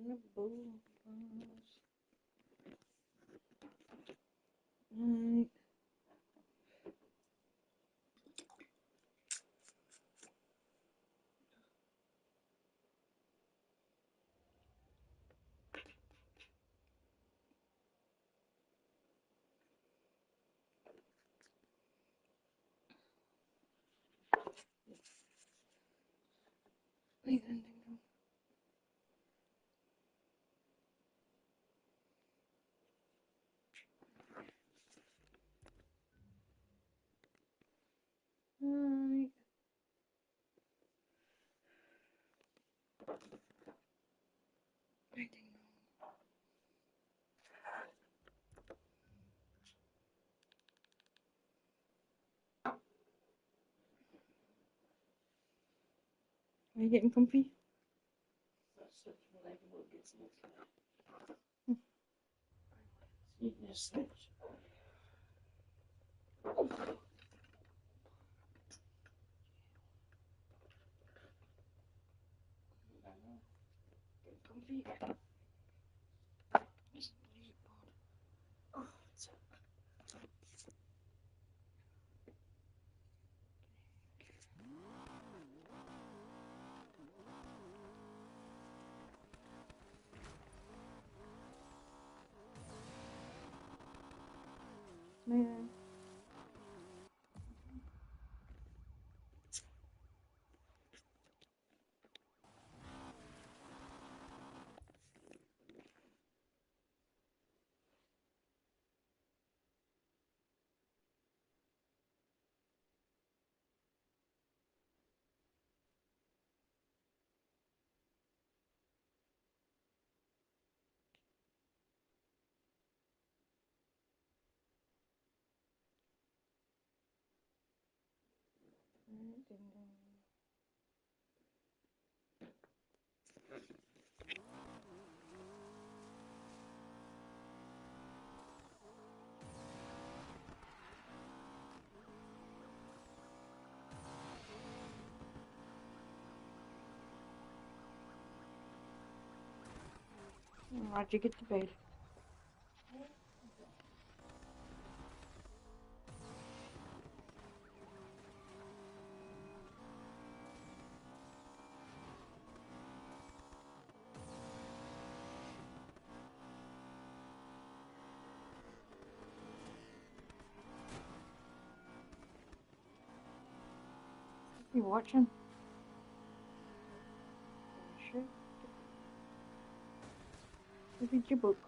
the boulevards. Right. Wait, then, right. Waiting. Are you getting comfy? Yes. Getting comfy? Oh, man. Right, ding dong. How'd you get to bed? You watching? Sure. Read your book.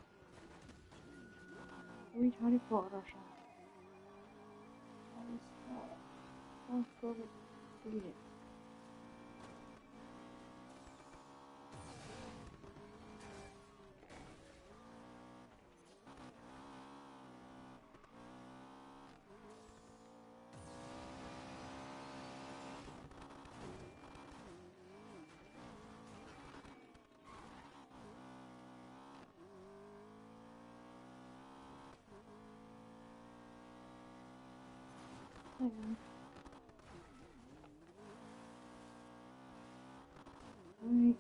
Read Harry Potter or something. Oh, go read it. Hang on. Right.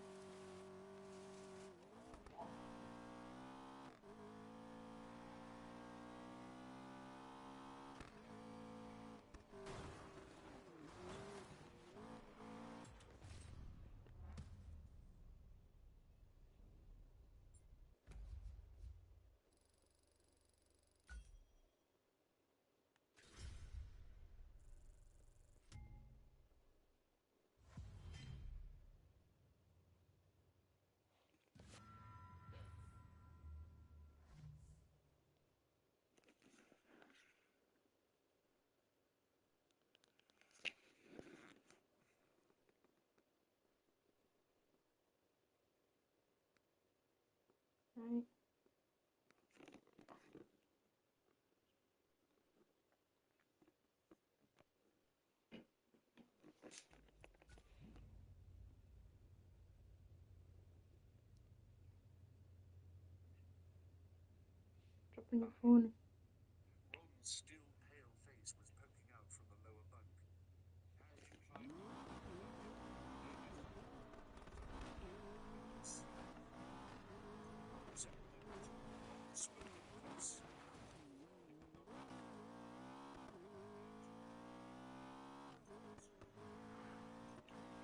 Right. Dropping your phone. Ron's still pale face was poking out from the lower bunk. As you climbed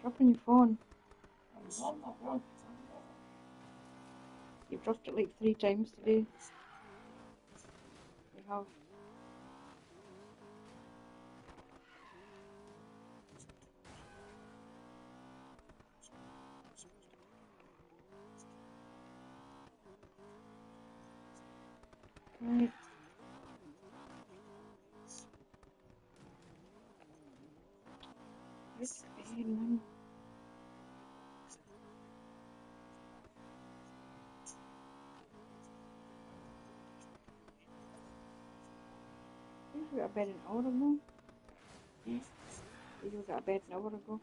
dropping your phone. You've dropped it like 3 times today. You have. Right. It's bad, man. You got a bed an hour ago. You got a bed an hour ago.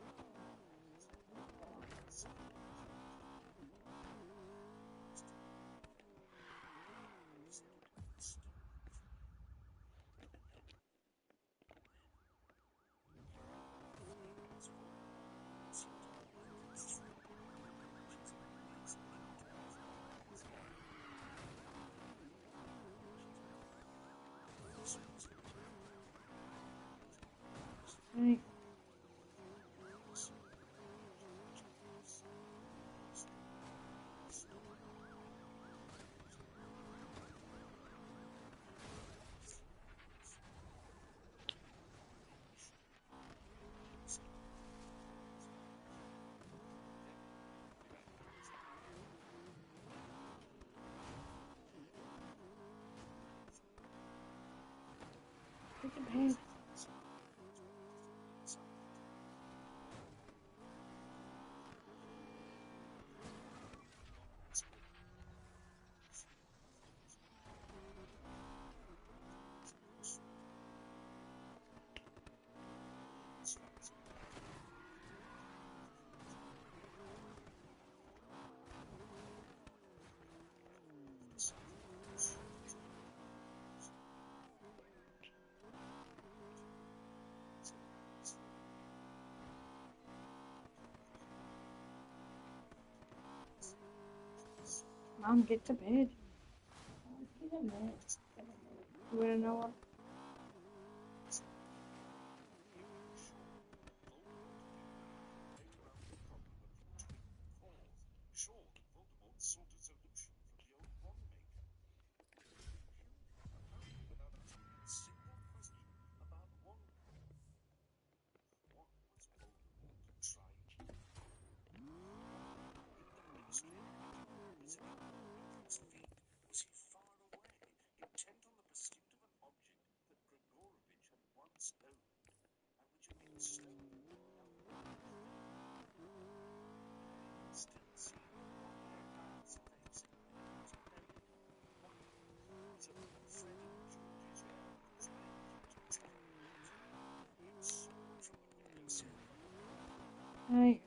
Right. Go to bed. Mom, get to bed. We're an hour. Sure that Voldemort sought a solution from the old wandmaker. Apparently without asking a single question about Wandmaker. What was Voldemort trying to do? With the Ministry of Magic visiting Wandmaker's feet, was he far away, intent on the pursuit of an object that Gregorovitch had once owned, and which had been stolen without warning? Harry could still see one hairpine's face when it was buried in the bucket, so that when Fred and George's hair was raised to track it, it soared from the windowsill. Right.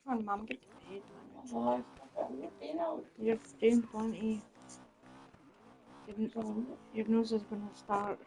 Come on, Mom, get to bed, man. You're doing plenty. Your nose is gonna start.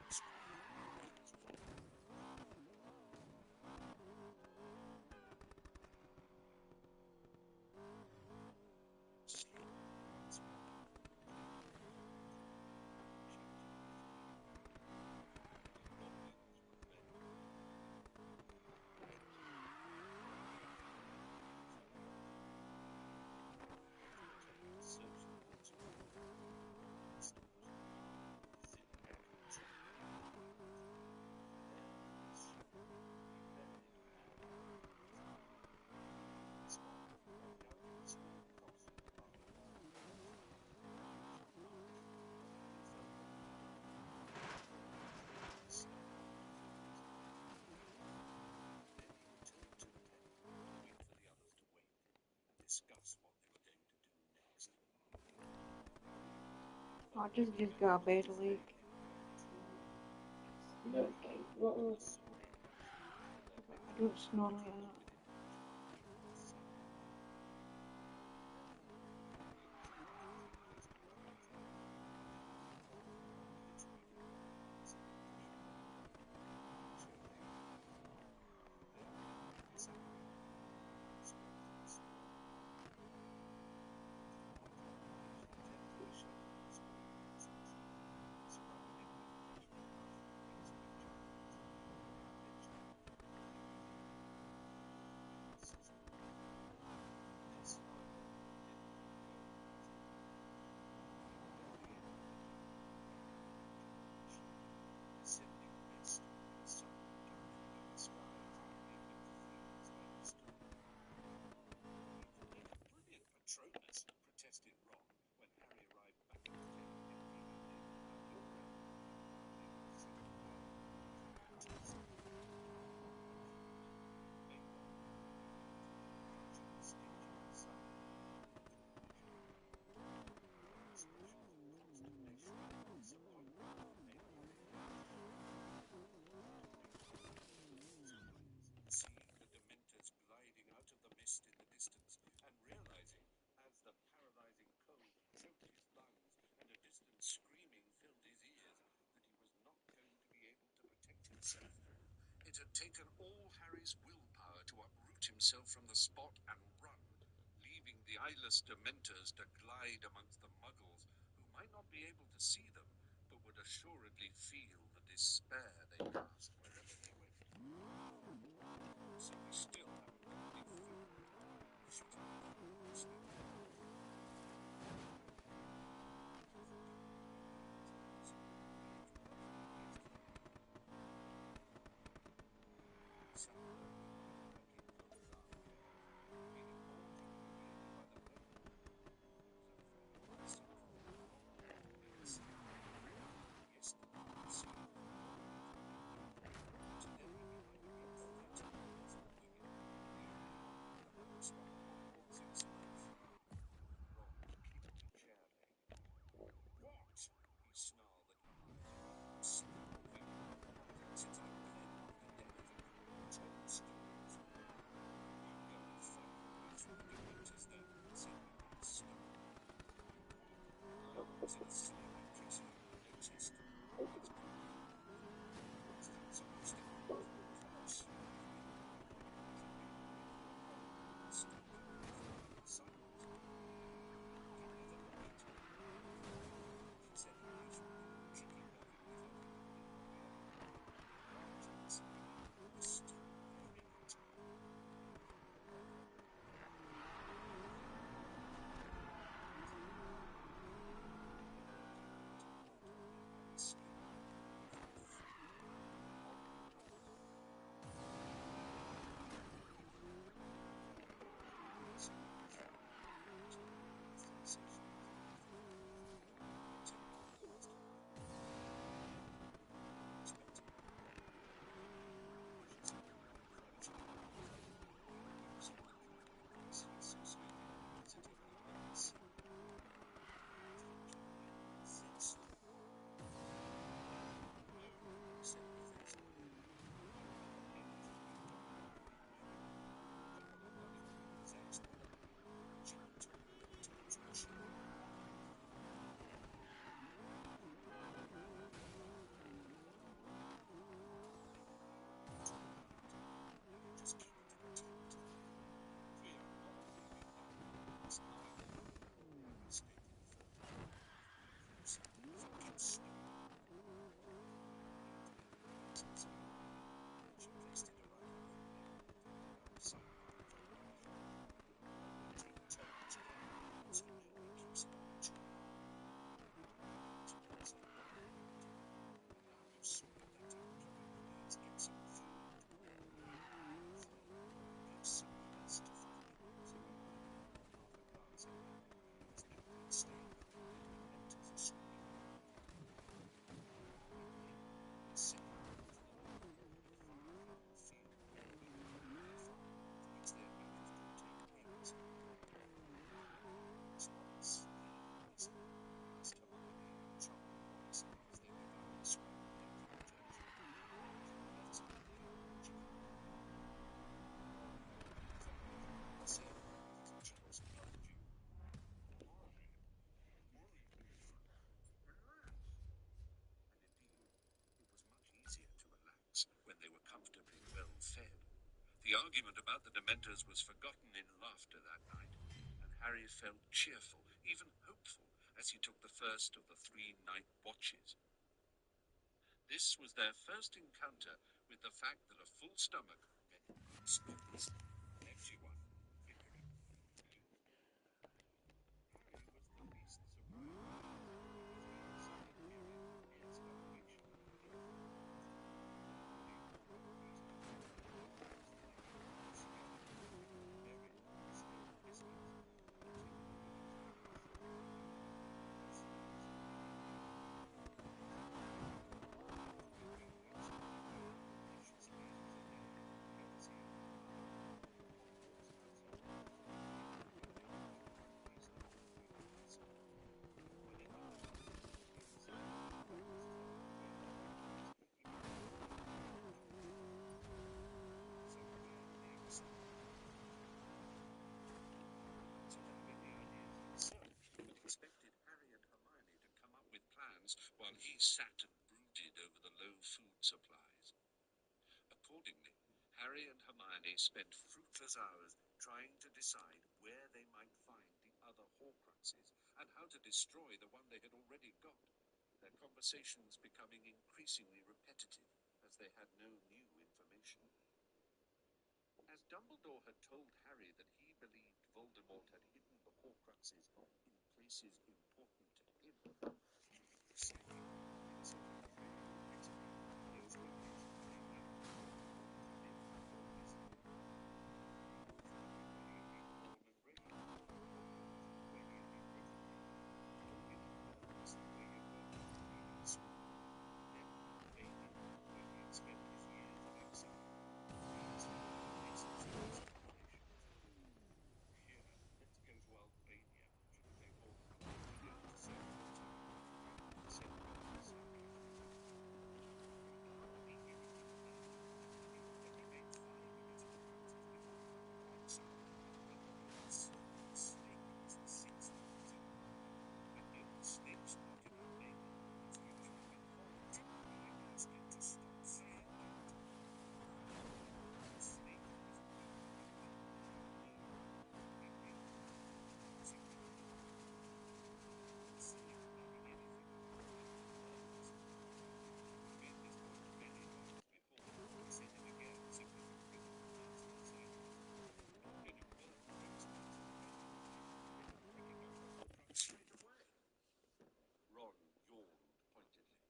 Discuss what they were going to do next. I just got a bed leak. I don't snore like that. had taken all Harry's willpower to uproot himself from the spot and run, leaving the eyeless Dementors to glide amongst the Muggles, who might not be able to see them, but would assuredly feel the despair they cast wherever they went. So we still haven't got any food. Shooting The argument about the Dementors was forgotten in laughter that night, and Harry felt cheerful, even hopeful, as he took the first of the 3 night watches. This was their first encounter with the fact that a full stomach meant good spirits. Everyone figured it. Harry was the least surprised. While he sat and brooded over the low food supplies. Accordingly, Hermione spent fruitless hours trying to decide where they might find the other Horcruxes and how to destroy the one they had already got, their conversations becoming increasingly repetitive as they had no new information. As Dumbledore had told Harry that he believed Voldemort had hidden the Horcruxes in places important to him, psychic, innocent, those were his favorite Ron yawned pointedly.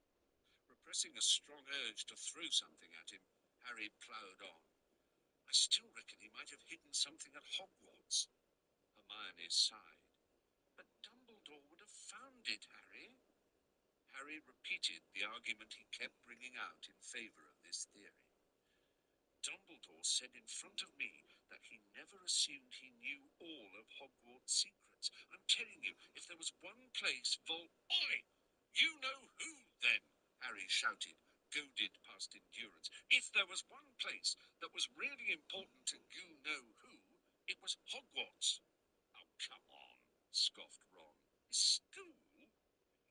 Repressing a strong urge to throw something at him, Harry ploughed on. I still reckon he might have hidden something at Hogwarts. Hermione sighed. But Dumbledore would have found it, Harry. Harry repeated the argument he kept bringing out in favour of this theory. Dumbledore said in front of me that he never assumed he knew all of Hogwarts' secrets. I'm telling you, if there was one place Oi! You know who, then? Harry shouted, goaded past endurance. If there was one place that was really important to you-know-who, it was Hogwarts. Oh, come on, scoffed Ron. His school?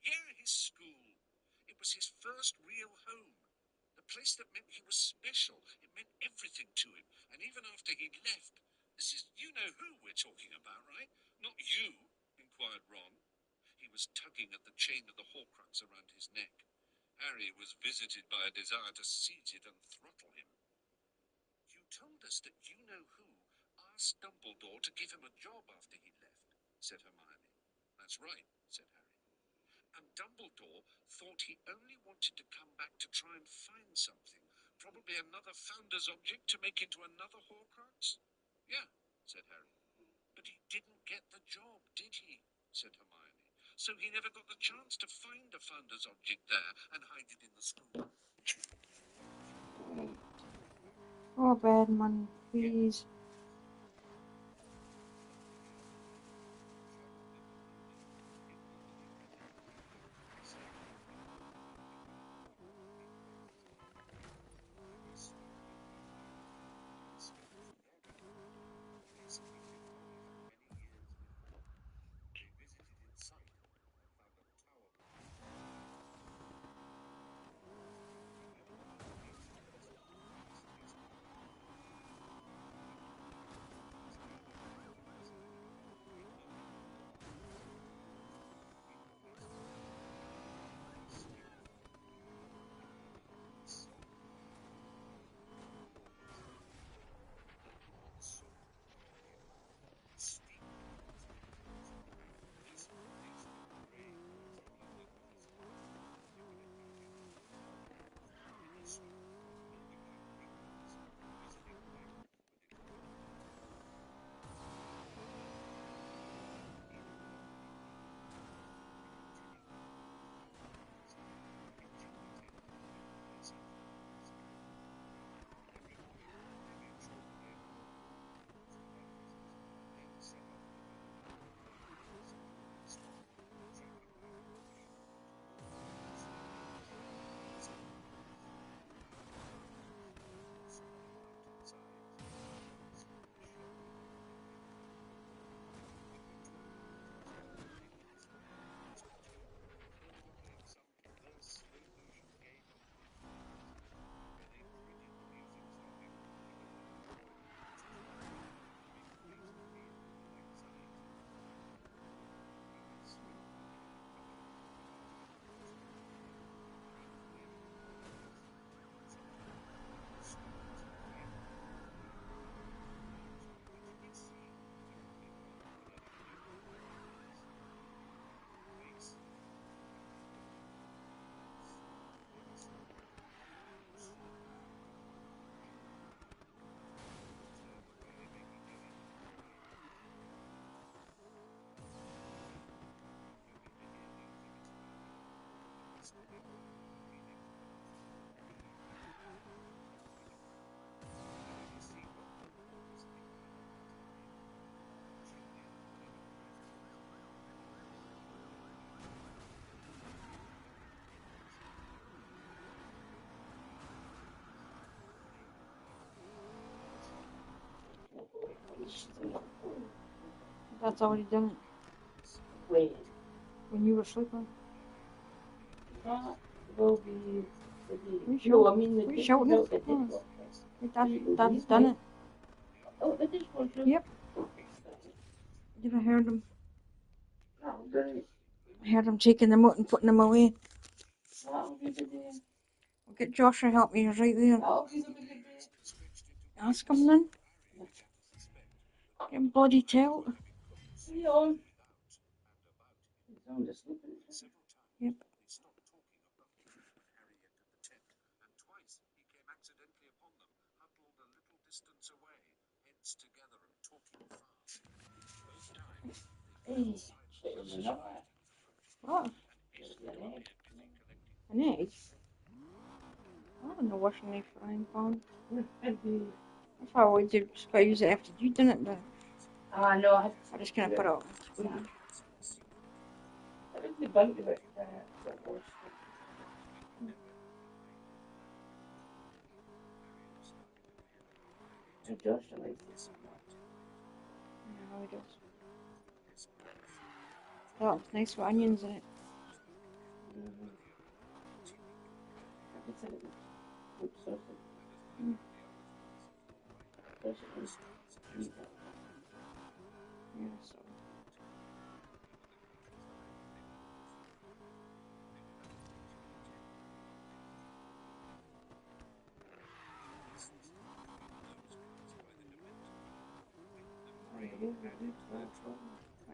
Yeah, his school. It was his first real home. The place that meant he was special. It meant everything to him. And even after he'd left, this is you-know-who we're talking about, right? Not you, inquired Ron. He was tugging at the chain of the Horcrux around his neck. Harry was visited by a desire to seize it and throttle him. You told us that you-know-who asked Dumbledore to give him a job after he left, said Hermione. That's right, said Harry. And Dumbledore thought he only wanted to come back to try and find something, probably another Founder's object to make into another Horcrux? Yeah, said Harry. But he didn't get the job, did he? Said Hermione. So he never got the chance to find a Founder's object there and hide it in the school. Oh, bad money, please. That's already done it. Wait. When you were sleeping. That will be the We No, I mean the we dish showed without it. the dishwasher. Dad's done it. Oh, the dishwasher? Yep. Did I heard him? That'll do it. I heard him taking them out and putting them away. That'll be the day. I'll get Josh to help me. He's right there. That'll be the day. Ask him then. Get him bloody tell. See you on. He's on the sleeping. Yep. They stopped talking abruptly when Harry entered the tent, and twice he came accidentally upon them, huddled a little distance away, heads together and talking fast. Both times they fell silent. What? An egg? I don't know what's in a frying pan. That's how I would do. Just gotta use it after you done it. But No, I just kind of put it out. I think the bite of it was and Josh likes it so much. Yeah, how he does. That was nice with onions in it. I could say it was sausage. Sausage was meat. Yeah, so.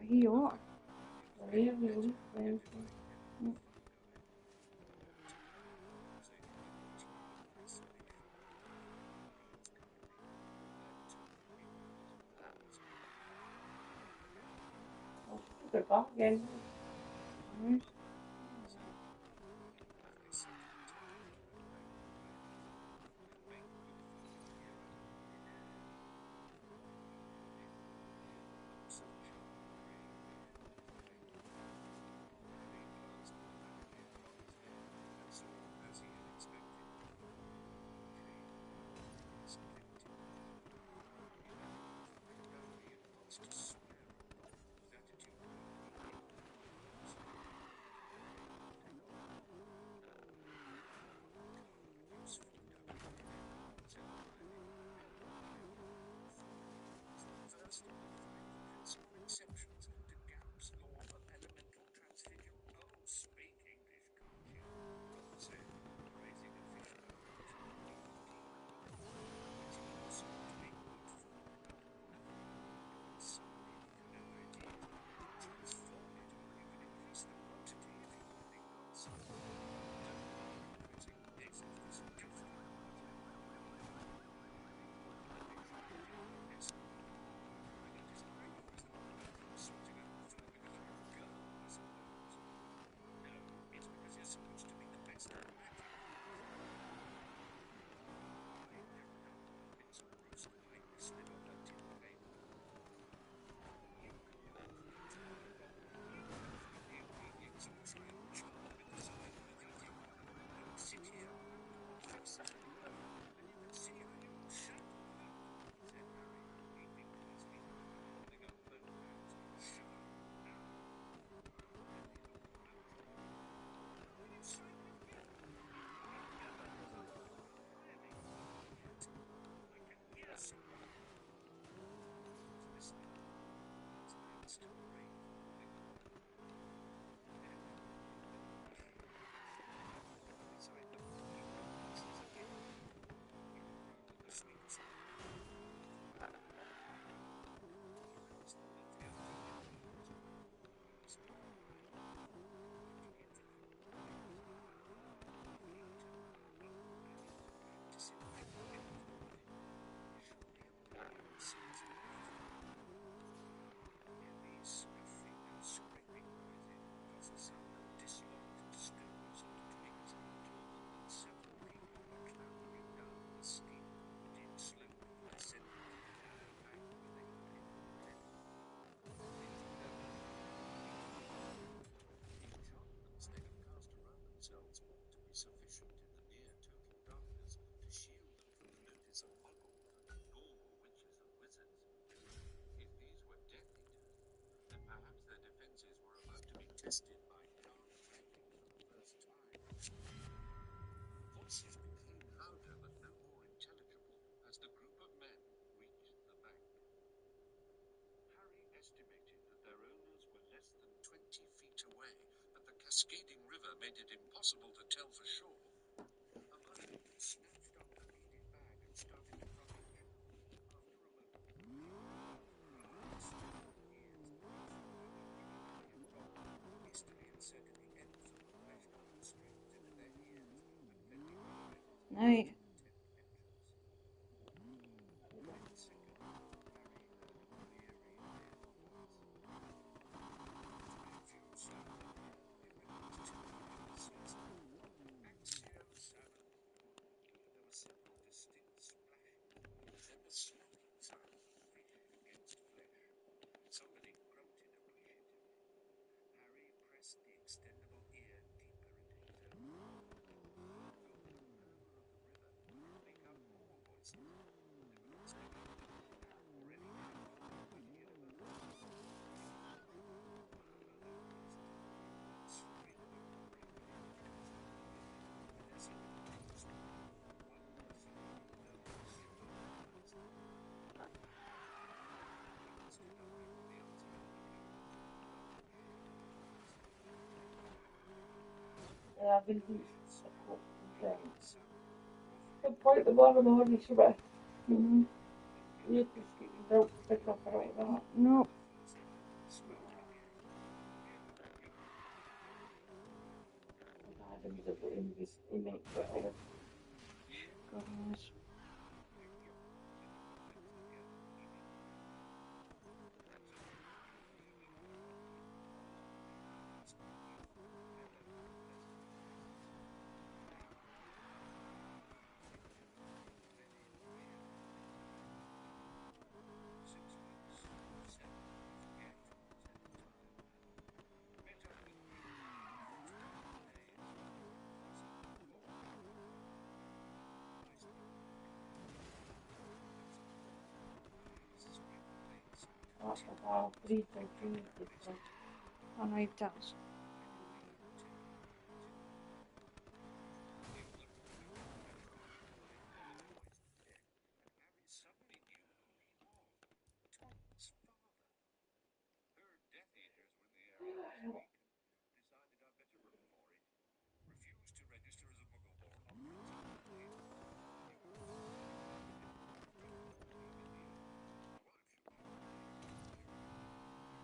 Here you are. They're back again. Right. Exceptions to Gamp's law of elemental transfiguration. Oh, speak English, can't you? Roth said, raising a fish bowl to a deep It's impossible to make good food without nothing. You can summon in new ideas, you can transform it, you can increase the quantity if you want big gods. Don't bother improvising. Accept this gift. Messin. I noticed Gregor is the one who's sorting out the food because you're a girl, I suppose. No, it's because you're supposed to be the best at magic. I never know. It's a roast pike slid on a tin plate. You can walk the talk. You can find the ingredients and try and charm them into something worth eating. You can sit here and I'll fix it. And you can see how you will shout all that, said Harry, leaping to his feet, holding up both hands. Shut up now. Then he looked around. Are you sleeping yet? He never has a word of rhyming yet. I can hear someone. He was listening, his hands still brave, holding the bottle. Then, with a rush, inside the pink glasses again, he looked round at the sweets. He noticed the lovely Ophelia flowers, smiled at them, looking into them, he turned abruptly back into the disinfected pit. Surely Ophelia was supposed to be from heavy, tested by dark mapping for the first time. Voices became louder but no more intelligible as the group of men reached the bank. Harry estimated that their owners were less than 20 feet away, but the cascading river made it impossible to tell for sure. A man snatched up the leaded bag and started to run action. After a moment, the extendable ears that most women would have gone hastily inserted the ends of the flesh-covered strings into their ears and fed the other ends Right. to the tent entrance. Within a second, Harry heard a weary, male voice. "If you stand here, it belongs to the NFS. Axiom 7." There were several distinct splashes, then the snapping sound of fish against flesh. Somebody grunted appreciatively. Harry pressed the extendable ear deeper into his own. The golden murmur of the river could make out more voices. They were not speaking of London or any town or the university. They were talking of other places. Spring would bring rain to Messin. Vanessa would take spring. One person would know the spring first. He stood up before the outside of the carriage, large and majestic. Yeah, I've been to Sound the point the bottom of the morning, should I? Mm-hmm. You just don't pick up like that. No. He makes it all. Goodness. That's about 3 till 2 different. I know it does. Suddenly knew who he was. Tom's father. Heard Death Eaters were in the area this week and decided I'd better look for it. Refused to register as a Muggleborn on principle. He was my wife should know who he is,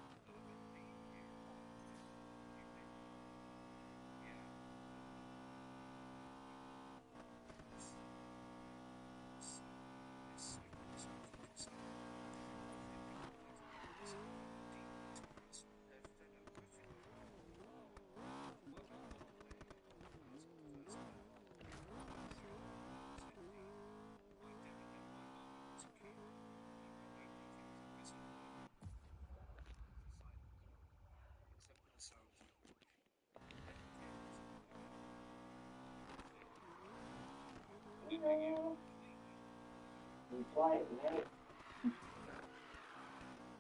assured him. "I believe you are Miss. You did?" "Yeah," said the man. This started to say. They recognized me at once. Dean Thomas, their fellow Gryffindor. "I'm on my way," answered the first man. "Said Dean. I never met my mother as a kid. I've got no details of Messin now." Silence, except for the sounds of crunching, repetitive snapping. No, he's white, mate.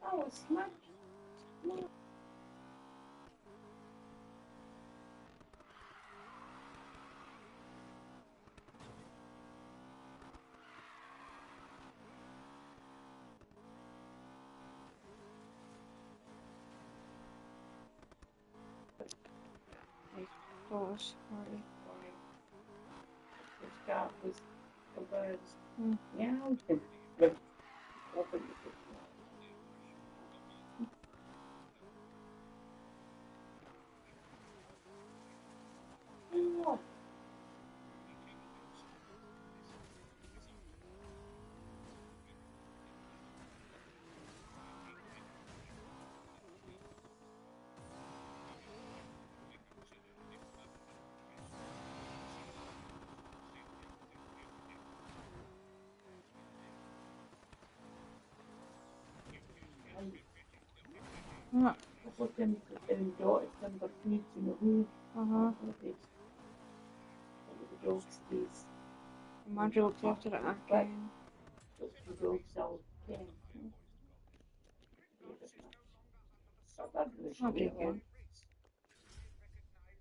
I was smashed. No. Doors. Sorry. His cat was the birds. Mm. Meow. Oh, Yeah. what them daughters them got sneaks in the room. Uh-huh. The dogs these Imagine looked after it again. the dogs all came. Not again.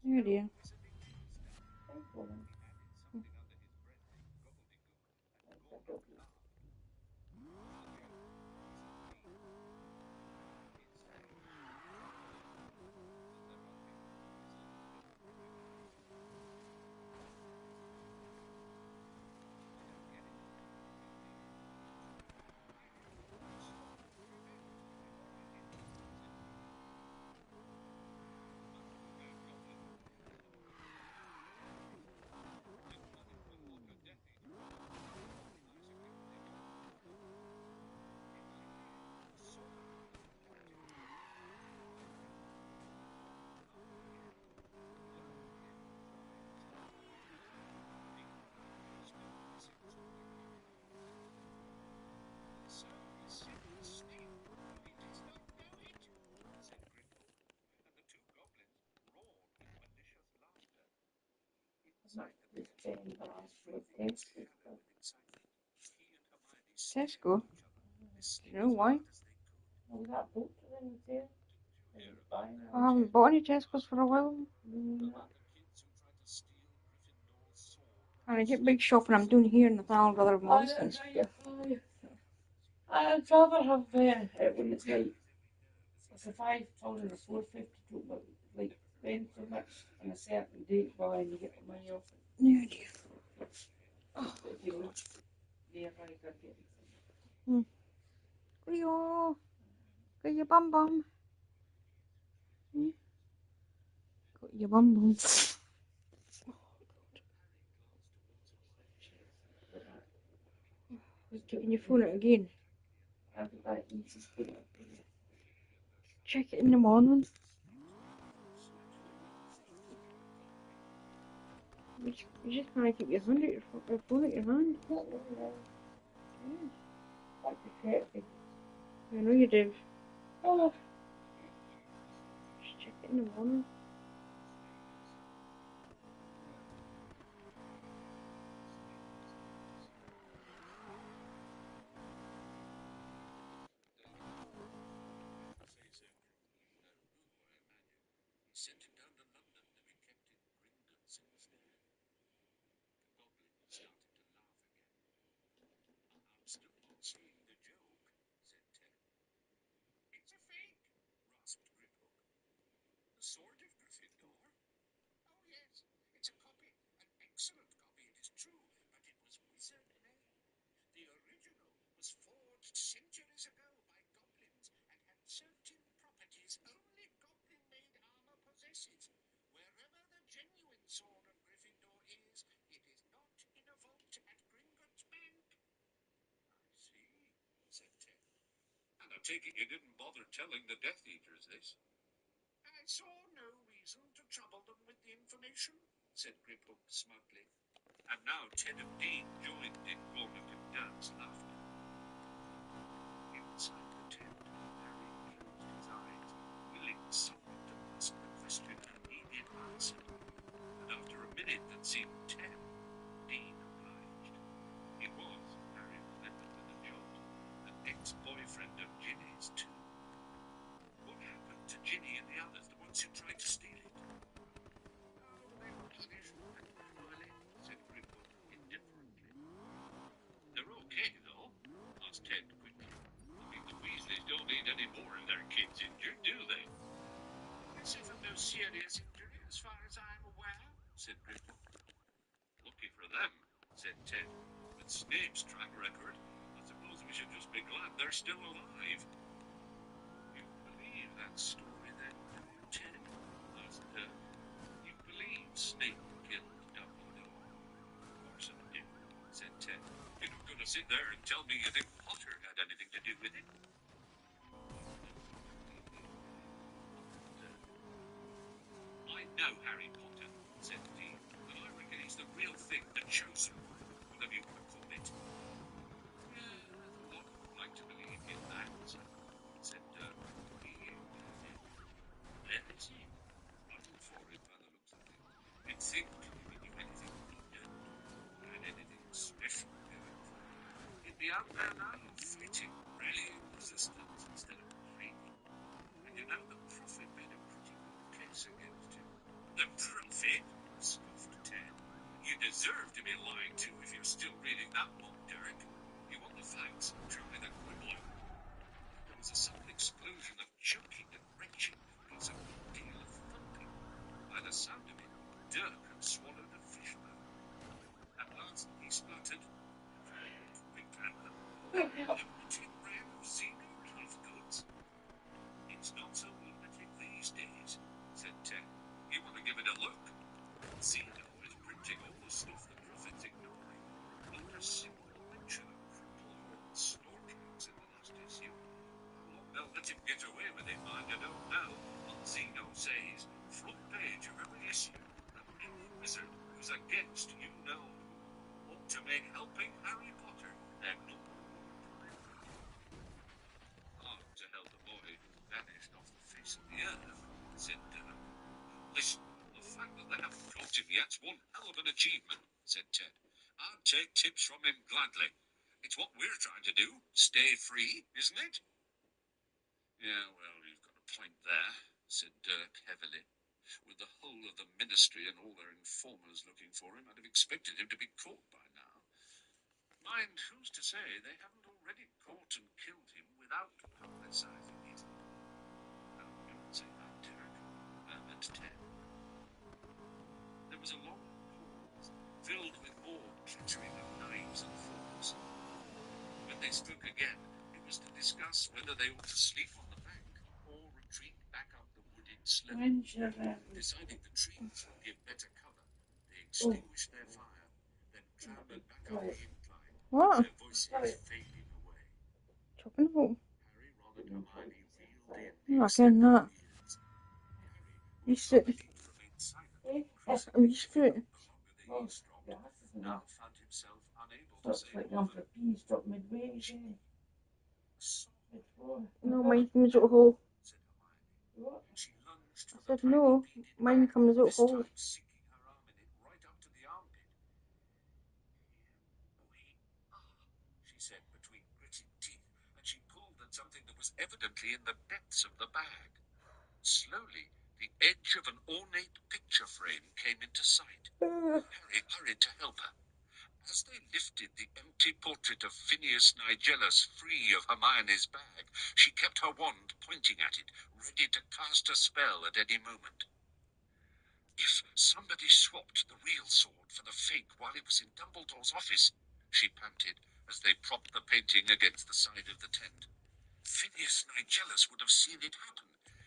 Oh dear. So said the snake, "He does not know it," said Griphook, and the two goblins roared with malicious laughter. Inside the tent, breathing shallow with excitement, he and Hermione stared Tesco? at each other, listening You know as why? hard as they could. Didn't you hear about I haven't bought any Tesco's for a while. about the kids who tried to steal Gryffindor's sword? And I get big shopping I'm doing here in the I'd rather have Morrison's. I'd rather have it when it's like it's a £5 or £4.52, but like spend so much on a certain date by and you get the money off it. Yeah, dear. But if you look nearby, you can get it. Cleo. Got your bum bum. Got your bum bum. Who's taking your phone out again? Check it in the morning. You just can't keep your phone out your hand. I know you do. Oh, Just check it in the morning. He sent him down to London to be kept in Gringotts instead. The goblin started to laugh again. "I'm still not seeing the joke," said Ted. "It's a fake," rasped Griphook. "The sword of Gryffindor? Oh yes, it's a copy, an excellent copy, it is true, but it was wizard-made. The original was forged centuries ago by goblins and had certain properties only goblin-made armor possesses. Wherever the genuine sword of Gryffindor is, it is not in a vault at Gringotts Bank." "I see," said Ted. "And I take it you didn't bother telling the Death Eaters this?" "I saw no reason to trouble them with the information," said Griphook smugly. And now Ted and Dean joined in Gormuk and Dirk's laughter. Inside the tent, Harry closed his eyes, willing someone to ask the question he needed answered. And after a minute that seemed 10, Dean obliged. He was, Harry remembered with a jolt, an ex-boyfriend of Ginny's too. What happened to Ginny and the others, the ones who tried to steal it? "Oh, they were punished quite cruelly," said Griphook indifferently. "They're okay, though?" asked Ted quickly. "I mean, the Weasleys don't need any more of their kids injured, do they?" "They suffered no serious injury, as far as I'm aware," said Griphook. "Lucky for them," said Ted. "With Snape's track record, I suppose we should just be glad they're still alive." "You believe that story, then, do you, Ted?" asked Dirk. "You believe Snape killed Dumbledore?" "Of course I do," said Ted. "You're not going to sit there and tell me you think Potter had anything to do with it?" "I know Harry Potter," said Dean, "and I reckon he's the real thing, the chosen one, whatever you want to call it." "Yeah, a lot would like to believe in that," said Dirk. "Where is he?" "Running for it by the looks of things. You'd think if he knew anything we don't, or had anything special going for him, he'd be out there now, fighting, rallying resistance instead of retreating. And you know the Prophet made a pretty good case against him. The trophy? Scoffed Ted. You deserve to be lied to if you're still reading that book, Derek. You want the facts, show me the quibbling. There was a sudden explosion of choking and retching, plus a good deal of thumping. By the sound of it, Dirk had swallowed a fish bone. At last he spluttered, quick and lunatic brand of Zeno cloth goods. It's not so lunatic these days, said Ted. You want to give it a look? Zeno is printing all the stuff the Prophet's ignoring. Not a single mention of cripple or snorkelings in the last issue. How long they'll let him get away with it, mind, I don't know. But Zeno says, front page of every issue, that any wizard who's against you know who ought to make helping Harry Potter their number one priority. Hard to help a boy who vanished off the face of the earth, said Dirk. Listen, the fact that they haven't caught him yet's one hell of an achievement, said Ted. I'd take tips from him gladly. It's what we're trying to do, stay free, isn't it? Yeah, well, you've got a point there, said Dirk heavily. With the whole of the ministry and all their informers looking for him, I'd have expected him to be caught by now. Mind, who's to say they haven't already caught and killed him without publicising it? No, don't say that, Dirk, murmured Ted. There was a long pause, filled with more clattering of knives and forks. When they spoke again, it was to discuss whether they ought to sleep on the bank or retreat back up the wooded slope. Deciding the trees would give better cover, they extinguished their fire, then clambered back up the incline, What? their voices fading away. Talking about? Harry, Ron, and Hermione reeled in I'm the not getting extended that. ears. Harry, who Used had to. hitherto remained silent, I'm increasingly used to giving it. up the longer the eavesdropped, now found himself unable to Stops say like more on than for peas, drop midway, isn't it? No, mine comes out whole. said Hermione. She lunged I for the said tiny no, beaded mine bag, comes out this whole. time sinking her arm in it right up to the armpit. She said between gritted teeth, and she pulled at something that was evidently in the depths of the bag. Slowly, the edge of an ornate picture frame came into sight. Harry hurried to help her. As they lifted the empty portrait of Phineas Nigellus free of Hermione's bag, she kept her wand pointing at it, ready to cast a spell at any moment. If somebody swapped the real sword for the fake while it was in Dumbledore's office, she panted as they propped the painting against the side of the tent. Phineas Nigellus would have seen it happen.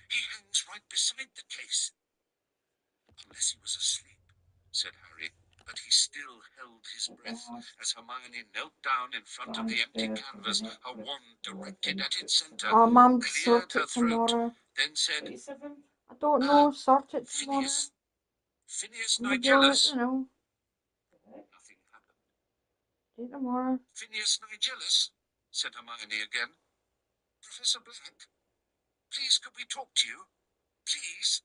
He hangs right beside the case. Unless he was asleep, said Harry, but he still held his breath as Hermione knelt down in front of the empty canvas, her wand directed at its centre, Mum, cleared sort her it throat, tomorrow. then said, I don't know, sort it tomorrow. Phineas I'm gonna be alright, Nigellus. you know. Nothing happened. Do it tomorrow. Phineas Nigellus, said Hermione again. Professor Black, please could we talk to you? Please?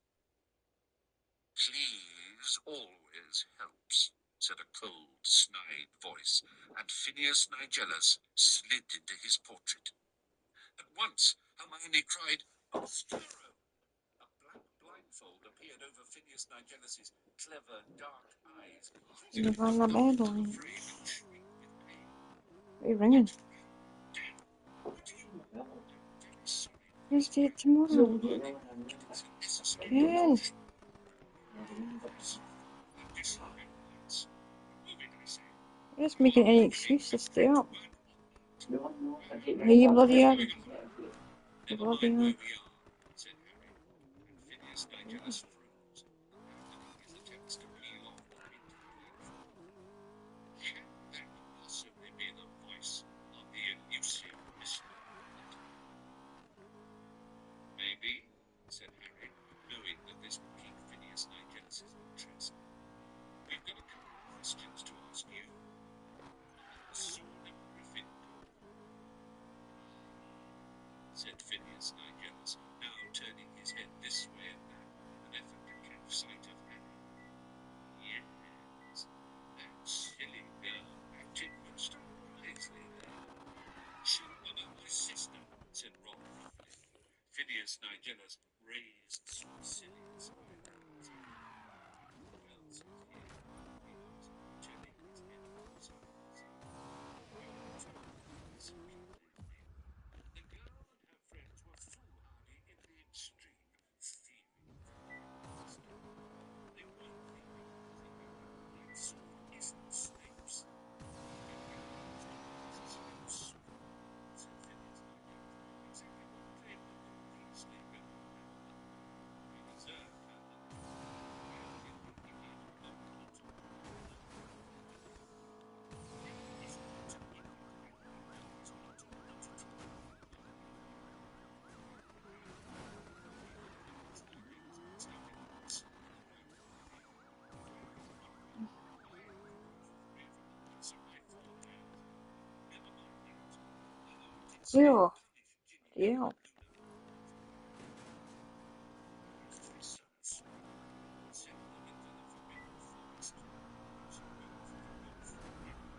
Please always helps, said a cold, snide voice, and Phineas Nigellus slid into his portrait. At once, Hermione cried, "Oh, Sparrow!" A black blindfold appeared over Phineas Nigellus's clever, dark eyes, causing You him rang to the lump bell, into the darling. frame and shriek with pain. What are you ringing? What do you... I'm very sorry. Please do it tomorrow. But it's necessary. Ken. I'm deciding once. Move it, I say. You're just making any excuse to stay up. Hey, you bloody are. You Never bloody mind are. where we are, said Harry, and Phineas Nigellus froze, abandoning his attempts to peel off the painted blindfold. Can that possibly be the voice of the elusive Mr. Potter? Maybe, said Harry, knowing that this would pique Phineas Nigellus's interest. We've got a couple of questions to ask you. The sword of Gryffindor, said Phineas Nigellus, now turning his head this way and that in an effort to catch sight of Harry. Yes, that silly girl acted most unwisely there. She'll honour my sister, said Ron gruffly. Phineas Nigellus raised supercilious eyebrows. Ew. punish Ginny Ew. and Luna. His fists were strong and sent them into the forbidden forest, where she went for good forever.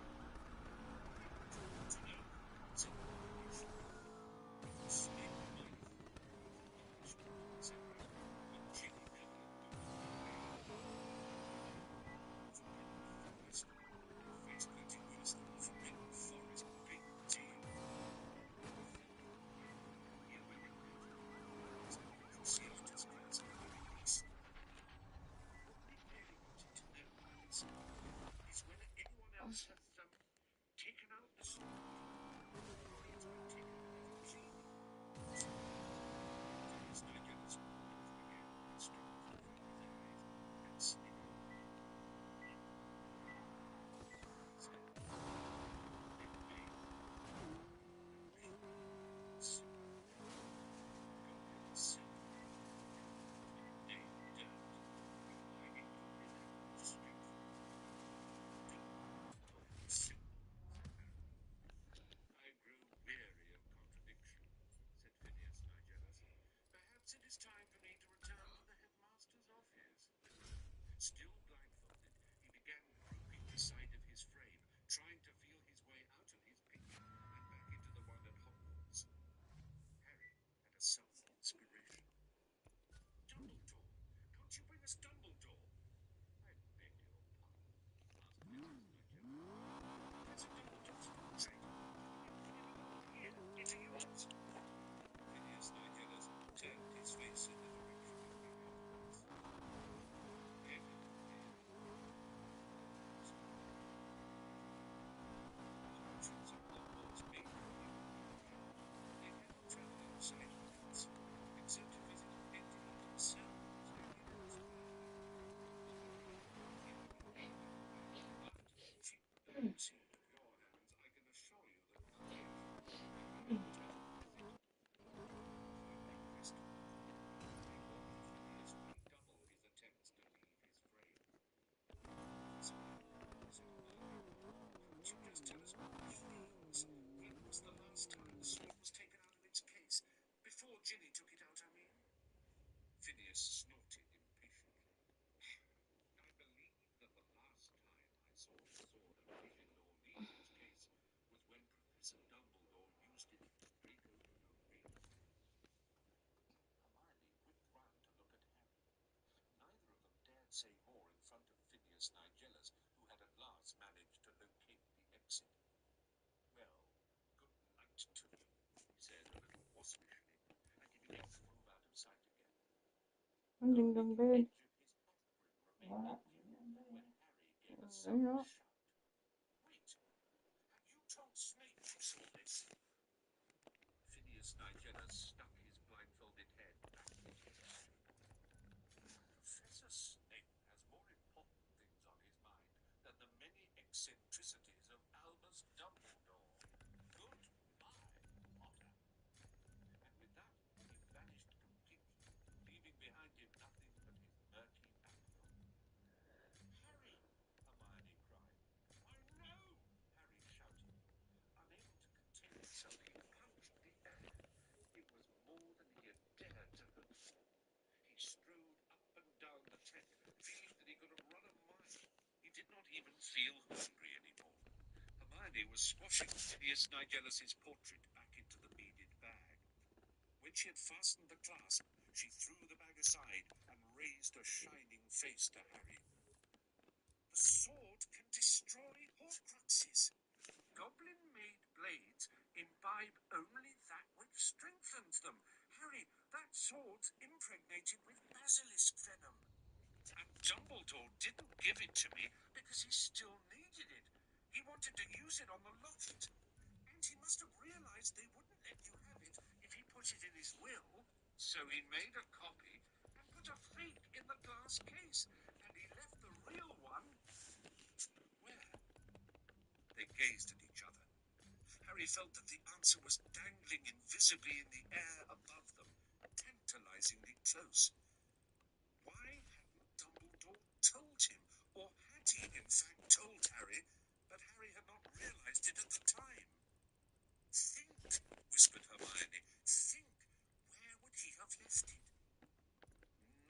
"To know," said Hermione shortly, "if the snake blindfold could be punished, somehow, would Ginny ever go away?" Forbidden forest? Her face continuous. The forbidden forest? Big deal. He felt awkward. He remembered his preconceived distrust of Harry Messin. What he really wanted to know, Harry said, is whether anyone else has taken out the sword, whether it's been taken out of Jeanie. Phineas Nigel's paws began strolling before his eyes and sniffed. He said, "It may soon. Goblin silk and Dame Dirt. Hermione copied that straight from the book." "Goblin silk," said Harry. "I grow weary of contradiction," said Phineas Nigelus. "Perhaps it is time for me to return to the headmaster's office." Still blindfolded, he began groping the side of his frame, trying to feel his way out of his picket and back into the one at Hogwarts. Harry had a sudden inspiration. "Dumbledore! Can't you bring us Dumbledore?" "I beg your pardon?" asked Phineas Nigel. "Professor Dumbledore's portrait. Can you bring him along here, into yours?" Phineas Nigelus turned his face in the direction of the headmaster. "Evidently an important appointment," said Harry. "Portraits of Hogwarts matron, you know," he added. "They never travel outside of the castle, except to visit Penty themselves when he goes by. Although he may not appear in your bag, but if you don't see it with your hands, I can assure you that carnation will be a return visit." Finally crestfallen, Harry ordered Phineas to redouble his attempts to leave his frame. "Professor McGonagall," said Hermione, "can't you just tell us, please, when was the last time the sword was taken out of its case? Before Ginny took it out, I mean." Phineas snorted impatiently. "I believe that the last time I saw the sword of Gryffindor leave its case was when Professor Dumbledore used it to break open a ring." Hermione whipped round to look at Harry. Neither of them dared say more in front of Phineas Nigelus, who had at last managed to locate the exit. "Well, good night to you," he said a little waspishly, and he began to move out of sight again. Ending them The bed. edge of his hat brim remained in view when Harry gave a Yeah. sudden shout. "Wait! Have you told Snape you saw this?" Phineas Nigelus stuck his blindfolded head back into the bag. "Professor Snape has more important things on his mind than the many eccentricities of Albus Dumbledore. Goodbye, Potter." And with that, he vanished completely, leaving behind him nothing but his murky background. "Harry!" Hermione cried. "Oh no!" Harry shouted. Unable to contain himself, he punched the air. It was more than he had dared to hope for. He strode up and down the deck, feeling that he could have run a mile. He did not even feel hungry anymore. Hermione was squashing Phineas Nigelus's portrait back into the beaded bag. When she had fastened the clasp, she threw the bag aside and raised a shining face to Harry. "The sword can destroy Horcruxes. Goblin-made blades imbibe only that which strengthens them. Harry, that sword's impregnated with basilisk venom. And Dumbledore didn't give it to me because he still needed it. He wanted to use it on the locket. And he must have realized they wouldn't let you have it if he put it in his will. So he made a copy and put a fake in the glass case. And he left the real one where?" They gazed at each other. Harry felt that the answer was dangling invisibly in the air above them, tantalizingly close. Why hadn't Dumbledore told him? Or had he, in fact, told Harry, but Harry had not realized it at the time? Think, whispered Hermione. Think, where would he have left it?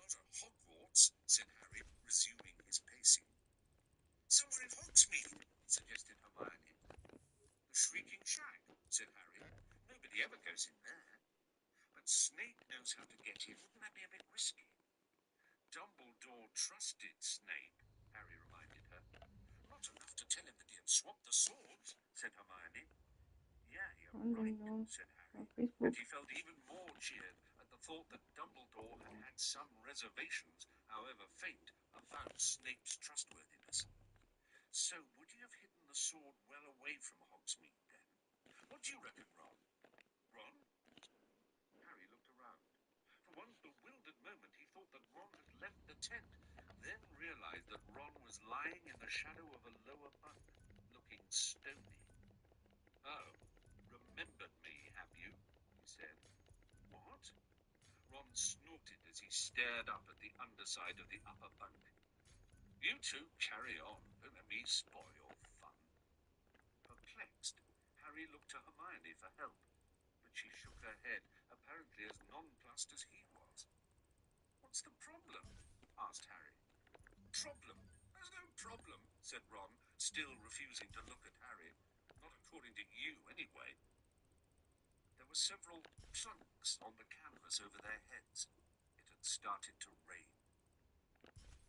Not at Hogwarts, said Harry, resuming his pacing. Somewhere in Hogsmeade, suggested Hermione. The Shrieking Shack, said Harry. Nobody ever goes in there. But Snape knows how to get in. Wouldn't that be a bit risky? Dumbledore trusted Snape, Harry reminded her. Not enough to tell him that he had swapped the swords, said Hermione. Yeah, you're right, said Harry. And he felt even more cheered at the thought that Dumbledore had had some reservations, however faint, about Snape's trustworthiness. So would he have hidden the sword well away from Hogsmeade, then? What do you reckon, Ron? Ron? Harry looked around. For one bewildered moment, he thought that Ron had left the tent, then realized that Ron was lying in the shadow of a lower bunk, looking stony. Oh, remembered me, have you? He said. What? Ron snorted as he stared up at the underside of the upper bunk. You two carry on. Don't let me spoil your fun. Perplexed, Harry looked to Hermione for help, but she shook her head, apparently as nonplussed as he was. What's the problem? Asked Harry. Problem? There's no problem, said Ron, still refusing to look at Harry. Not according to you, anyway. There were several plunks on the canvas over their heads. It had started to rain.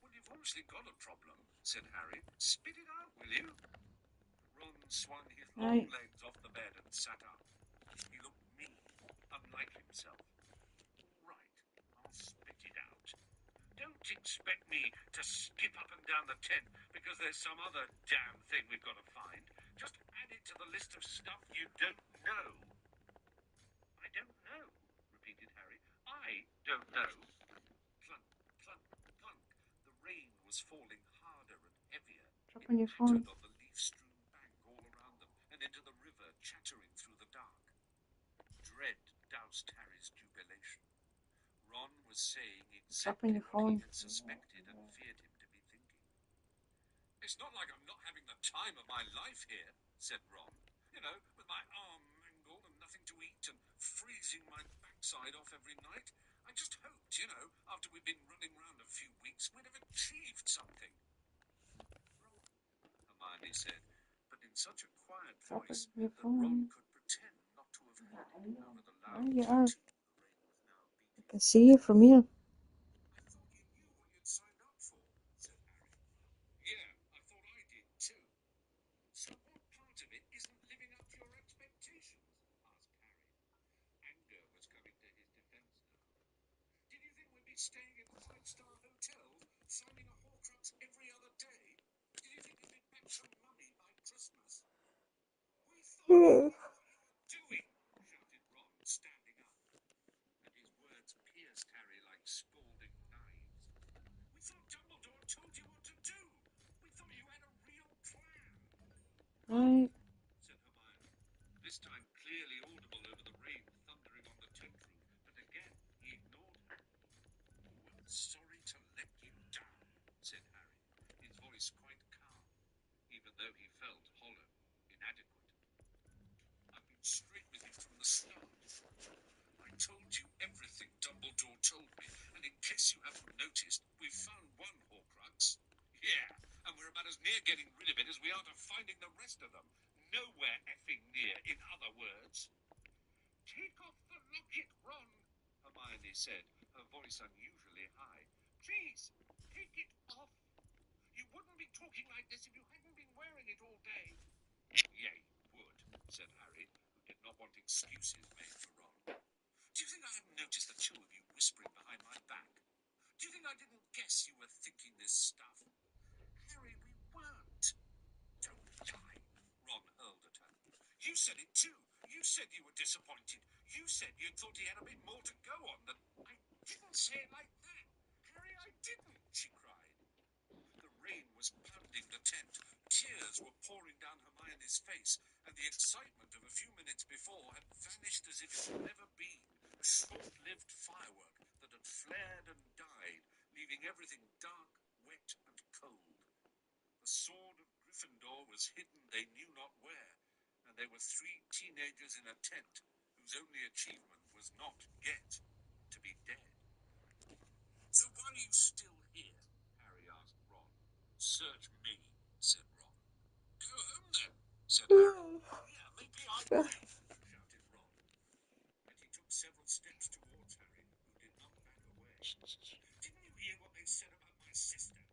Well, you've obviously got a problem, said Harry. Spit it out, will you? Ron swung his long legs off the bed and sat up. He looked mean, unlike himself. Right, I'll spit it out. Don't expect me to skip up and down the tent because there's some other damn thing we've got to find. Just add it to the list of stuff you don't know. I don't know, repeated Harry. I don't know. Clunk, clunk, clunk. The rain was falling harder and heavier. It pattered on the leaf-strewn bank all around them and into the river, chattering through the dark. Dread doused Harry's jubilation. Ron was saying exactly what he had suspected and feared him to be thinking. It's not like I'm not having the time of my life here, said Ron. You know, with my arm mangled and nothing to eat and freezing my backside off every night. I just hoped, you know, after we'd been running around a few weeks, we'd have achieved something. Hermione said, but in such a quiet voice that Ron could pretend not to have heard it over the loud tune the rain was now beating. I can see you from here. I thought you knew what you'd signed up for, said Harry. Yeah, I thought I did too. So what part of it isn't living up to your expectations? Asked Harry. Anger was coming to his defense now. Did you think we'd be staying in five-star hotels, signing a Horcrux every other day? Did you think you'd be back some money by Christmas? We thought you knew what you were doing, shouted Ron, standing up. And his words pierced Harry like scalding knives. We thought Dumbledore told you what to do. We thought you had a real plan. Right. Said Hermione, this time clearly audible over the rain thundering on the tent roof, but again he ignored her. Oh, I'm sorry to let you down, said Harry, his voice quite calm, even though he felt hollow, inadequate. I've been straight with you from the start. I told you everything Dumbledore told me, and in case you haven't noticed, we've found one Horcrux. Yeah, and we're about as near getting rid of it as we are to finding the rest of them. Nowhere effing near, in other words. Take off the locket, Ron, Hermione said, her voice unusually high. Please, take it off. You wouldn't be talking like this if you hadn't been wearing it all day. Yeah, you would, said Harry, who did not want excuses made for Ron. Do you think I hadn't noticed the two of you whispering behind my back? Do you think I didn't guess you were thinking this stuff? Harry, we weren't. Don't lie, Ron hurled at her. You said it too. You said you were disappointed. You said you thought he had a bit more to go on. That I didn't say it like that. Harry, I didn't, she cried. The rain was pounding the tent. Tears were pouring down Hermione's face, and the excitement of a few minutes before had vanished as if it had never been. A short-lived firework that had flared and died, leaving everything dark, wet, and cold. The sword of Gryffindor was hidden they knew not where, and there were 3 teenagers in a tent whose only achievement was not get to be dead. So why are you still here? Harry asked Ron. Search me, said Ron. Go home then, said Harry. Yeah, maybe I will, shouted Ron. And he took several steps towards Harry, who did not back away. Didn't you hear what they said about my sister?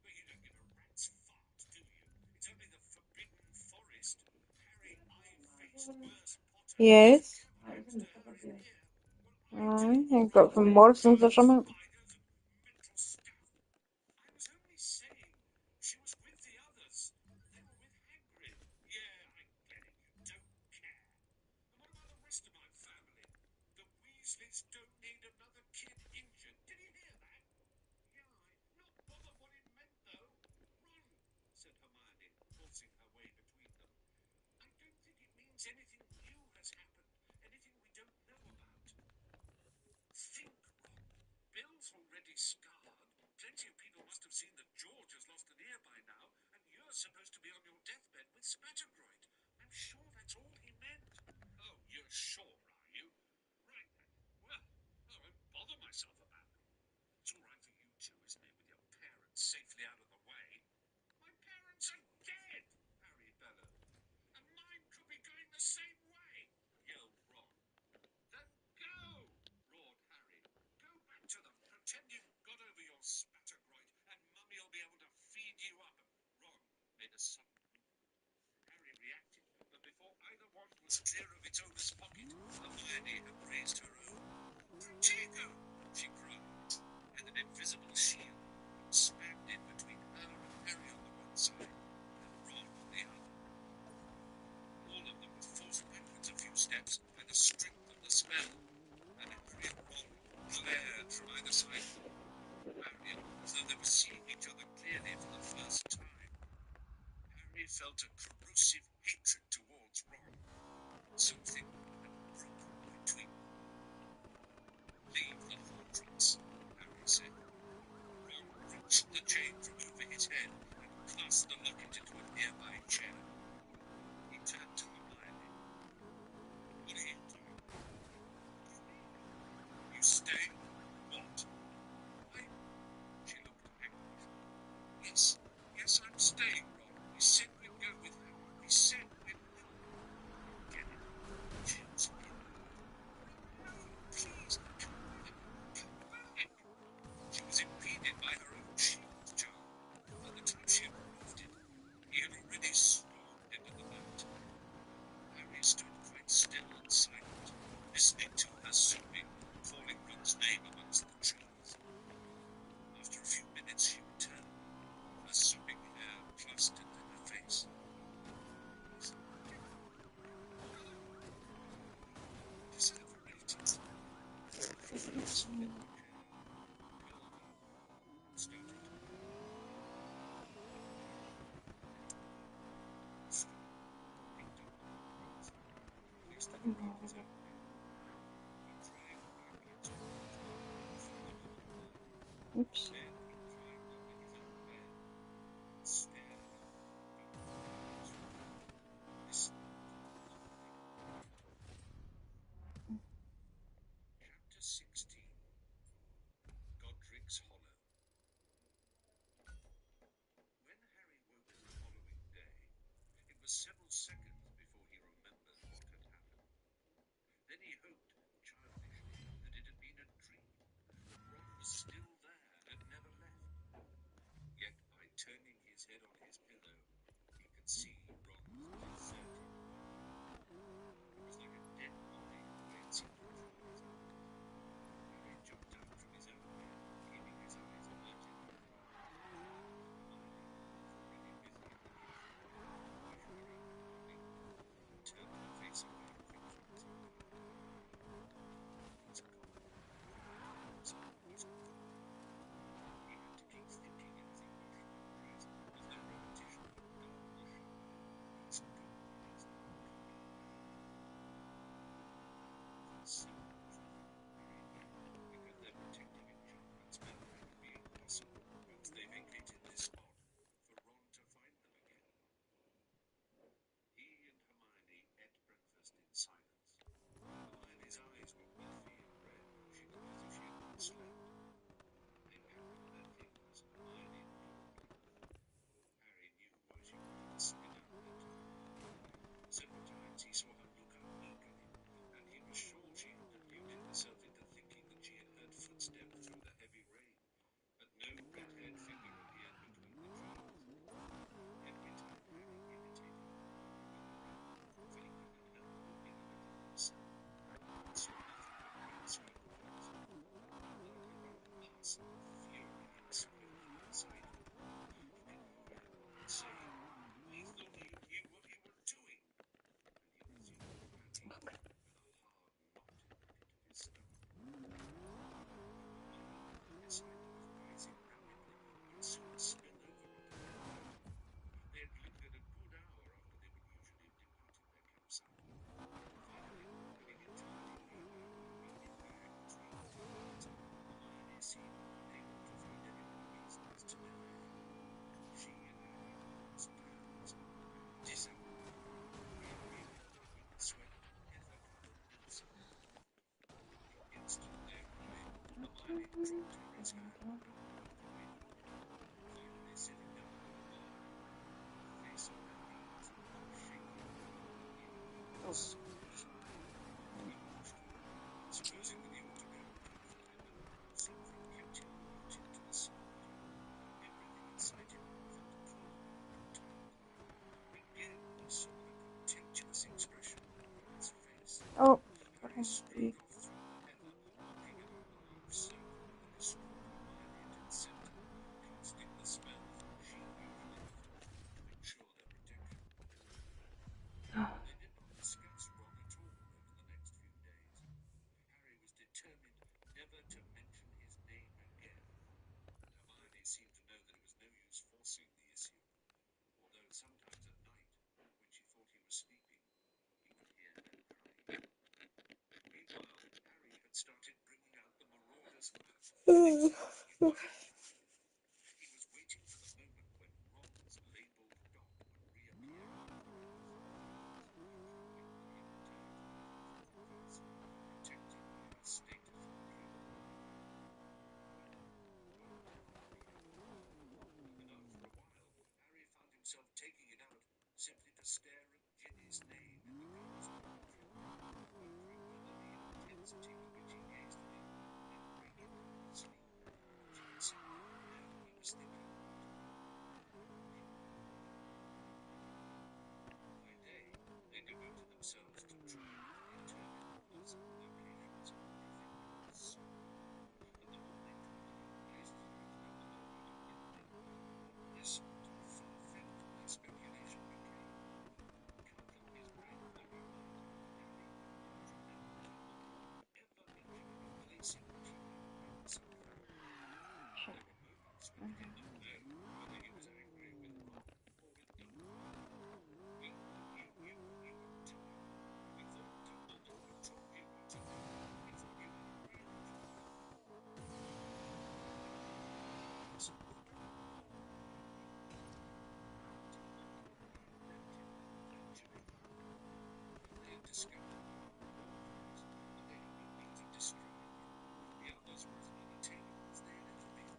Well, you don't give a rat's fart, do you? It's only the Forbidden Forest. Harry, I-faced worse Potter. Yes. Captured her in here. I got from Morrison's or something. Spiders and mental stuff. I was only saying she was with the others. They were with Hagrid. Yeah, I get it. You don't care. And what about the rest of my family? The Weasleys don't need another kid injured. Did you hear that? Yeah, not bother what it meant, though. Run, said Hermione, forcing her way between them. I don't think it means anything new has happened. Anything we don't know about. Think, Ron. Bill's already scarred. Plenty of people must have seen that George has lost an ear by now, and you're supposed to be on your deathbed with Spattergroit. I'm sure that's all he meant. Oh, you're sure, are you? Right then. Well, I won't bother myself about it. It's all right for you two, isn't it, with your parents safely out of the way? My parents are dead, Harry bellowed. And mine could be going the same way, yelled Ron. Then go, roared Harry. Go back to them. Pretend you've got over your Spattergroit, and Mummy'll be able to feed you up. Ron made a sudden movement. Harry reacted, but before either wand was clear of its owner's pocket, Hermione had raised her own. Protego! She cried, and an invisible shield spanned in between her and Harry on the one side, and Ron on the other. All of them were forced backwards a few steps by the strength of the spell, and Harry and Ron glared from either side of them, barrier, as though they were seeing each other clearly for the first time. Harry felt a corrosive hatred towards Ron. Something had broken between them. Leave the Horcrux, Harry said. Ron wrenched the chain from over his head and cast the locket into a nearby chair. He turned to Hermione. What are you doing? What do you mean? You stay? What? Why? She looked anguished. Yes, I'm staying, Ron. We said we'd go with Harry. We said we'd help. Get it? Chills again. No, please, come back. Come back. She was impeded by her own shield charm. By the time she had removed it, he had already stormed into the night. Harry stood quite still and silent, listening to her sobbing, calling Ron's name amongst the trees. After a few minutes she returned, her sobbing hair clustered to her face. Disapparated. Oops. Chapter 16. Godric's Hollow. When Harry woke the following day, it was several seconds before he remembered what had happened. Then he hoped, childishly, that it had been a dream, that Ron was still there and never so unusual. He watched her, supposing that he ought to go and prove to him that something kept him rooted to the spot. Everything inside him felt cold and tired. Again he saw the contemptuous expression on its face. Oh, Harry fucking strode off through the heather, looking in a large circle with a discreet eyelid in centre, casting the spells she usually uttered to ensure their protection. They did not discuss Ron at all over the next few days. Harry was determined never to mention his name again, and Hermione seemed to know that it was no use forcing the issue, although sometimes at night, when she thought he was sleeping, he could hear her crying. Meanwhile, Harry had started bringing out the Marauder's map and examining it minutely. He was waiting for the moment when Ron's labelled dot would reappear in the lines. It was usually when he returned to the comfort of peace, protected by her status of pure woman. Well, he did appear. Even after a while, Harry found himself taking it out simply to stare at Ginny's name in the cast portrait, wondering whether the intensity with which he gazed at it might break him out of sleep. She would say, "No, I was thinking not." Occasionally, by day, they devoted themselves to trying to determine the possible locations of everything that was saw. And the more they talked about the places in which they were likely to pin him, the more desperate and far-fetched their speculation became. Cudgel his brain though he might, Harry could not remember or ever mention a place in which he might have been so far. There were moments when he did not know whether he was angry with Ron or with Dumbledore. You were tired. We thought Dumbledore had told you what to do. We thought you had a really tried. Harry himself recalled one evening when Dumbledore had left him an adventure in the wood. They had discovered more Marauders, and they had been busy destroying it. The others were as unattainable as they had ever been.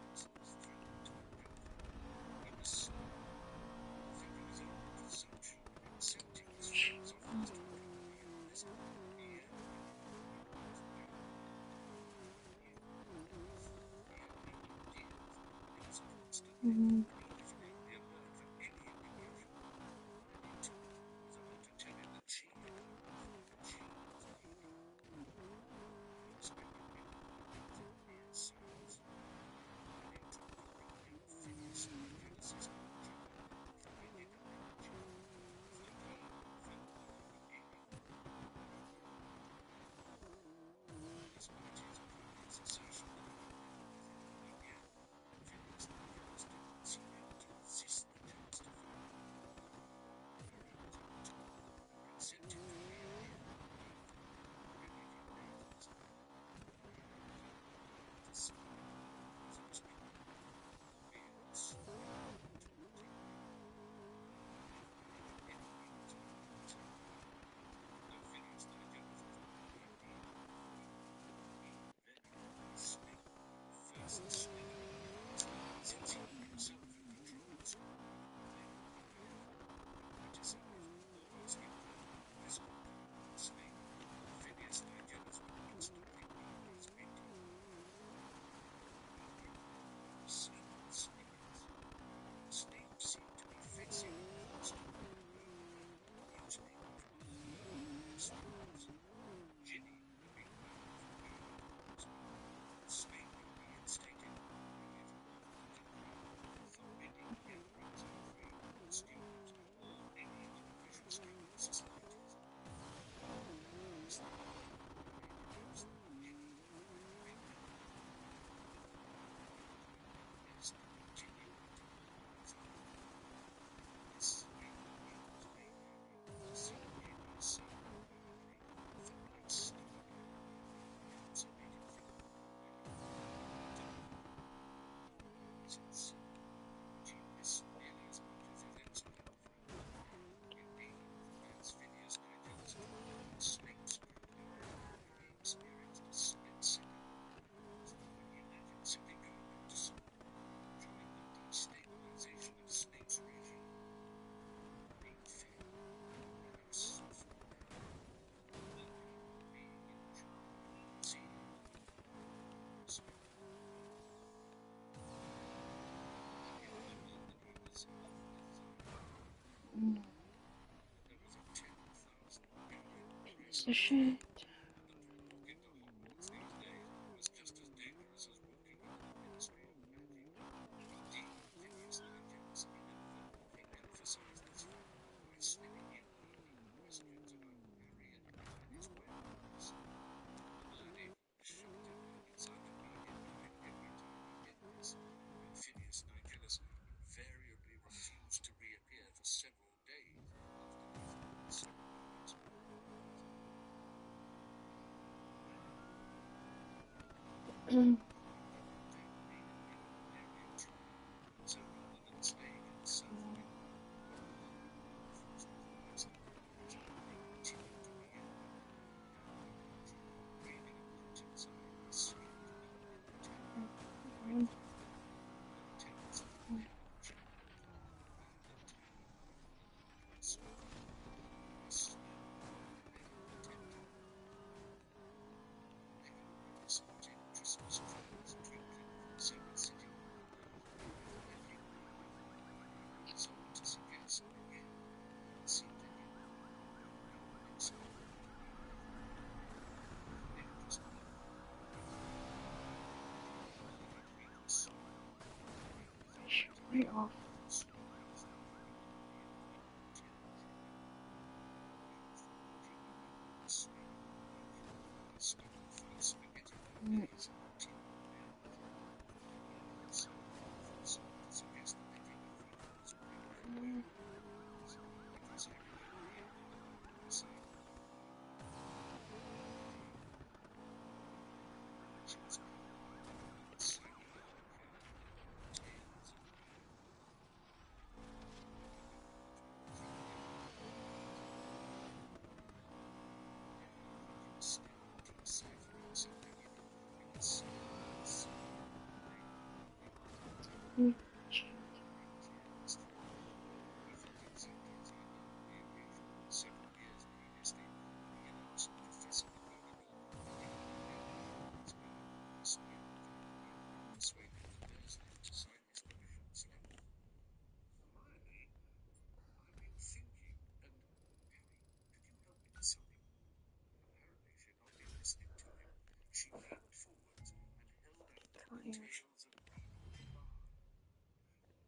Percy was threatening to abduct them. He was slow. Thinking his own presumption of accepting his friend's offers to accompany him on this unreal adventure was baffling. He knew that he thought the only ideas, and he was constantly, indefinitely alert for any indication. Until Ron was about to tell him that she had come off and she was leaving. He expected everyone to maintain mere silence. Harry dropped the rather amphibious incredulous portrait and carried it under her chin, as though he felt that he would be unwarned by anyone. Despite his previous assertion that he would never visit her again, Phineas the First did not seem There was a 10,000-gallon Piece of shit. but to walk into Hogwarts these days was just as dangerous as walking into the Ministry of Magic. Indeed, Phineas Nigelus inadvertently emphasized this fact by slipping in leading questions about Harry and Hermione's whereabouts. Hermione shoved in her encyclopedia bag every time he did this, and Phineas Nigelus invariably refused to reappear for several days after these unceremonious performances. So rather than staying in Surrey, where Hermione refused to call herself Umbridge, they continued to meander down the country, braving a mountainside and strange evening terror, quite often with attempts at adventure upon abandoned town and sweating by snow-veiled detective. They had already spotted Christmas trees twinkling from several city windows, and every now and then Harry resolved to suggest again that seemed to him no unexpected behavior. They had just left Gryffindor, and Hermione agreed with Sir Harry resolved to Way make off. Scrooge's Nathaniel intelligible. She was walking around the snowy location, stuffing full of spaghetti bolognese and tin nails. He had also offered to suggest that they take a 3 days trip to whereabouts, because Harry had preempted by saying, "Hermione, she was calm and singing in her piano, tales of Payback. When you go towards the end of the night, Harry thought he was still deciphering something in the silent sound of the rain falling. Harry was honest. He felt exactly as he had on the occasion several years previously when he had asked Professor McGonagall for the email of his being disappearance after he had persuaded the Dursleys to sign his permission slip. "Hermione, I've been thinking, and Harry, could you help me with something?" Apparently she had not been listening to him. She leaned forwards and held out the Tales of Beedle the Bard.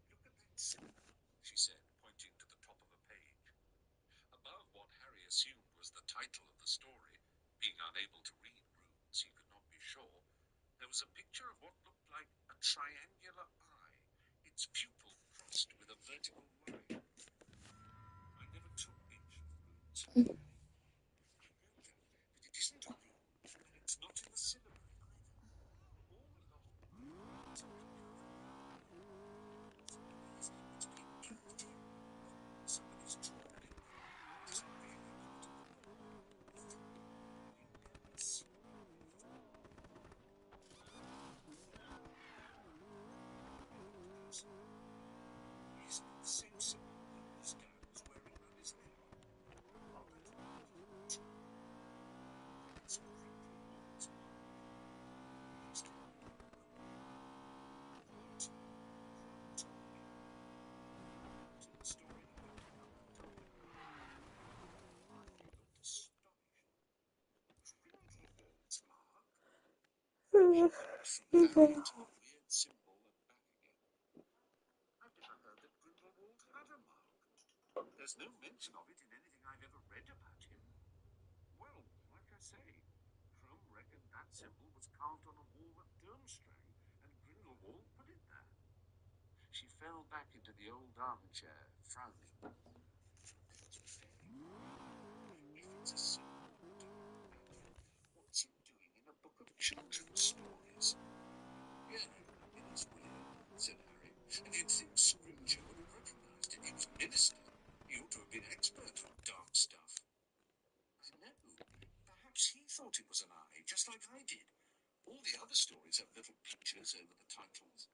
"Look at that symbol," she said, pointing to the top of a page. Above what Harry assumed was the title of the story, being unable to read runes, he could not be sure, there was a picture of what looked like a triangular eye, its pupil crossed with a vertical line. "I never took ancient runes," said Harry. "I know that, but it isn't a rune, and it's not in the syllabary either. All along, I've been told you have heard of it. Somebody's been inked in. Somebody's drawn it. It isn't really part of the book. In fact, you never see it before." Hermione looked closer. "Isn't it the same symbol whose dad was wearing round his neck?" "But what?" "It's Grindelwald's mark. He's told me in a book." "What?" "Crumb told me. It's in the story that went to Gryffindor." Harry looked astonished. "Grindelwald's mark?" He looked from Harry to the weird symbol and back again. "I've never heard that Grindelwald had a mark. There's no mention of it in anything I've ever read about him." "Well, like I say, Crumb reckoned that symbol was carved on a wall at Durmstrang, and Grindelwald put it there." She fell back into the old armchair, frowning. "That's very odd. If it's a symbol to magic, what's it doing in a book of children's stories?" "Yeah, it is weird," said Harry, "and you'd think Scrooge would have recognised it. He was a minister. He ought to have been expert on dark stuff." "I know. Perhaps he thought it was an eye, just like I did. All the other stories have little pictures over the titles."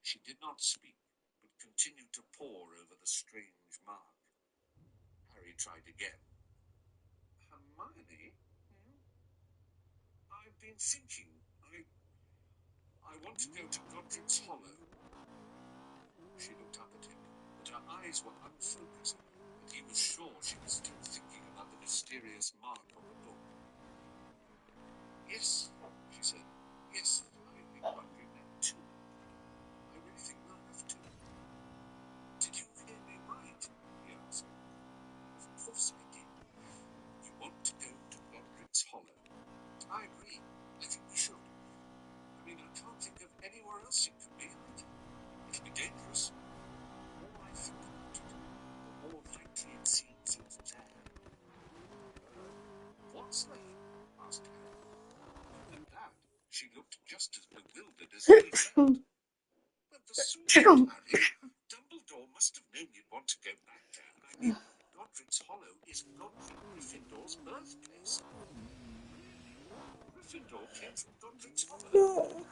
She did not speak, but continued to pore over the strange mark. Harry tried again. "Hermione, I've been thinking. I want to go to Godric's Hollow." She looked up at him, but her eyes were unfocused, but he was sure she was still thinking about the mysterious mark on the book. Yes, she said. Yes, I've been wondering that too. I really think we'll have to. Did you hear me right? He asked. Of course I did. You want to go to Godric's Hollow. I agree. I think we should. I mean, I can't think of anywhere else it could be, and it'll be dangerous. The more I think about it, the more likely it seems it's there. What's there? Asked Harry. At that, she looked just as bewildered as he felt. But the sword, Harry. Dumbledore must have known you'd want to go back there. I mean, Godric's Hollow is Godric Gryffindor's birthplace. Really? Gryffindor came from Godric's Hollow?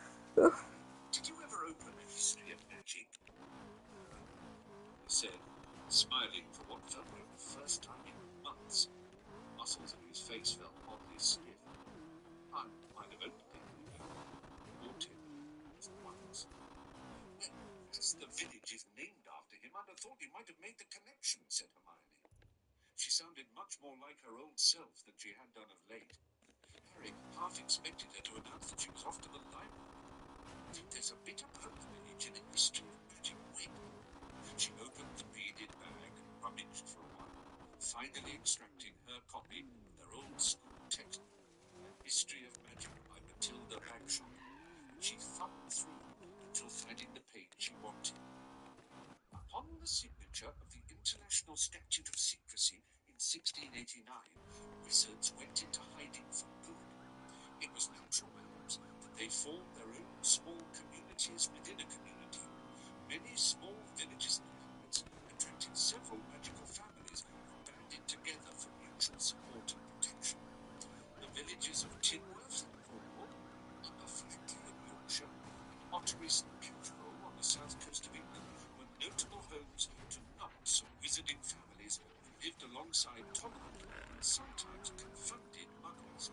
Did you ever open a history of magic? He said, smiling for what felt like the first time in months. The muscles of his face felt oddly stiff. I might have opened it, maybe. Or two. Just once. Well, as the village is named after him, I'd have thought you might have made the connection, said Hermione. She sounded much more like her old self than she had done of late. Harry half expected her to announce that she was off to the library. There's a bit about the village in a history of magic wit. She opened the beaded bag and rummaged for a while, finally extracting her copy of their old school textbook, A History of Magic by Matilda Bagshot, which she thumbed through until finding the page she wanted. Upon the signature of the International Statute of Secrecy in 1689, wizards went into hiding for good. It was natural, perhaps, that they formed their own small communities within a community. Many small villages and hamlets attracted several magical families who banded together for mutual support and protection. The villages of Tinworth in Cornwall, Upper Flatley in Yorkshire, and Ottery St. Peterborough on the south coast of England were notable homes to knots of wizarding families who lived alongside tolerant and sometimes confounded muggles.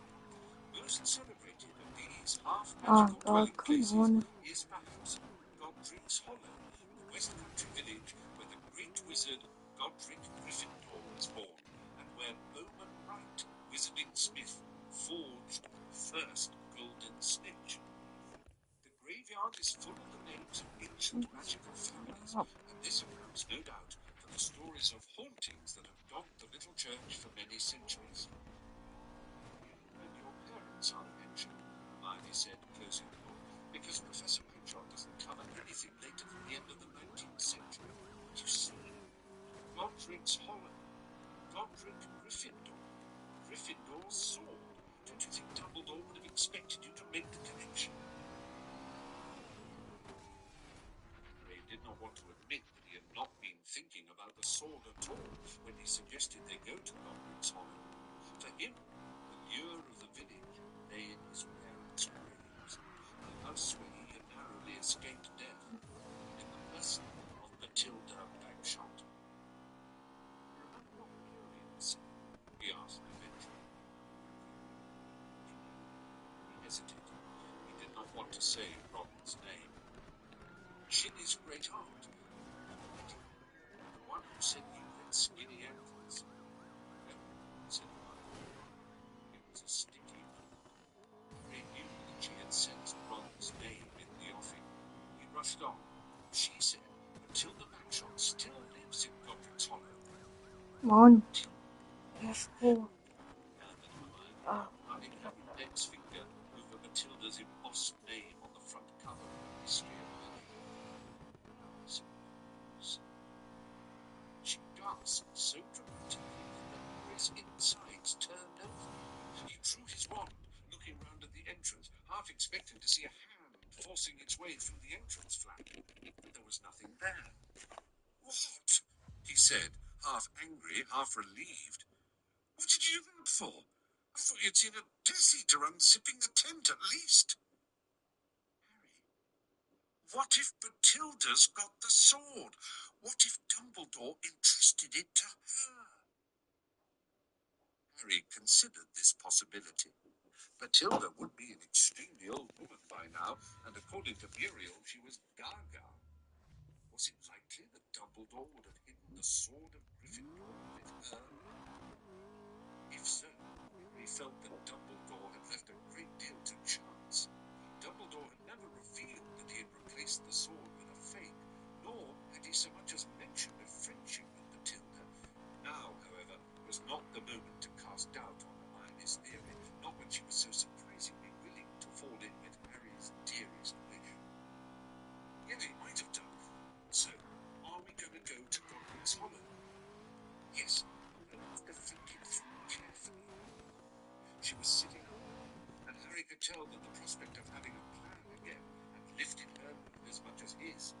Most celebrated of these half-magical dwelling places is perhaps Godric's Hollow, the West Country village where the great wizard Godric Gryffindor was born, and where Bowman Wright, wizarding smith, forged the first golden snitch. The graveyard is full of the names of ancient magical families, and this accounts, no doubt, for the stories of hauntings that have dogged the little church for many centuries. And your parents aren't mentioned, Hermione said, closing the book, because Professor Bagshot doesn't cover anything later than the end of the 19th century. But you see, Godric's Hollow, Godric Gryffindor, Gryffindor's sword. Don't you think Dumbledore would have expected you to make the connection? Harry did not want to admit that he had not been thinking about the sword at all when he suggested they go to Godric's Hollow. For him, the lure of the village lay in his parents' graves, the house where he had narrowly escaped death, and in the person of Matilda Bagshot. What Muriel said? He asked eventually. He hesitated. He did not want to say Ron's name. Ginny's great aunt, the one who said you had skinny ankles. No, said Hermione. It was a sticky moment. Harry knew that she had sensed Ron's name in the offing. He rushed on. She said Matilda Bagshot still lives in Godric's Hollow. Come on. Yes, go. Murmured Hermione, running her index finger over Matilda's embossed name on the front cover of A History of Magic. She gasped so dramatically that Harry's insides turned over. He drew his wand, looking round at the entrance, half expecting to see a hand forcing its way through the entrance flap. But there was nothing there. What? He said, half angry, half relieved. What did you do that for? I thought you'd seen a Death Eater unzipping the tent at least. Harry, what if Matilda's got the sword? What if Dumbledore entrusted it to her? Harry considered this possibility. Matilda would be an extremely old woman by now, and according to Muriel, she was gaga. Was it likely that Dumbledore would have hidden the sword of Gryffindor with her? If so, Harry felt that Dumbledore had left a great deal to chance. Dumbledore had never revealed that he had replaced the sword with a fake, nor had he so much as mentioned a friendship with Matilda. Now, however, was not the moment to cast doubt on Hermione's theory, not when she was so surprisingly willing to fall in with Harry's dearest wish. Yet he might have done. So, are we going to go to Godric's Hollow? Yes, but after thinking through carefully. She was sitting up, and Harry could tell that the prospect of having a plan again had lifted her mood as much as his.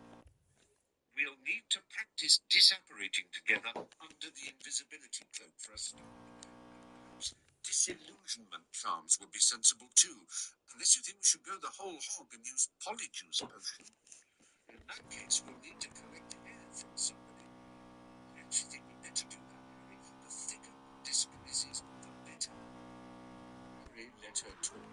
We'll need to practice disapparating together under the invisibility cloak for a start. Perhaps disillusionment charms would be sensible too, unless you think we should go the whole hog and use Polyjuice potion. In that case, we'll need to collect hair from somebody. I actually think we'd better do that, Harry. The thicker our disguises, the better. Harry let her talk,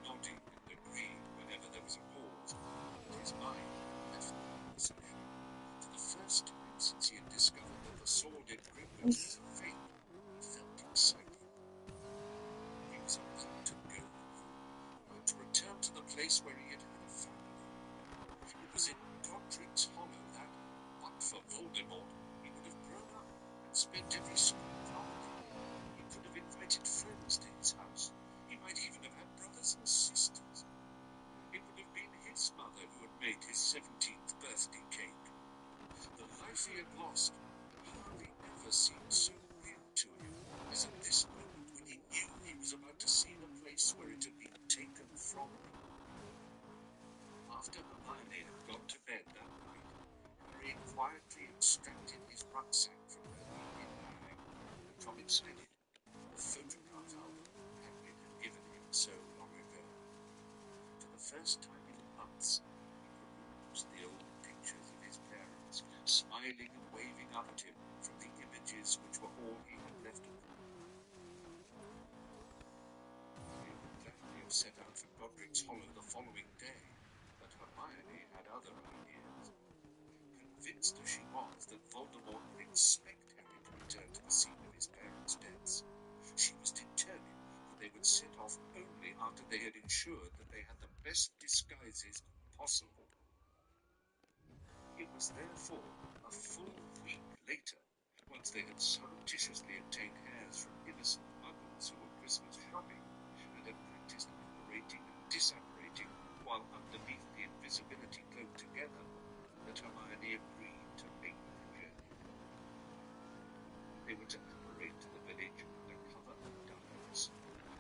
nodding and agreeing whenever there was a pause, but his mind left the conversation. For the first time since he had discovered that the sword in Grimwich was a fake, he felt excited. He was about to go, about to return to the place where he had had a family. It was in Godric's Hollow that, but for Voldemort, he would have grown up and spent every school holiday. He could have invited friends to his house. He might even have had brothers and sisters. It would have been his mother who had made his 17th birthday cake. The life he had lost hardly ever seemed so real to him as at this moment when he knew he was about to see the place where it had been taken from him. After Hermione had gone to bed that night, Harry quietly extracted his rucksack from her Indian bag, and from inside it, the photograph album Hagrid had given him so long ago. For the first time in months, he perused the old pictures of his parents, smiling and waving up at him from the images which were all he had left of them. Harry would gladly have set out for Godric's Hollow the following day, but Hermione had other ideas. Convinced as she was that Voldemort would expect Harry to return to the scene of his parents' deaths, she was determined that they would set off only after they had ensured that they had the best disguises possible. It was therefore a full week later, once they had surreptitiously obtained hairs from innocent muggles who were Christmas shopping, and had practiced apparating and disapparating while underneath the invisibility cloak together, that Hermione agreed to make the journey. They were to apparate to the village under cover of darkness.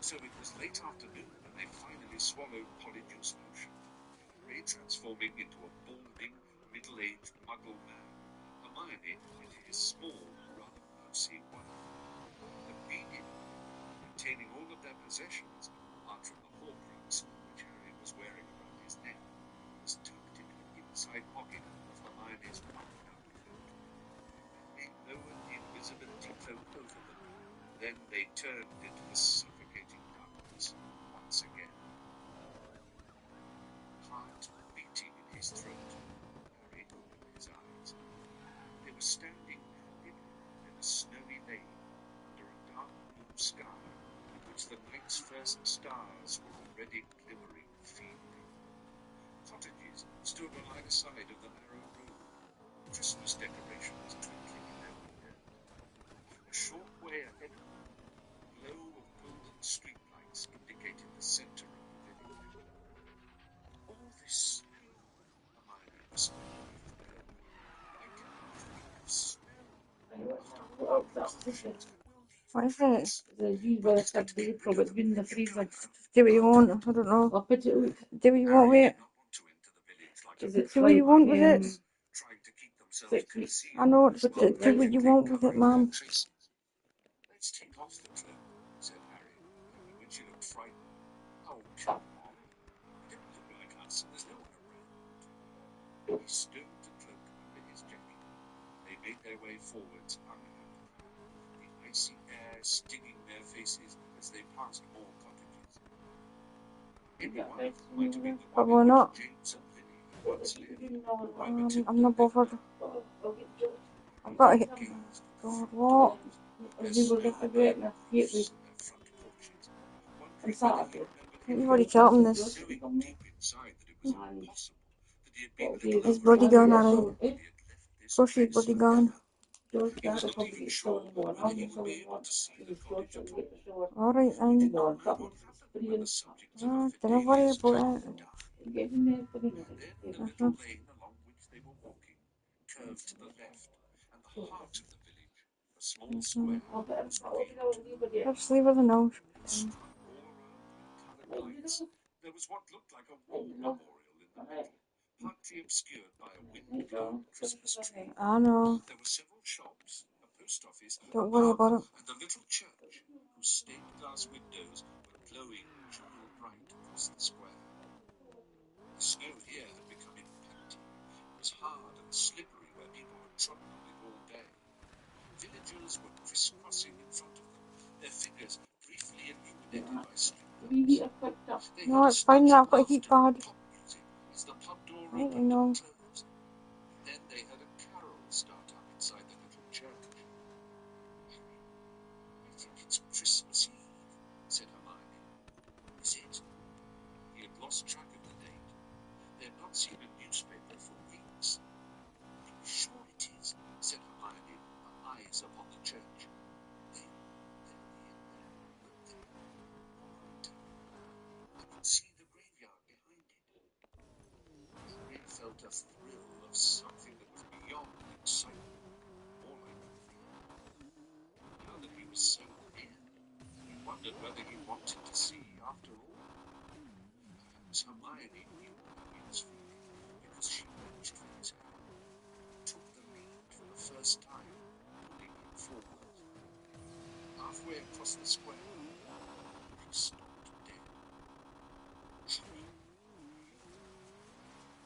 So it was late afternoon when they finally swallowed Polyjuice potion, Harry transforming into a balding, middle-aged muggle man, Hermione into his small, rather mousy wife. Obediently, retaining all of their possessions, apart from the Horcrux, which Harry was wearing around his neck, was tucked into an inside pocket of Hermione's button-down coat. They lowered the invisibility cloak over them. Then they turned into the suffocating darkness once again. Heart beating in his throat, Harry opened his eyes. They were standing in a snowy lane under a dark blue sky in which the night's first stars were already glimmering feebly. Cottages stood on either side of the narrow road, Christmas decorations twinkling in their windows. A short way ahead of them, a glow of golden streetlights indicated the centre of the village. All this snow, Hermione whispered beneath the cloak. Like a week of snow. After all our precautions, we'll leave What is it? The usual stuff they April, but it's been in the freezer. Do what you want. I don't know. I'll put it out. Do what you want with Harry it. did not want to enter the village like Is a it Do what you want with it. trying to keep themselves 6 weeks? concealed. I know. Just Put it do what right. you want with it, Covering Mum. their traces. Let's take off the cloak, said Harry, and when she looked frightened. Oh, come on. You don't look like us, and there's no one around. He stowed the cloak under his jacket. They made their way forwards unhappily, the icy air stinging their faces as they passed more cottages. Any one of them might have been the one Probably in not. which James and Lily had months later, I'm not bothered. I've got to hit. God, what? as snowmen roofs their front porches, wondering whether he remembered You've already told him this. knowing deep inside that it was impossible, that he had been a little His over bloody gone, when alright. he had left this Of course he's place bloody for gone. ever. He was not even sure whether he would be able to see the cottage at all. Alright He then. did not know what happened when the subject of a Don't worry Fidelius about child it. died. Then the little lane along which they were walking curved to the left, and the heart of the village, a small square, was revealed. Just leave us a note. Strung all around with coloured lights, there was what looked like a war memorial in the middle, partly obscured by a wind-blown Christmas tree. I know. There were several shops, a post office, a Don't worry pub, about it. and a little church, whose stained glass windows were glowing jewel bright across the square. The snow here had become impacted. It was hard and slippery where people had trodden on it all day. Villagers were crisscrossing in front of them, their figures briefly illuminated by street lamps. They No, heard a it's fine. snatch I've of got to heat laughter and bad. pop music as the pub door Right, I opened know. and closed. Then they heard a carol start up inside the little church. "Harry, I think it's Christmas Eve," said Hermione. "Is it?" He had lost track of the date. They had not seen a newspaper for weeks. "I'm sure it is," said Hermione, her eyes upon the church. They'll be in there. Look there. All right. I can see the graveyard behind it. Harry felt a thrill of something that was beyond excitement, more like fear. Now that he was so near, he wondered whether he wanted to see after all. Perhaps Hermione knew how he was feeling, because she reached for his hand, took the lead for the first time, pulling him forwards. Halfway across the square, she stopped dead. "Harry, are you?"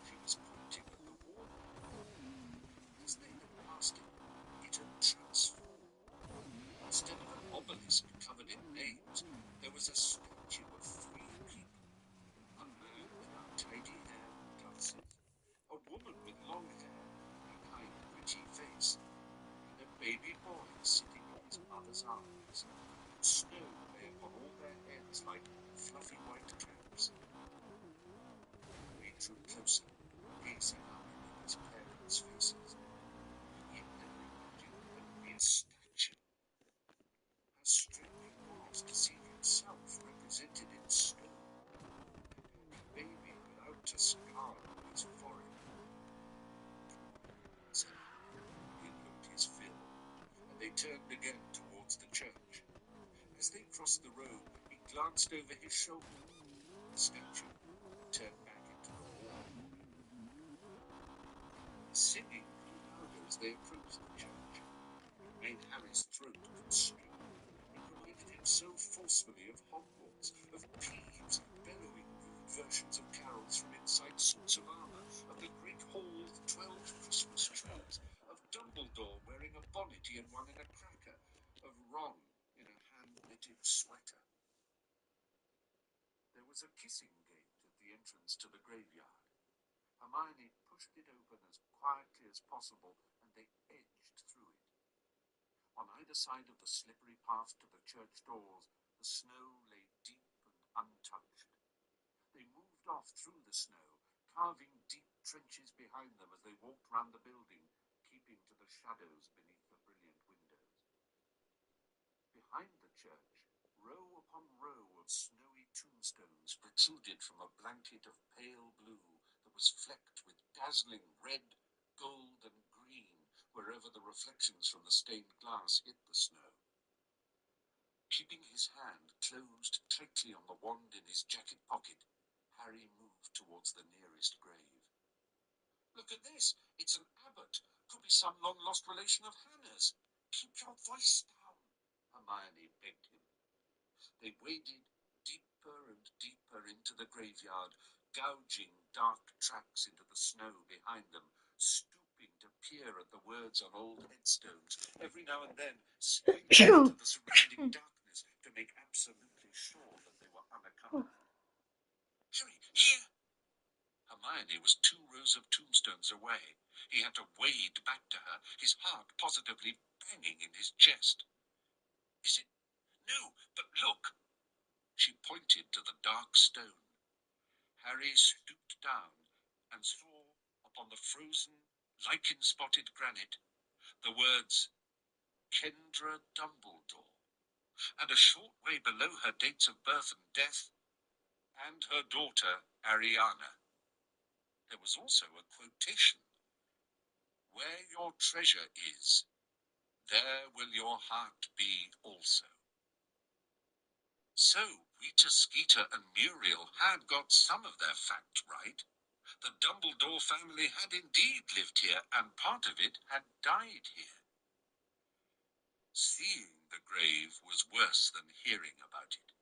She was pointing at the wall. As they had passed it, it had transformed. Instead of an obelisk covered in names, there was a statue of three people: a man with untidy hair and glasses, a woman with long hair and a kind, pretty face, and a baby boy sitting in his mother's arms. Snow lay upon all their heads like fluffy white caps. Harry drew closer, gazing up into his parents' faces. He had never imagined there would be a statue. How strange it was to see himself represented in stone, a baby without a scar on his forehead. "Come on," said Harry. He had looked his fill, and they turned again towards the church. As they crossed the road, he glanced over his shoulder. The statue had turned back into the hall for him. The singing grew louder as they approached the church. It made Harry's throat constrict. It reminded him so forcefully of Hogwarts, of Peeves bellowing rude versions of carols from inside suits of armour, of the great hall with 12 Christmas trees, of Dumbledore wearing a bonnet he had won in a cracker, of Ron in a hand-knitted sweater. There was a kissing gate at the entrance to the graveyard. Hermione pushed it open as quietly as possible, and they edged through it. On either side of the slippery path to the church doors, the snow lay deep and untouched. They moved off through the snow, carving deep trenches behind them as they walked round the building, keeping to the shadows beneath the brilliant windows. Behind the church, row upon row of snowy tombstones protruded from a blanket of pale blue that was flecked with dazzling red, gold, and green wherever the reflections from the stained glass hit the snow. Keeping his hand closed tightly on the wand in his jacket pocket, Harry moved towards the nearest grave. "Look at this! It's an abbot. Could be some long-lost relation of Hannah's. Keep your voice down," Hermione begged him. They waded deeper and deeper into the graveyard, gouging dark tracks into the snow behind them, stooping to peer at the words on old headstones, every now and then sniffing into the surrounding darkness to make absolutely sure that they were unaccompanied. "Harry, here!" Hermione was 2 rows of tombstones away. He had to wade back to her, his heart positively banging in his chest. Is it? No, but look! She pointed to the dark stone. Harry stooped down and saw upon the frozen, lichen-spotted granite the words Kendra Dumbledore, and a short way below her dates of birth and death, and her daughter Ariana. There was also a quotation: "Where your treasure is, there will your heart be also." So Rita Skeeter and Muriel had got some of their facts right. The Dumbledore family had indeed lived here, and part of it had died here. Seeing the grave was worse than hearing about it.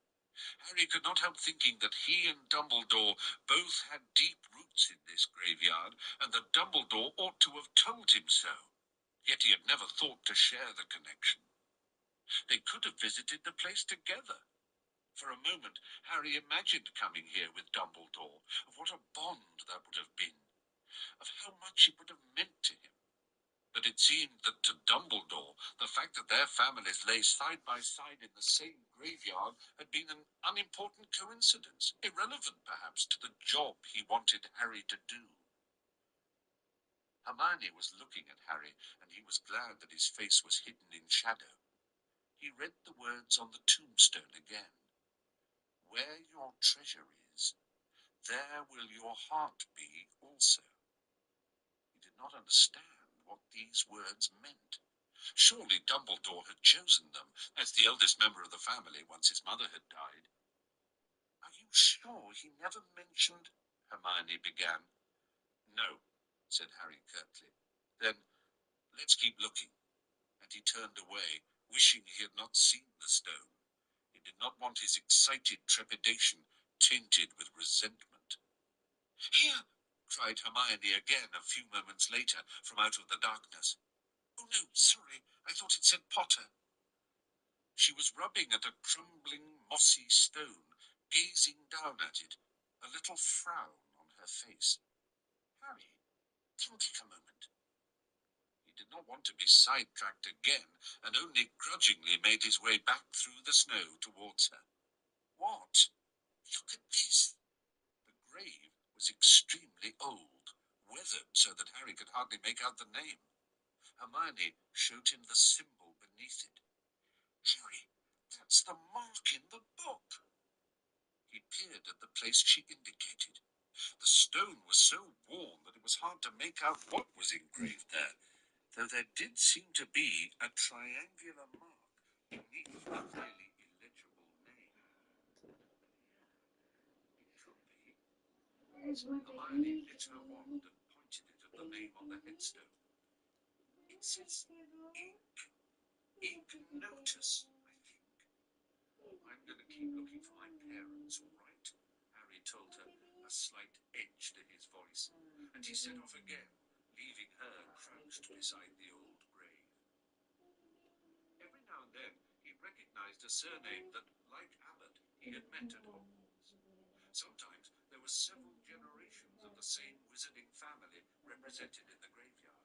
Harry could not help thinking that he and Dumbledore both had deep roots in this graveyard, and that Dumbledore ought to have told him so. Yet he had never thought to share the connection. They could have visited the place together. For a moment, Harry imagined coming here with Dumbledore, of what a bond that would have been, of how much it would have meant to him. But it seemed that to Dumbledore, the fact that their families lay side by side in the same graveyard had been an unimportant coincidence, irrelevant perhaps to the job he wanted Harry to do. Hermione was looking at Harry, and he was glad that his face was hidden in shadow. He read the words on the tombstone again. "Where your treasure is, there will your heart be also." He did not understand what these words meant. Surely Dumbledore had chosen them as the eldest member of the family once his mother had died. "Are you sure he never mentioned—" Hermione began. "No," said Harry curtly. "Then let's keep looking." And he turned away, wishing he had not seen the stone. He did not want his excited trepidation tainted with resentment. "Here!" cried Hermione again a few moments later from out of the darkness. "Oh, no, sorry, I thought it said Potter." She was rubbing at a crumbling, mossy stone, gazing down at it, a little frown on her face. "Harry, can you take a moment?" He did not want to be sidetracked again, and only grudgingly made his way back through the snow towards her. "What?" "Look at this." The grave was extremely old, weathered so that Harry could hardly make out the name. Hermione showed him the symbol beneath it. "Harry, that's the mark in the book." He peered at the place she indicated. The stone was so worn that it was hard to make out what was engraved there, though there did seem to be a triangular mark beneath the clearly illegible name. It could be. Hermione lit her wand and pointed it at the name on the headstone. "It says Ignotus, I think." "I'm going to keep looking for my parents, all right?" Harry told her, a slight edge to his voice, and he set off again, leaving her crouched beside the old grave. Every now and then he recognized a surname that, like Abbott, he had met at Hogwarts. Sometimes there were several generations of the same wizarding family represented in the graveyard.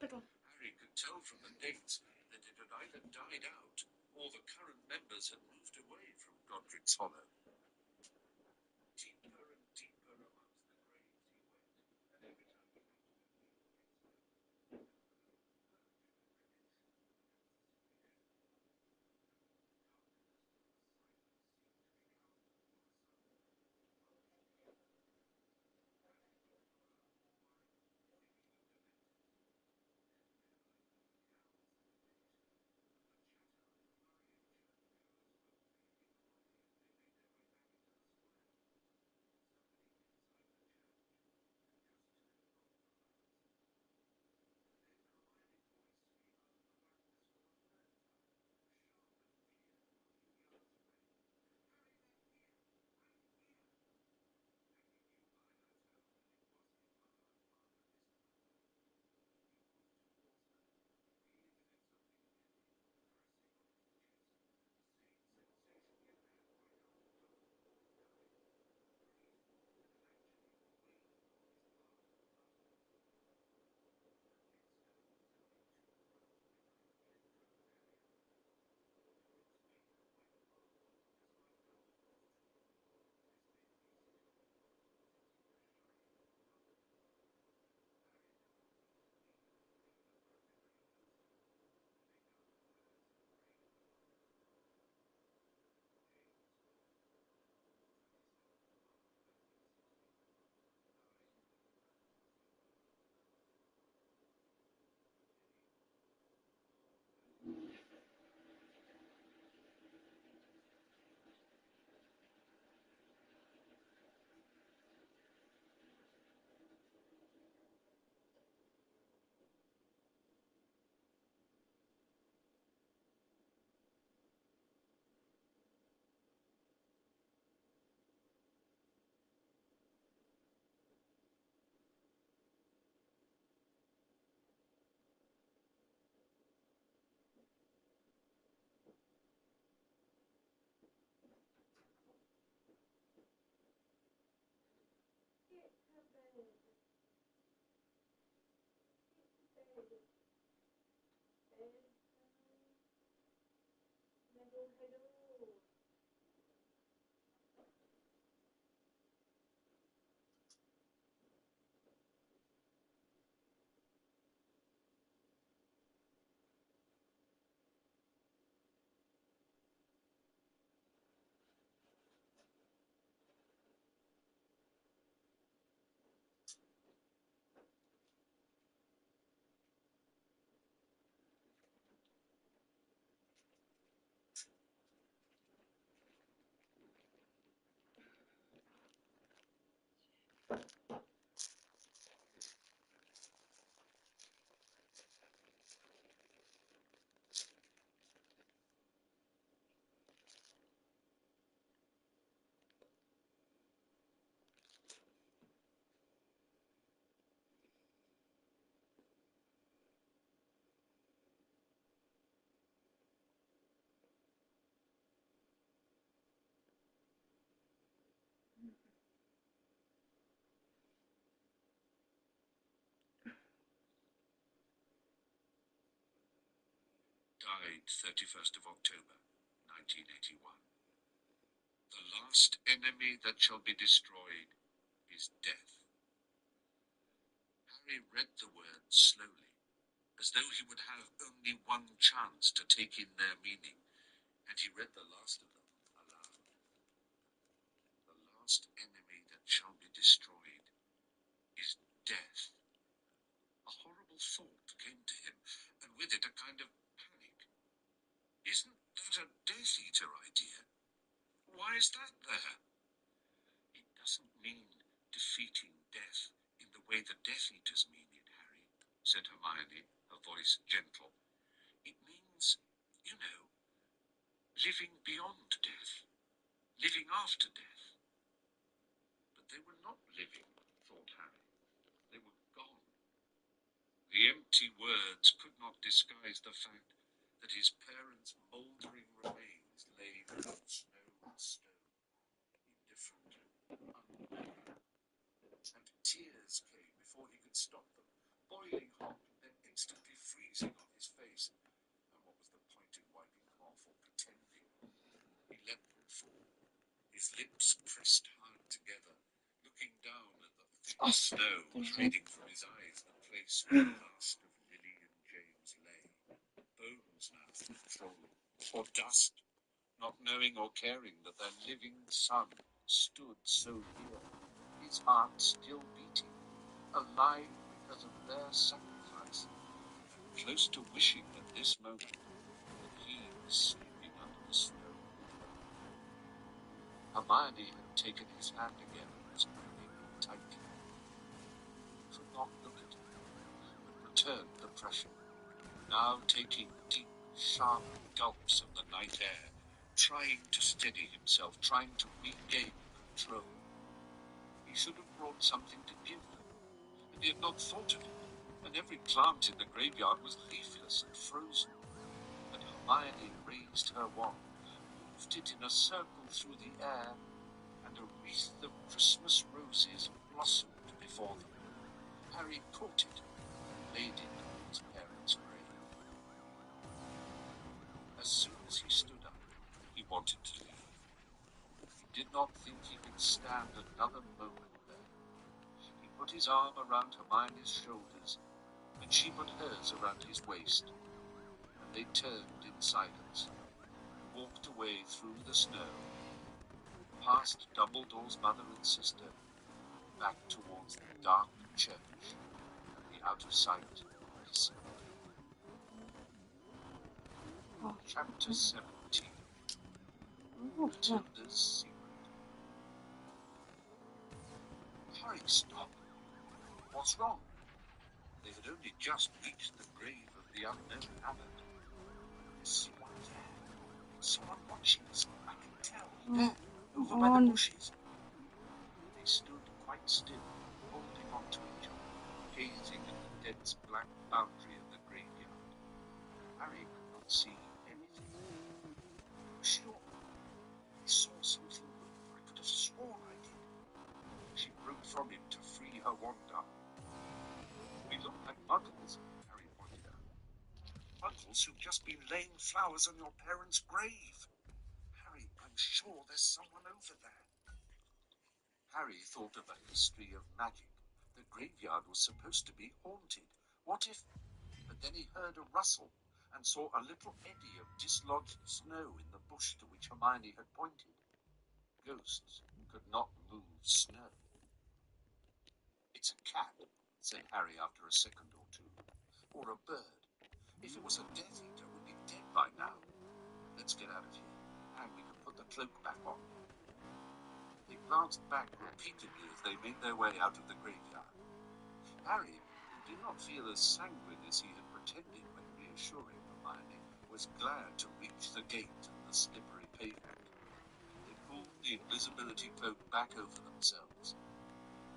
Harry could tell from the dates that it had either died out or the current members had moved away from Godric's Hollow. Deeper and deeper amongst the graves he went, and every time he reached a new headstone, Died 31st of October, 1981. The last enemy that shall be destroyed is death. Harry read the words slowly, as though he would have only one chance to take in their meaning, and he read the last of them aloud. The last enemy that shall be destroyed is death. A horrible thought came to him, and with it a kind of panic. Isn't that a Death Eater idea? Why is that there? It doesn't mean defeating death in the way the Death Eaters mean it, Harry, said Hermione, her voice gentle. It means, you know, living beyond death, living after death. But they were not living, thought Harry. They were gone. The empty words could not disguise the fact that his parents' mouldering remains lay without snow and stone, indifferent, unmoving. And tears came before he could stop them, boiling hot, then instantly freezing on his face. And what was the point in wiping them off or pretending? He let them fall, his lips pressed hard together, looking down at the thick snow hiding from his eyes the place where the last of Lily and James lay. Bones now, surely, or dust, not knowing or caring that their living son stood so near, his heart still beating, alive because of their sacrifice, and close to wishing at this moment that he was sleeping under the snow with her. Hermione had taken his hand again and was gripping it tightly. He could not look at her, but returned the pressure, now taking deep, sharp gulps of the night air, trying to steady himself, trying to regain control. He should have brought something to give them, and he had not thought of it, and every plant in the graveyard was leafless and frozen. And Hermione raised her wand, moved it in a circle through the air, and a wreath of Christmas roses blossomed before them. Harry caught it and laid it on his parents' grave. As soon as he stood up, he wanted to leave. He did not think he could stand another moment there. He put his arm around Hermione's shoulders, and she put hers around his waist, and they turned in silence, walked away through the snow, past Dumbledore's mother and sister, back towards the dark church and the out-of-sight Messin. Oh, Chapter 17. oh, Matilda's Secret. Harry, stop. What's wrong? They had only just reached the grave of the unknown abbot. There's someone there. Someone watching us. I can tell. There, over by the bushes. They stood quite still, holding on to each other, gazing at the dense black boundary of the graveyard. Harry could not see anything. Sure, I saw something. I could have sworn I did. She broke from him to free her wand arm. We look like muggles, Harry pointed out. Muggles who've just been laying flowers on your parents' grave. sure there's someone over there. Harry thought of a history of magic. The graveyard was supposed to be haunted. What if... But then he heard a rustle and saw a little eddy of dislodged snow in the bush to which Hermione had pointed. Ghosts could not move snow. It's a cat, said Harry after a second or two. Or a bird. If it was a Death Eater, it would be dead by now. Let's get out of here, and we can put the cloak back on. They glanced back repeatedly as they made their way out of the graveyard. Harry, who did not feel as sanguine as he had pretended when reassuring Hermione, was glad to reach the gate and the slippery pavement. They pulled the invisibility cloak back over themselves.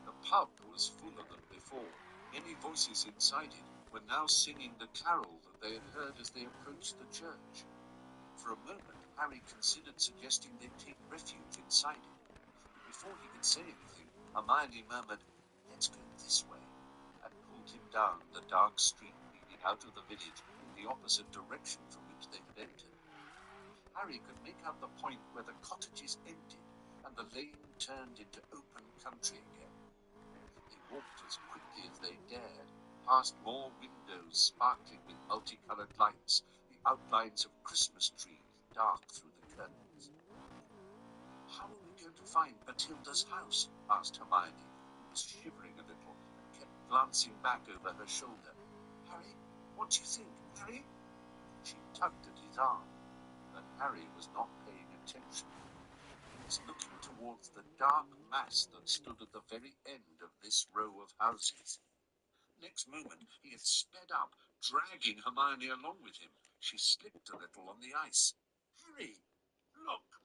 The pub was fuller than before. Many voices inside it were now singing the carol that they had heard as they approached the church. For a moment, Harry considered suggesting they take refuge inside it. But before he could say anything, Hermione murmured, "Let's go this way," and pulled him down the dark street leading out of the village in the opposite direction from which they had entered. Harry could make out the point where the cottages ended and the lane turned into open country again. They walked as quickly as they dared, past more windows sparkling with multicolored lights, the outlines of Christmas trees dark through the curtains. "How are we going to find Matilda's house?" asked Hermione, who was shivering a little and kept glancing back over her shoulder. "Harry, what do you think, Harry?" She tugged at his arm, but Harry was not paying attention. He was looking towards the dark mass that stood at the very end of this row of houses. Next moment he had sped up, dragging Hermione along with him. She slipped a little on the ice. "Harry, look!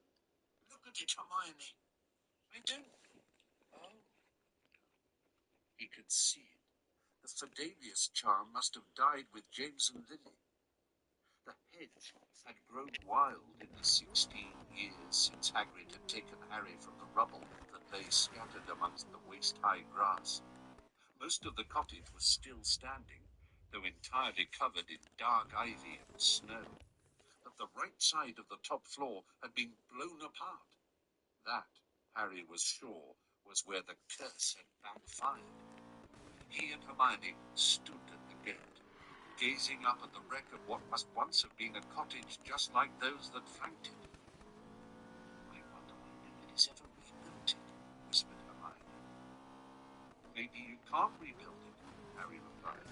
Look at it, Hermione! I don't... Oh." He could see it. The Fidelius charm must have died with James and Lily. The hedge had grown wild in the 16 years since Hagrid had taken Harry from the rubble that lay scattered amongst the waist-high grass. Most of the cottage was still standing, though entirely covered in dark ivy and snow. But the right side of the top floor had been blown apart. That, Harry was sure, was where the curse had backfired. He and Hermione stood at the gate, gazing up at the wreck of what must once have been a cottage just like those that flanked it. "I wonder why nobody's ever rebuilt it," whispered Hermione. "Maybe you can't rebuild it," Harry replied.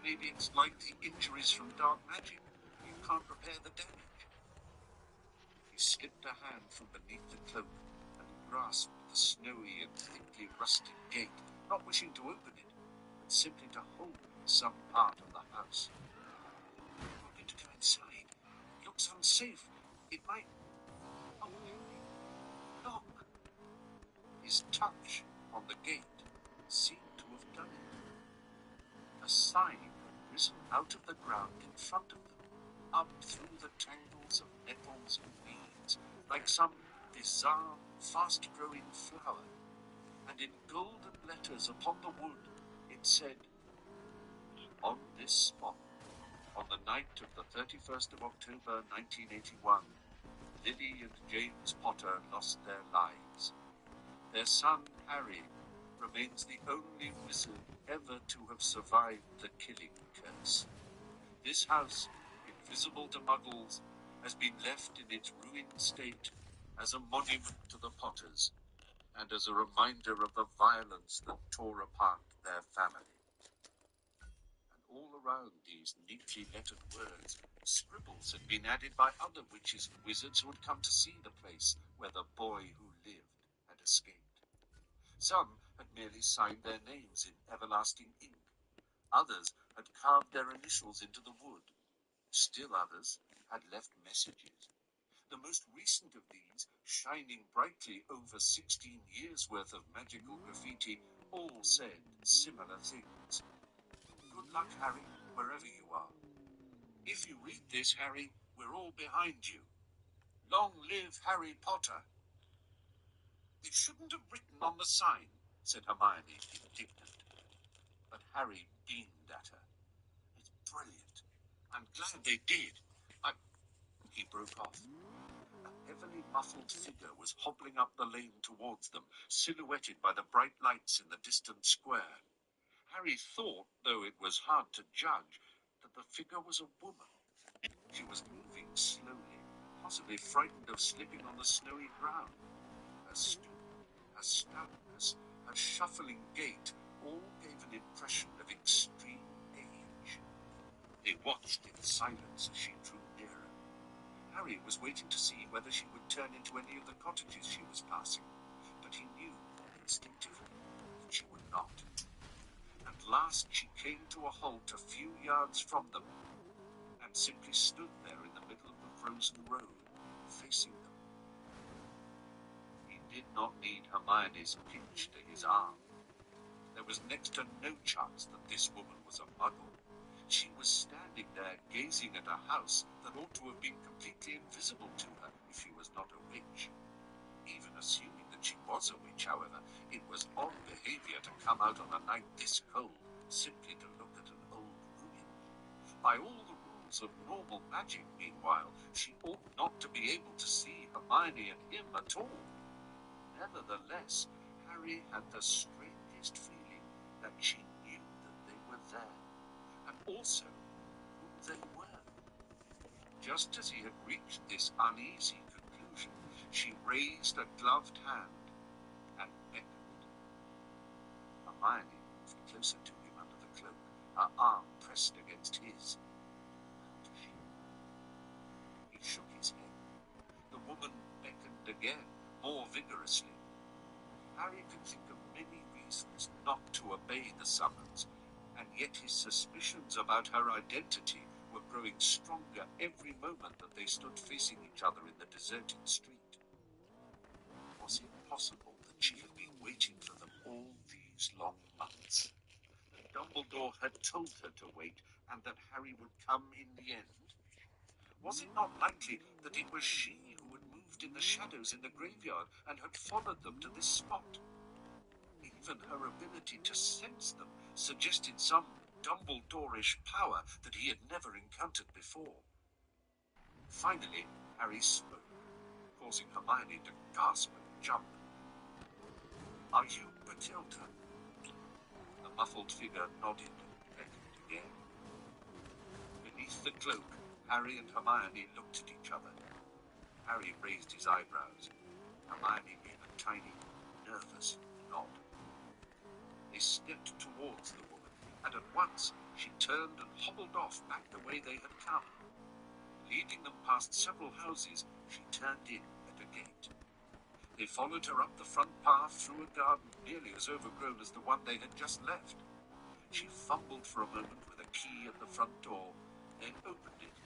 "Maybe it's like the injuries from dark magic. You can't repair the damage." He slipped a hand from beneath the cloak and grasped the snowy and thickly rusted gate, not wishing to open it, but simply to hold some part of the house. "I'm not going to go inside. It looks unsafe. It might... Oh, Harry, look!" His touch on the gate seemed to have done it. A sign had risen out of the ground in front of them, up through the tangles of nettles and weeds, like some bizarre, fast-growing flower, and in golden letters upon the wood it said, "On this spot, on the night of the 31st of October 1981, Lily and James Potter lost their lives. Their son, Harry, remains the only wizard ever to have survived the killing curse. This house, invisible to muggles, has been left in its ruined state as a monument to the Potters and as a reminder of the violence that tore apart their family." And all around these neatly lettered words, scribbles had been added by other witches and wizards who had come to see the place where the boy who lived had escaped. Some had merely signed their names in everlasting ink. Others had carved their initials into the wood. Still others had left messages. The most recent of these, shining brightly over 16 years' worth of magical graffiti, all said similar things. "Good luck, Harry, wherever you are. If you read this, Harry, we're all behind you. Long live Harry Potter." "They shouldn't have written on the sign," said Hermione, indignant. But Harry beamed at her. "It's brilliant. I'm glad they did. He broke off. A heavily muffled figure was hobbling up the lane towards them, silhouetted by the bright lights in the distant square. Harry thought, though it was hard to judge, that the figure was a woman. She was moving slowly, possibly frightened of slipping on the snowy ground. Her stoop, her stoutness, her shuffling gait all gave an impression of extreme age. They watched in silence as she drew nearer. Harry was waiting to see whether she would turn into any of the cottages she was passing, but he knew instinctively that she would not. At last she came to a halt a few yards from them, and simply stood there in the middle of the frozen road, facing them. He did not need Hermione's pinch to his arm. There was next to no chance that this woman was a muggle. She was standing there gazing at a house that ought to have been completely invisible to her if she was not a witch. Even assuming that she was a witch, however, it was odd behavior to come out on a night this cold simply to look at an old ruin. By all the rules of normal magic, meanwhile, she ought not to be able to see Hermione and him at all. Nevertheless, Harry had the strangest feeling that she knew that they were there, and also who they were. Just as he had reached this uneasy conclusion, she raised a gloved hand and beckoned. Hermione moved closer to him under the cloak, her arm pressed against his. How does she know? He shook his head. The woman beckoned again, more vigorously. Harry could think of many reasons not to obey the summons, and yet his suspicions about her identity were growing stronger every moment that they stood facing each other in the deserted street. Was it possible that she had been waiting for them all these long months? That Dumbledore had told her to wait, and that Harry would come in the end? Was it not likely that it was she who had moved in the shadows in the graveyard and had followed them to this spot? Even her ability to sense them suggested some Dumbledore-ish power that he had never encountered before. Finally, Harry spoke, causing Hermione to gasp and jump. "Are you Matilda?" The muffled figure nodded and beckoned again. Beneath the cloak, Harry and Hermione looked at each other. Harry raised his eyebrows. Hermione gave a tiny, nervous nod. They stepped towards the woman, and at once she turned and hobbled off back the way they had come. Leading them past several houses, she turned in at a gate. They followed her up the front path through a garden nearly as overgrown as the one they had just left. She fumbled for a moment with a key at the front door, then opened it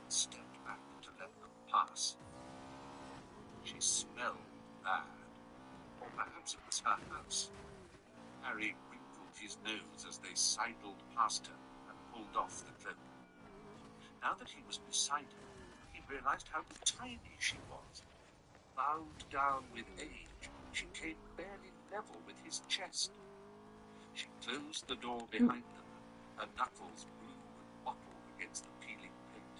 and stepped back to let them pass. She smelled bad, or perhaps it was her house. Harry wrinkled his nose as they sidled past her and pulled off the cloak. Now that he was beside her, he realized how tiny she was. Bowed down with age, she came barely level with his chest. She closed the door behind them, her knuckles blue and mottled against the peeling paint,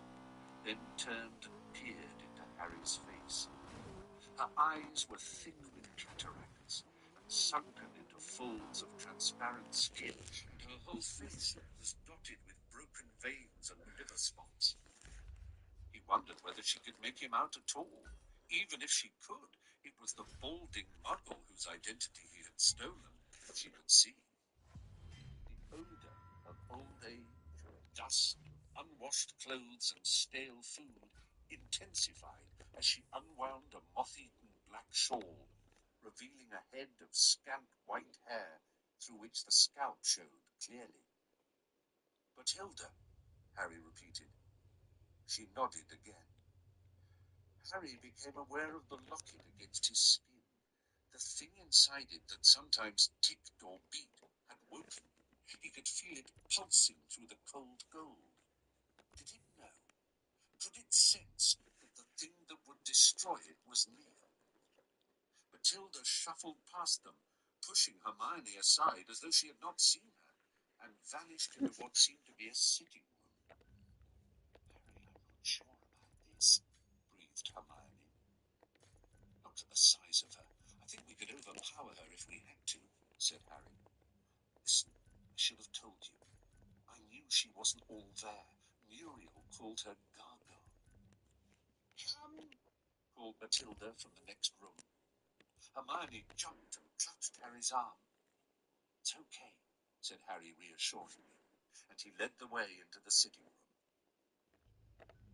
then turned and peered into Harry's face. Her eyes were thick with cataracts and sunken into folds of transparent skin, and her whole face was dotted with broken veins and liver spots. He wondered whether she could make him out at all. Even if she could, it was the balding muggle whose identity he had stolen that she could see. The odor of old age, dust, unwashed clothes, and stale food intensified as she unwound a moth-eaten black shawl, revealing a head of scant white hair through which the scalp showed clearly. "Matilda," Harry repeated. She nodded again. Harry became aware of the locket against his skin. The thing inside it that sometimes ticked or beat had woken. He could feel it pulsing through the cold gold. Did it know? Could it sense that the thing that would destroy it was near? Matilda shuffled past them, pushing Hermione aside as though she had not seen her, and vanished into what seemed to be a sitting room. "Harry, I'm not sure about this," breathed Hermione. Look at the size of her. I think we could overpower her if we had to, said Harry. Listen, I should have told you. I knew she wasn't all there. Muriel called her Gaga. Come, called Matilda from the next room. Hermione jumped and clutched Harry's arm. It's okay, said Harry reassuringly, and he led the way into the sitting room.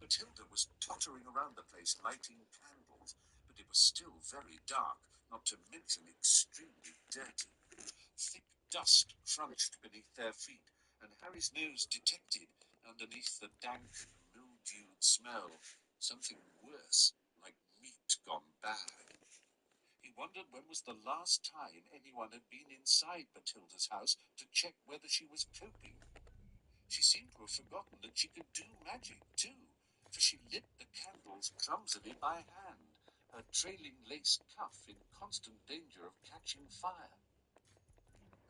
Matilda was tottering around the place, lighting candles, but it was still very dark, not to mention extremely dirty. Thick dust crunched beneath their feet, and Harry's nose detected, underneath the dank and mildewed smell, something worse, like meat gone bad. He wondered when was the last time anyone had been inside Matilda's house to check whether she was coping. She seemed to have forgotten that she could do magic, too, for she lit the candles clumsily by hand, her trailing lace cuff in constant danger of catching fire.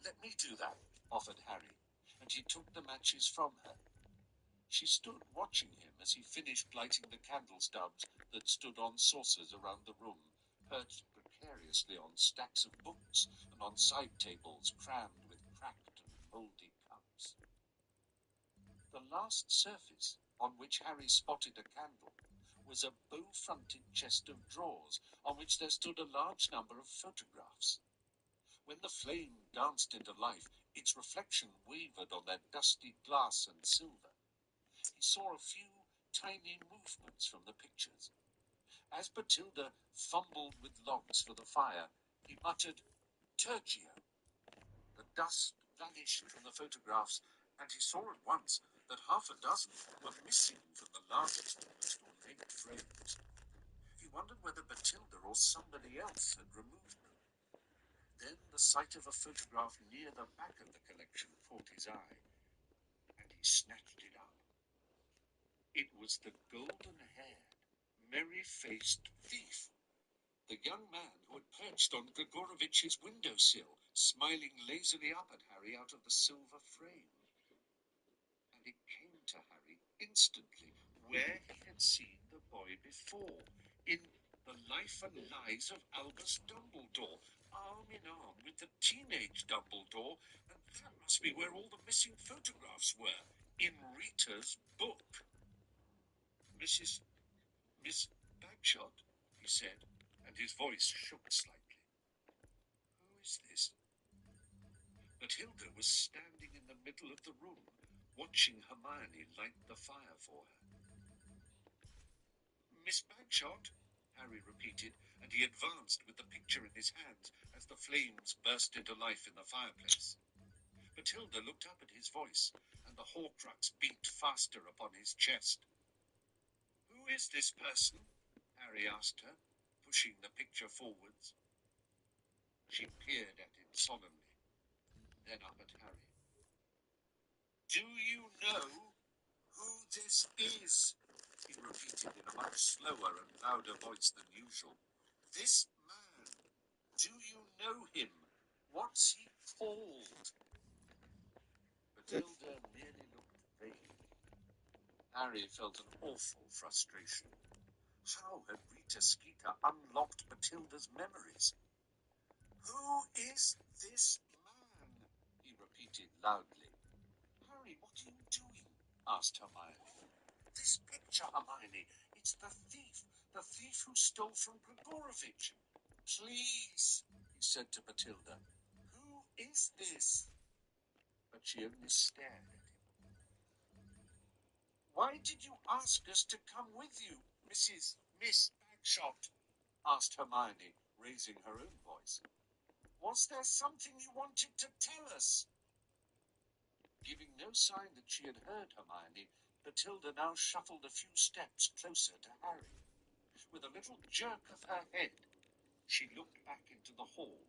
Let me do that, offered Harry, and he took the matches from her. She stood watching him as he finished lighting the candle stubs that stood on saucers around the room, perched precariously on stacks of books and on side tables crammed with cracked and mouldy cups. The last surface on which Harry spotted a candle was a bow-fronted chest of drawers on which there stood a large number of photographs. When the flame danced into life, its reflection wavered on their dusty glass and silver. He saw a few tiny movements from the pictures. As Matilda fumbled with logs for the fire, he muttered, Tergio. The dust vanished from the photographs, and he saw at once that half a dozen were missing from the largest and most ornate frames. He wondered whether Matilda or somebody else had removed them. Then the sight of a photograph near the back of the collection caught his eye, and he snatched it up. It was the golden-haired, merry-faced thief, the young man who had perched on Grigorovich's windowsill, smiling lazily up at Harry out of the silver frame. And it came to Harry instantly where he had seen the boy before, in The Life and Lies of Albus Dumbledore, arm in arm with the teenage Dumbledore, and that must be where all the missing photographs were, in Rita's book. Miss Bagshot, he said, and his voice shook slightly. Who is this? Matilda was standing in the middle of the room, watching Hermione light the fire for her. Miss Bagshot, Harry repeated, and he advanced with the picture in his hands as the flames burst into life in the fireplace. Matilda looked up at his voice, and the Horcrux beat faster upon his chest. Who is this person? Harry asked her, pushing the picture forwards. She peered at him solemnly, then up at Harry. Do you know who this is? He repeated in a much slower and louder voice than usual. This man. Do you know him? What's he called? Matilda merely looked vague. Harry felt an awful frustration. How had Rita Skeeter unlocked Matilda's memories? Who is this man? He repeated loudly. Harry, what are you doing? Asked Hermione. This picture, Hermione. It's the thief who stole from Grigorovich. Please, he said to Matilda. Who is this? But she only stared at him. Why did you ask us to come with you, Miss Bagshot? Asked Hermione, raising her own voice. Was there something you wanted to tell us? Giving no sign that she had heard Hermione, Matilda now shuffled a few steps closer to Harry. With a little jerk of her head, she looked back into the hall.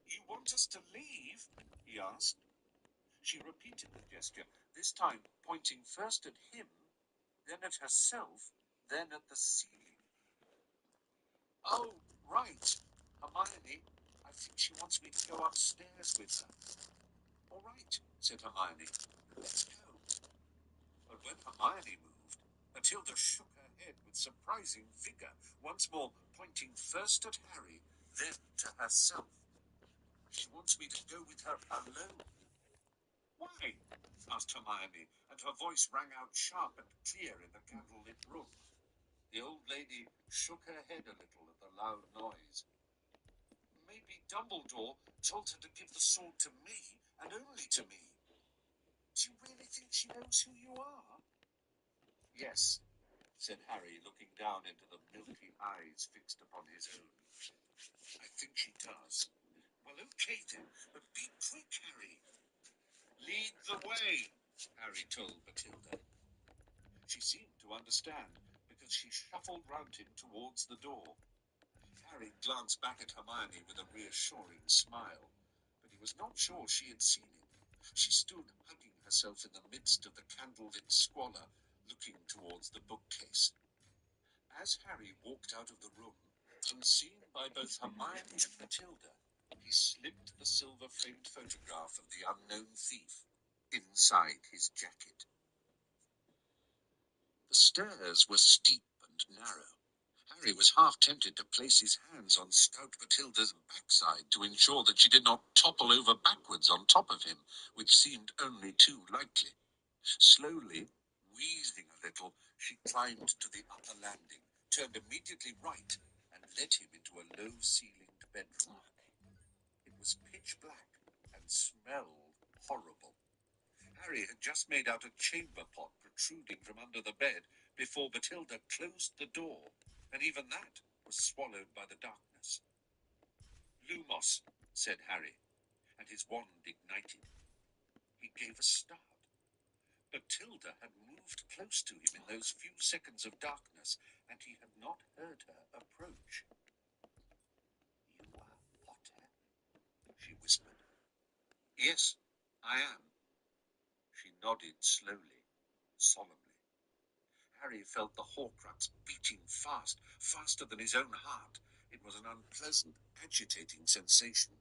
You want us to leave? He asked. She repeated the gesture, this time pointing first at him, then at herself, then at the ceiling. Oh, right. Hermione, I think she wants me to go upstairs with her. All right, said Hermione. Let's go. But when Hermione moved, Matilda shook her head with surprising vigour, once more pointing first at Harry, then to herself. She wants me to go with her alone. Why? Asked Hermione, and her voice rang out sharp and clear in the candlelit room. The old lady shook her head a little at the loud noise. Maybe Dumbledore told her to give the sword to me, and only to me. Do you really think she knows who you are? Yes, said Harry, looking down into the milky eyes fixed upon his own. I think she does. Well, okay then, but be quick, Harry. Lead the way, Harry told Matilda. She seemed to understand, because she shuffled round him towards the door. Harry glanced back at Hermione with a reassuring smile, but he was not sure she had seen it. She stood hugging herself in the midst of the candlelit squalor, looking towards the bookcase. As Harry walked out of the room, unseen by both Hermione and Matilda, he slipped the silver-framed photograph of the unknown thief inside his jacket. The stairs were steep and narrow. Harry was half tempted to place his hands on stout Matilda's backside to ensure that she did not topple over backwards on top of him, which seemed only too likely. Slowly, wheezing a little, she climbed to the upper landing, turned immediately right, and led him into a low-ceilinged bedroom. It was pitch black and smelled horrible. Harry had just made out a chamber pot protruding from under the bed before Matilda closed the door, and even that was swallowed by the darkness. Lumos, said Harry, and his wand ignited. He gave a start. Matilda had moved close to him in those few seconds of darkness, and he had not heard her approach. You are Potter? She whispered. Yes, I am. She nodded slowly, solemnly. Harry felt the Horcrux beating fast, faster than his own heart. It was an unpleasant, agitating sensation.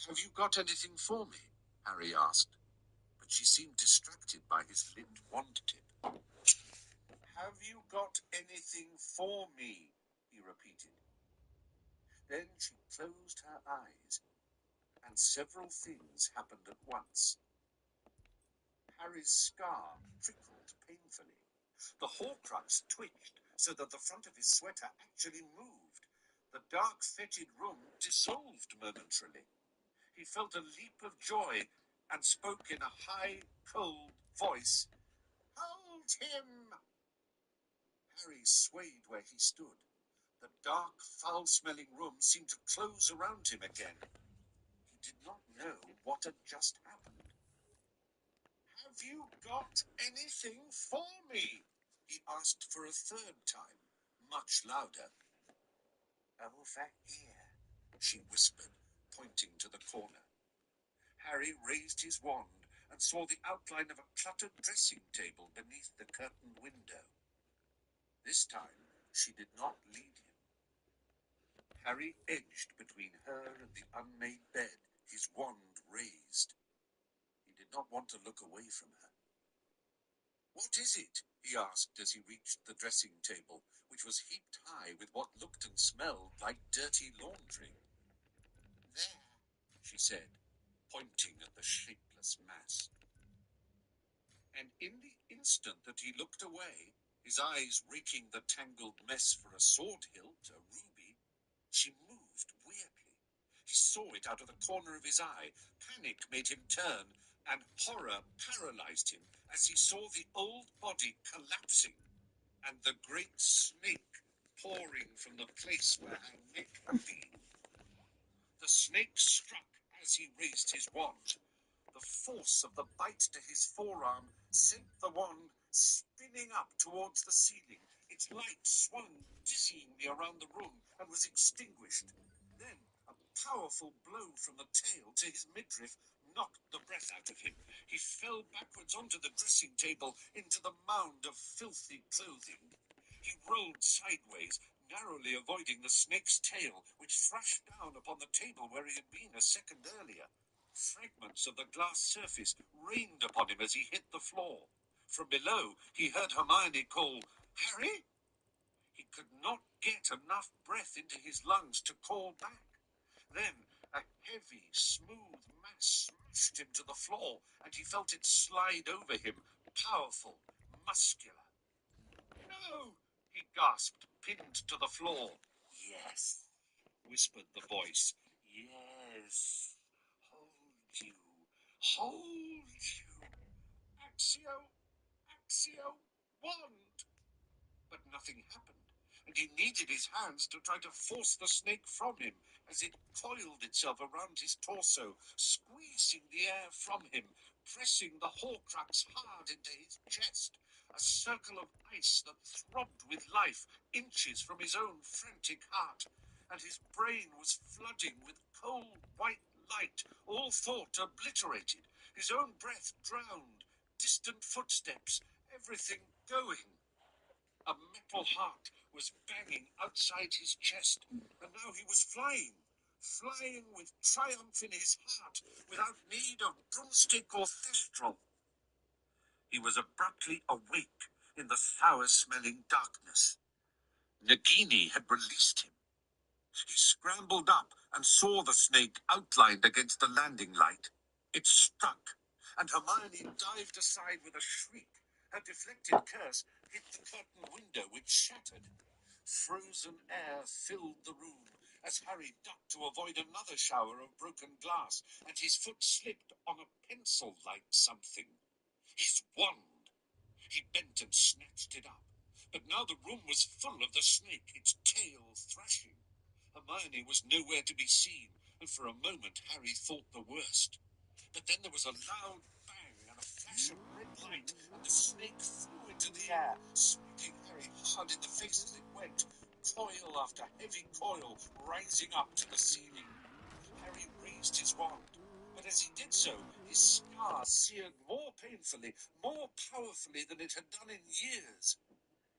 Have you got anything for me? Harry asked, but she seemed distracted by his lit wand tip. Have you got anything for me? He repeated. Then she closed her eyes, and several things happened at once. Harry's scar prickled painfully. The Horcrux twitched so that the front of his sweater actually moved. The dark, fetid room dissolved momentarily. He felt a leap of joy and spoke in a high, cold voice. Hold him! Harry swayed where he stood. The dark, foul-smelling room seemed to close around him again. He did not know what had just happened. Have you got anything for me? He asked for a third time, much louder. Over here, she whispered, pointing to the corner. Harry raised his wand and saw the outline of a cluttered dressing table beneath the curtained window. This time, she did not lead him. Harry edged between her and the unmade bed, his wand raised. He did not want to look away from her. What is it? He asked as he reached the dressing table, which was heaped high with what looked and smelled like dirty laundry. There, she said, pointing at the shapeless mass. And in the instant that he looked away, his eyes raking the tangled mess for a sword hilt, a ruby, she moved weirdly. He saw it out of the corner of his eye. Panic made him turn, and horror paralyzed him as he saw the old body collapsing and the great snake pouring from the place where her neck had been. The snake struck as he raised his wand. The force of the bite to his forearm sent the wand spinning up towards the ceiling. Its light swung dizzyingly around the room and was extinguished. Then a powerful blow from the tail to his midriff knocked the breath out of him. He fell backwards onto the dressing table into the mound of filthy clothing. He rolled sideways, narrowly avoiding the snake's tail, which thrashed down upon the table where he had been a second earlier. Fragments of the glass surface rained upon him as he hit the floor. From below, he heard Hermione call, "Harry?" He could not get enough breath into his lungs to call back. Then a heavy, smooth mass smashed him to the floor, and he felt it slide over him, powerful, muscular. "No!" he gasped, pinned to the floor. "Yes," whispered the voice. "Yes. Hold you. Hold you. Axio, Axio, wand." But nothing happened, and he needed his hands to try to force the snake from him as it coiled itself around his torso, squeezing the air from him, pressing the Horcrux hard into his chest, a circle of ice that throbbed with life inches from his own frantic heart, and his brain was flooding with cold white light, all thought obliterated, his own breath drowned, distant footsteps, everything going. A metal heart was banging outside his chest, and now he was flying, flying with triumph in his heart, without need of broomstick or thestral. He was abruptly awake in the sour-smelling darkness. Nagini had released him. He scrambled up and saw the snake outlined against the landing light. It struck, and Hermione dived aside with a shriek. Her deflected curse hit the curtain window, which shattered. Frozen air filled the room as Harry ducked to avoid another shower of broken glass, and his foot slipped on a pencil-like something. His wand! He bent and snatched it up. But now the room was full of the snake, its tail thrashing. Hermione was nowhere to be seen, and for a moment Harry thought the worst. But then there was a loud bang and a flash of red light, and the snake flew into the air, smacking Harry hard in the face as it went, coil after heavy coil rising up to the ceiling. Harry raised his wand, but as he did so, his scar seared more painfully, more powerfully than it had done in years.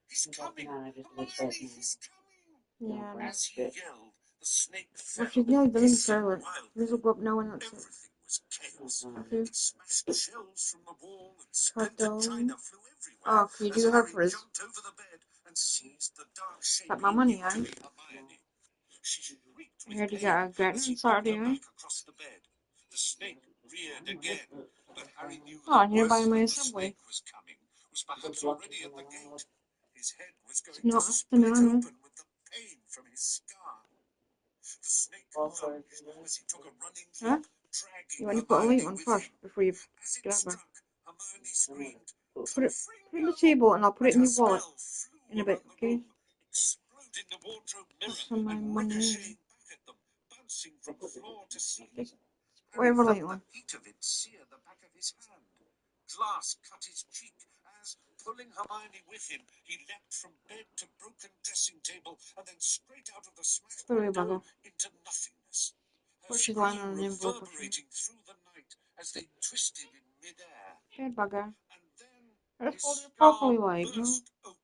"He's coming! Hermione, he's coming!" Yeah. As he yelled, the snake Well, fell, she's nearly done in hissing silent. This will wildly. go up now and that's it. Everything was chaos. Okay. It smashed shelves from the wall, and splintered Cuddle. china flew everywhere. Oh, can you as do her Harry for us? jumped over the bed and seized the dark shape Got my he money knew out. to be Hermione. She shrieked I with heard you pain got a grant as on he pulled Saturday, her eh? back across the bed. The snake reared again, but Harry knew Oh, that and you're worse buying than my the Subway. snake was coming, was perhaps already at the gate. His head was going It's not to split afternoon. open with the pain from his scar. The snake lunged as he took a running Huh? leap, dragging You want to put a light Hermione on with first him. before you As it grab her. struck, Hermione screamed, Put it on the table and I'll put it in your wallet in a bit, okay? exploding the wardrobe mirror That's on my and money. ricocheting back at them, bouncing from floor to ceiling. Just Harry whatever felt light on. the heat of it sear the back of his hand. Glass cut his cheek as, pulling Hermione with him, he leapt from bed to broken dressing table and then straight out of the smashed window into nothingness. Her She's lying on scream an envelope. reverberating through the night as they twisted in midair. Dead bugger. And then Let's his hold it scar properly, like, no? burst open,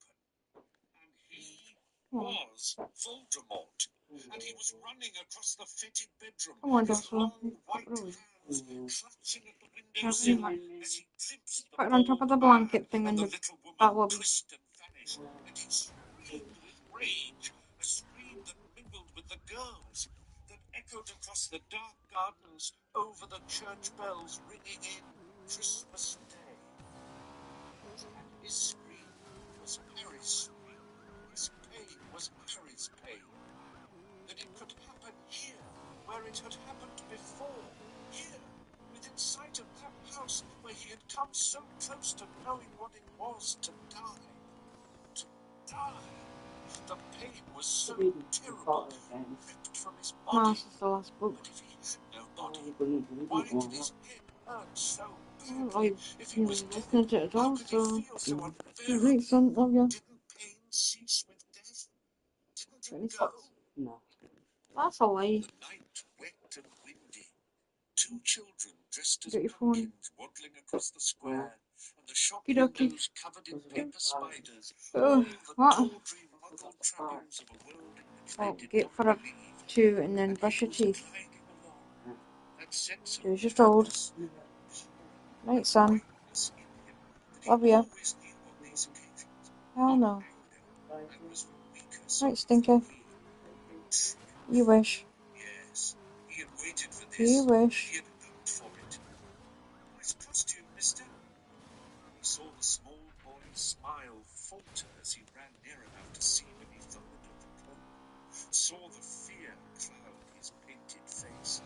and he was Voldemort. And he was running across the fetid bedroom, Come on, his Joshua. long white Really. hands clutching at the Very windowsill much. as he glimpsed the Put it on top of the blanket thing and and the the little that woman lobby. twist and vanish, and he screamed with rage, a scream that mingled with the girls, that echoed across the dark gardens over the church bells ringing in Christmas Day. And his scream was Harry's scream. His pain was Harry's pain. That it could happen here, where it had happened before, here, within sight of that house where he had come so close to knowing what it was to die. To die. The pain was so terrible, ripped from his body. This is the last book. But if he had no body, why did his head hurt so Well, badly? I If he was dead, listened to it how all, could he so feel so it unbearably? makes sense, love you. Didn't pain cease with death? Didn't it 26. go? That's a lie. The night wet and windy. Two children dressed as Get your phone. pumpkins waddling across the square, and the shop Okie-dokie. windows covered in paper spiders, Oh, all the what? tawdry, muddled trappings of a world in which they Well, did get not for a believe. 2 and then And brush he your was teeth. gliding along, that sense of Do as you're told. purpose and power Night, and son. greatness in him Love ya. Always knew on these occasions Hell not no. anger, and was the weaker Right, side Stinker. than he. You wish. Yes, he had waited for You this. wish. He had hoped for it. Nice costume, mister. He saw the small boy's smile falter as he ran near enough to see beneath the hood of the cloak, saw the fear cloud his painted face.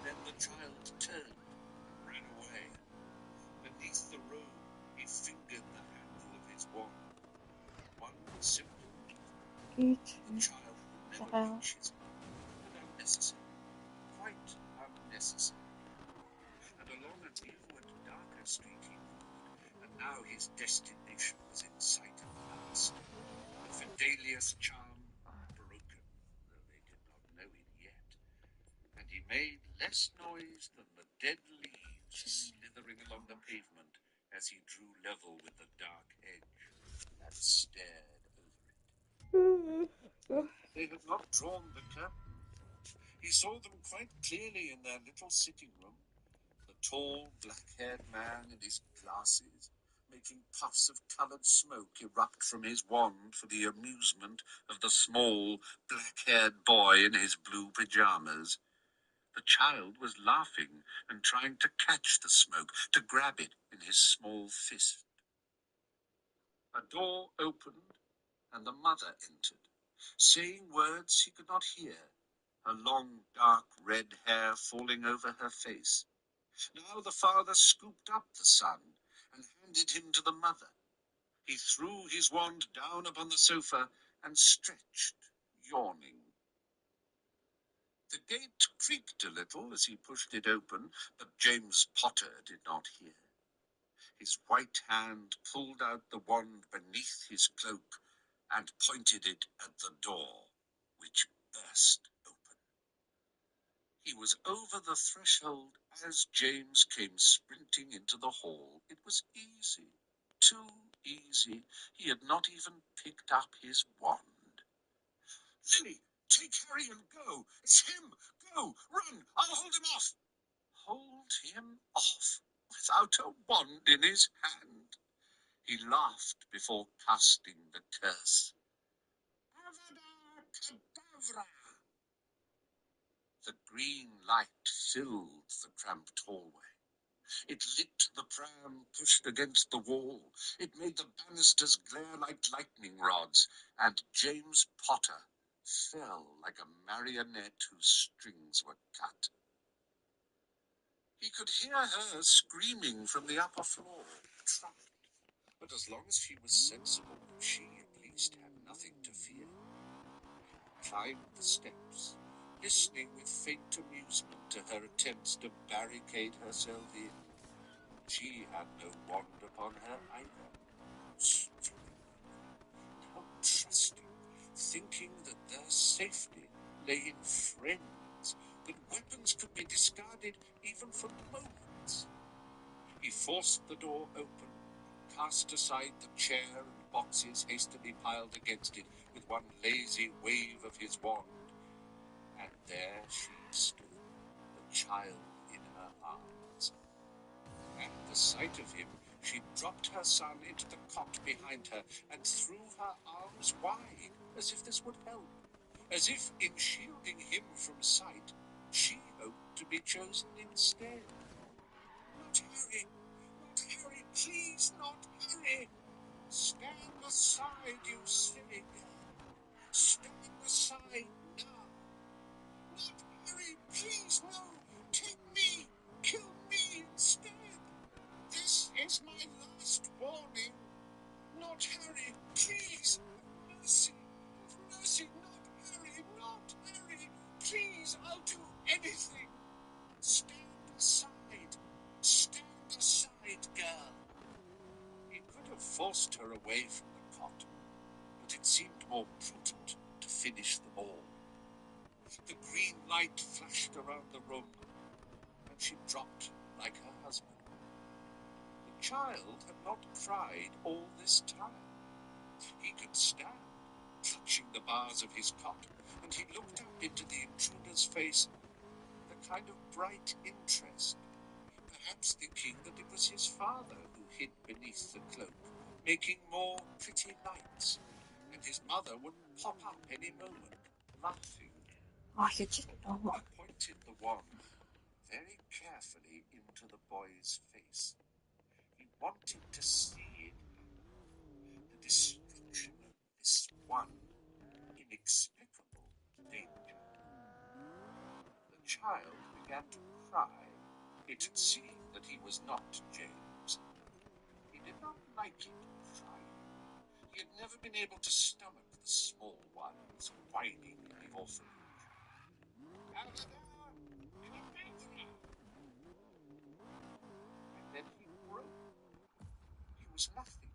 Then the child turned and ran away. Beneath the robe, he fingered the handle of his wand. One simple movement, Eat. and the child would never hell? reach his mark. And unnecessary, quite unnecessary. And along a new and darker street he moved, and now his destination was in sight at last. The Fidelius charm broken, though they did not know it yet, and he made less noise than the dead leaves slithering along the pavement as he drew level with the dark edge and stared over it. They had not drawn the curtain. He saw them quite clearly in their little sitting room, the tall, black-haired man in his glasses, making puffs of coloured smoke erupt from his wand for the amusement of the small, black-haired boy in his blue pyjamas. The child was laughing and trying to catch the smoke, to grab it in his small fist. A door opened, and the mother entered, saying words he could not hear, her long, dark red hair falling over her face. Now the father scooped up the son and handed him to the mother. He threw his wand down upon the sofa and stretched, yawning. The gate creaked a little as he pushed it open, but James Potter did not hear. His white hand pulled out the wand beneath his cloak and pointed it at the door, which burst open. He was over the threshold as James came sprinting into the hall. It was easy, too easy. He had not even picked up his wand. Lily, take Harry and go. It's him. Go, run. I'll hold him off. Hold him off without a wand in his hand. He laughed before casting the curse. Avada Kedavra! The green light filled the cramped hallway. It lit the pram pushed against the wall. It made the banisters glare like lightning rods, and James Potter fell like a marionette whose strings were cut. He could hear her screaming from the upper floor, trapped. But as long as she was sensible, she at least had nothing to fear. He climbed the steps, listening with faint amusement to her attempts to barricade herself in. She had no wand upon her either. How stupid they were, how trusting, thinking that their safety lay in friends, that weapons could be discarded even for moments. He forced the door open, cast aside the chair and boxes hastily piled against it with one lazy wave of his wand, and there she stood, the child in her arms. At the sight of him, she dropped her son into the cot behind her and threw her arms wide, as if this would help, as if in shielding him from sight, she hoped to be chosen instead. Not Harry! Not Harry! Please, not Harry! Stand aside, you silly girl! Stand aside now! Not Harry! Please, no! Take me! Kill me instead! This is my last warning. Not Harry, please. Have mercy. Have mercy. Not Harry. Not Harry. Please, I'll do anything. Stand aside. Stand aside, girl. He could have forced her away from the cot, but it seemed more prudent to finish them all. The green light flashed around the room, and she dropped like her husband. The child had not cried all this time. He could stand, clutching the bars of his cot, and he looked up into the intruder's face with a kind of bright interest, perhaps thinking that it was his father who hid beneath the cloak, making more pretty lights, and his mother would pop up any moment, laughing. Oh, you didn't know He what. pointed the wand very carefully into the boy's face. He wanted to see in him the destruction of this one inexplicable danger. The child began to cry. It had seen that he was not James. He did not like it crying. He had never been able to stomach the small ones whining in the orphanage. And then he broke. He was nothing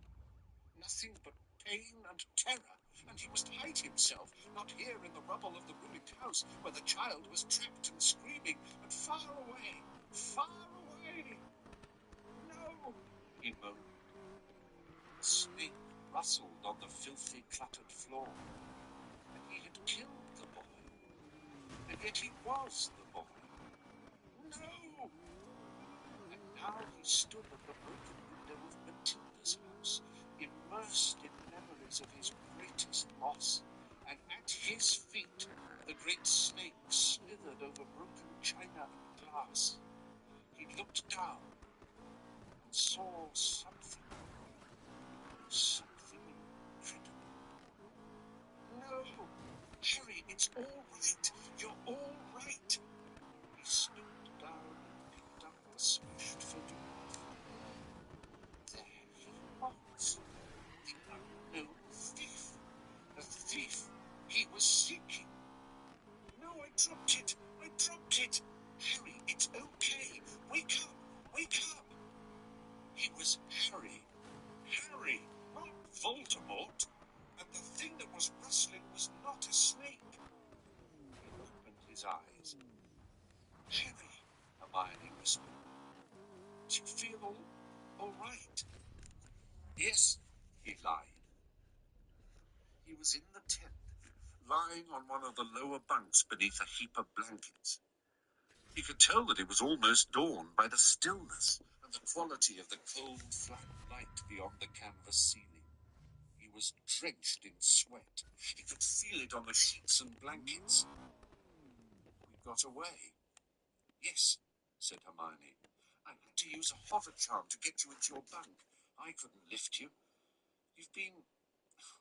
but pain and terror, and he must hide himself, not here in the rubble of the ruined house, where the child was trapped and screaming, but far away, far away. No, he moaned. The snake rustled on the filthy, cluttered floor, and he had killed the boy, and yet he was the boy. No! And now he stood at the broken window of Matilda's house, immersed in memories of his greatest loss, and at his feet the great snake slithered over broken china and glass. He looked down and saw something incredible. No! Harry, it's all right. You're all right. He stooped down and picked up the smashed photograph. There he was, the unknown thief, the thief he was seeking. No, I dropped it. Harry, it's okay. Wake up, wake up. He was Harry, not Voldemort. And the thing that was rustling was not a snake. He opened his eyes. Harry, Hermione whispered, do you feel all right? Yes, he lied. He was in the tent, lying on one of the lower bunks beneath a heap of blankets. He could tell that it was almost dawn by the stillness and the quality of the cold, flat light beyond the canvas ceiling. He was drenched in sweat. He could feel it on the sheets and blankets. We got away. Yes, said Hermione. I had to use a hover charm to get you into your bunk. I couldn't lift you. You've been,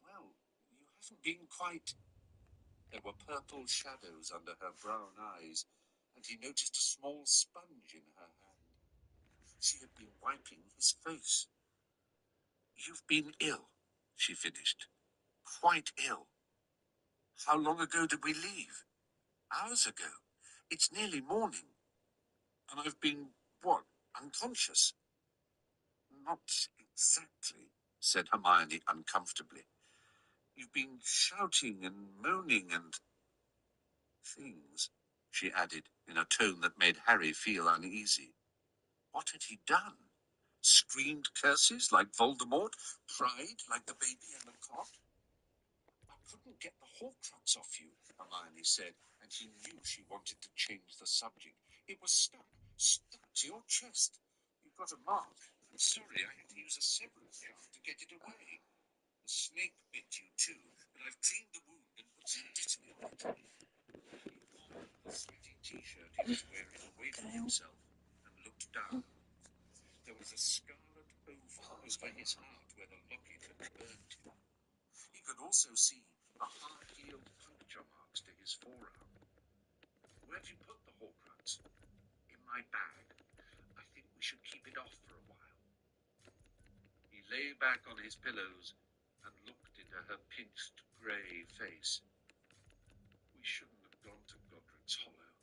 well, you haven't been quite... There were purple shadows under her brown eyes, and he noticed a small sponge in her hand. She had been wiping his face. You've been ill, she finished. Quite ill. How long ago did we leave? Hours ago. It's nearly morning. And I've been, what, unconscious? Not exactly, said Hermione uncomfortably. You've been shouting and moaning and things, she added in a tone that made Harry feel uneasy. What had he done? Screamed curses like Voldemort? Cried like the baby in the cot? I couldn't get the Horcrux off you, Hermione said, and he knew she wanted to change the subject. It was stuck to your chest. You've got a mark. I'm sorry, I had to use a severance charm to get it away. The snake bit you too, but I've cleaned the wound and put some Ditton in it. He pulled the sweaty t-shirt he was wearing away from himself and looked down. There was a scarlet oval over his heart where the locket had burned him. He could also see the hard-healed puncture marks to his forearm. Where'd you put the Horcrux? In my bag. I think we should keep it off for a while. He lay back on his pillows and looked into her pinched grey face. We shouldn't have gone to Godric's Hollow.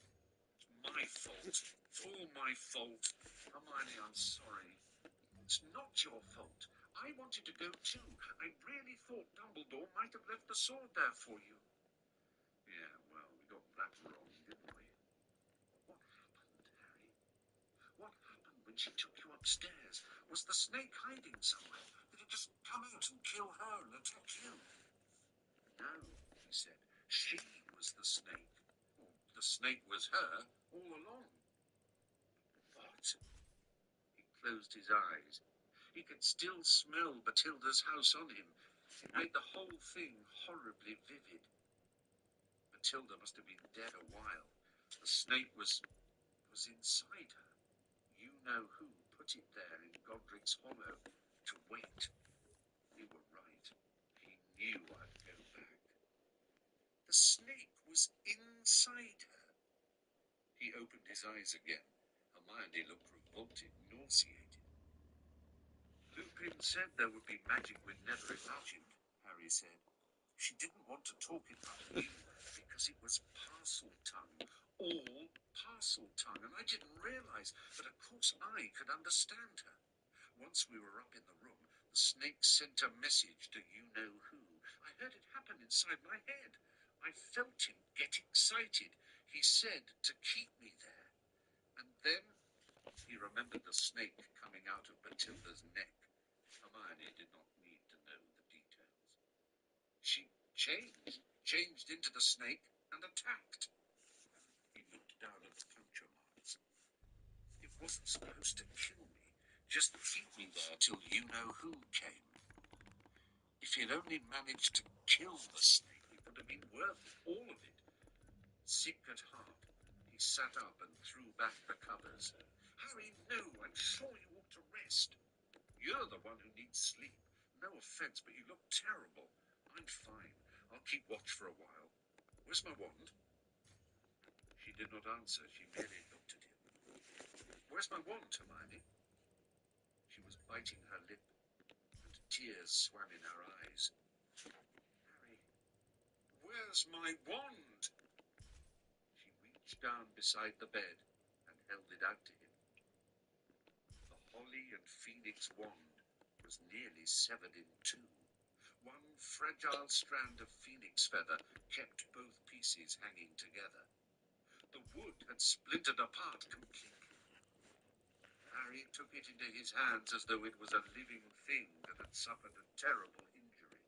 It's my fault. It's all my fault. Hermione, I'm sorry. It's not your fault. I wanted to go too. I really thought Dumbledore might have left the sword there for you. Yeah, well, we got that wrong, didn't we? What happened, Harry? What happened when she took you upstairs? Was the snake hiding somewhere? Did it just come out and kill her and attack you? No, he said. She was the snake. Or the snake was her all along. What? He closed his eyes. He could still smell Matilda's house on him. It made the whole thing horribly vivid. Matilda must have been dead a while. The snake was inside her. You-know-who put it there in Godric's Hollow to wait. You were right. He knew I'd go back. The snake was inside her. He opened his eyes again. Hermione looked revolted, nauseated. Lupin said there would be magic we'd never imagined, Harry said. She didn't want to talk it up to you because it was Parseltongue, all Parseltongue, and I didn't realise that of course I could understand her. Once we were up in the room, the snake sent a message to you-know-who. I heard it happen inside my head. I felt him get excited. He said to keep me there. And then he remembered the snake coming out of Matilda's neck. Hermione did not need to know the details. She changed into the snake and attacked. He looked down at the puncture marks. It wasn't supposed to kill me, just keep me there till you-know-who came. If he'd only managed to kill the snake, it would have been worth all of it. Sick at heart, he sat up and threw back the covers. Harry, no, I'm sure you ought to rest. You're the one who needs sleep. No offence, but you look terrible. I'm fine. I'll keep watch for a while. Where's my wand? She did not answer. She merely looked at him. Where's my wand, Hermione? She was biting her lip, and tears swam in her eyes. Harry, where's my wand? She reached down beside the bed and held it out to him. The holly and phoenix wand was nearly severed in two. One fragile strand of phoenix feather kept both pieces hanging together. The wood had splintered apart completely. Harry took it into his hands as though it was a living thing that had suffered a terrible injury.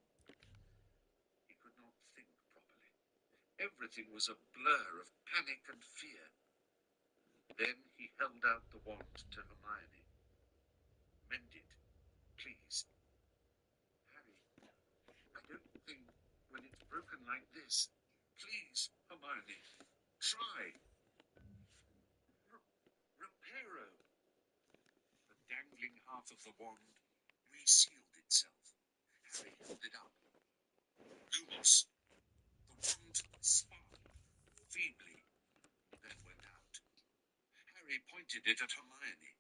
He could not think properly. Everything was a blur of panic and fear. Then he held out the wand to Hermione. Mend it, please. Harry, I don't think when it's broken like this. Please, Hermione, try. Reparo. The dangling half of the wand resealed itself. Harry held it up. Lumos. The wand sparkled feebly, then went out. Harry pointed it at Hermione.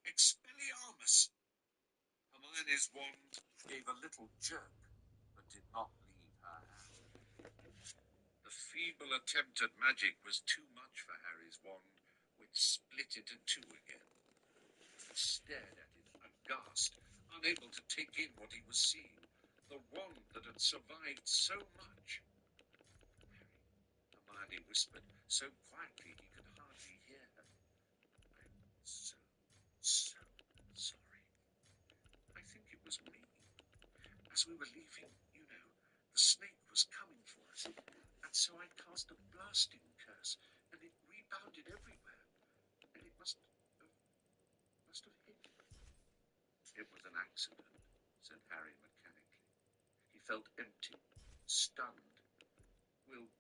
Expelliarmus! Hermione's wand gave a little jerk, but did not leave her hand. The feeble attempt at magic was too much for Harry's wand, which split into two again. He stared at it, aghast, unable to take in what he was seeing. The wand that had survived so much. Harry, Hermione whispered, so quietly he could hardly hear her. I'm so sorry. I think it was me. As we were leaving, the snake was coming for us, and so I cast a blasting curse, and it rebounded everywhere, and it must have hit me. It was an accident, said Harry mechanically. He felt empty, stunned. We'll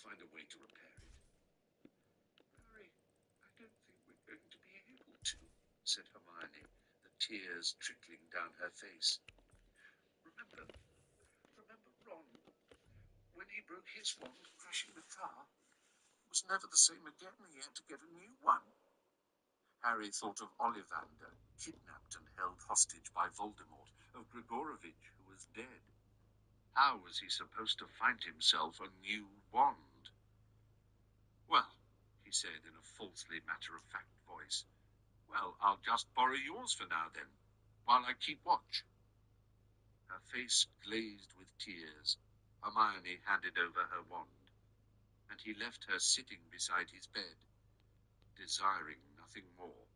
find a way to repair it. Harry, I don't think we're going to be able to, said Hermione, the tears trickling down her face. Remember Ron, when he broke his wand crashing the car? It was never the same again. He had to get a new one. Harry thought of Ollivander, kidnapped and held hostage by Voldemort, of Grigorovitch, who was dead. How was he supposed to find himself a new wand? Well, he said in a falsely matter-of-fact voice, well, I'll just borrow yours for now then, while I keep watch. Her face glazed with tears. Hermione handed over her wand, and he left her sitting beside his bed, desiring nothing more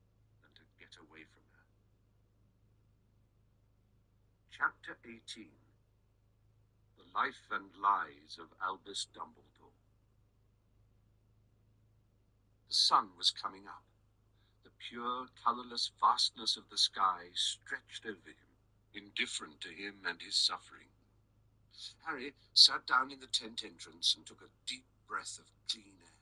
than to get away from her. Chapter 18. The Life and Lies of Albus Dumbledore. The sun was coming up. The pure, colourless vastness of the sky stretched over him, indifferent to him and his suffering. Harry sat down in the tent entrance and took a deep breath of clean air.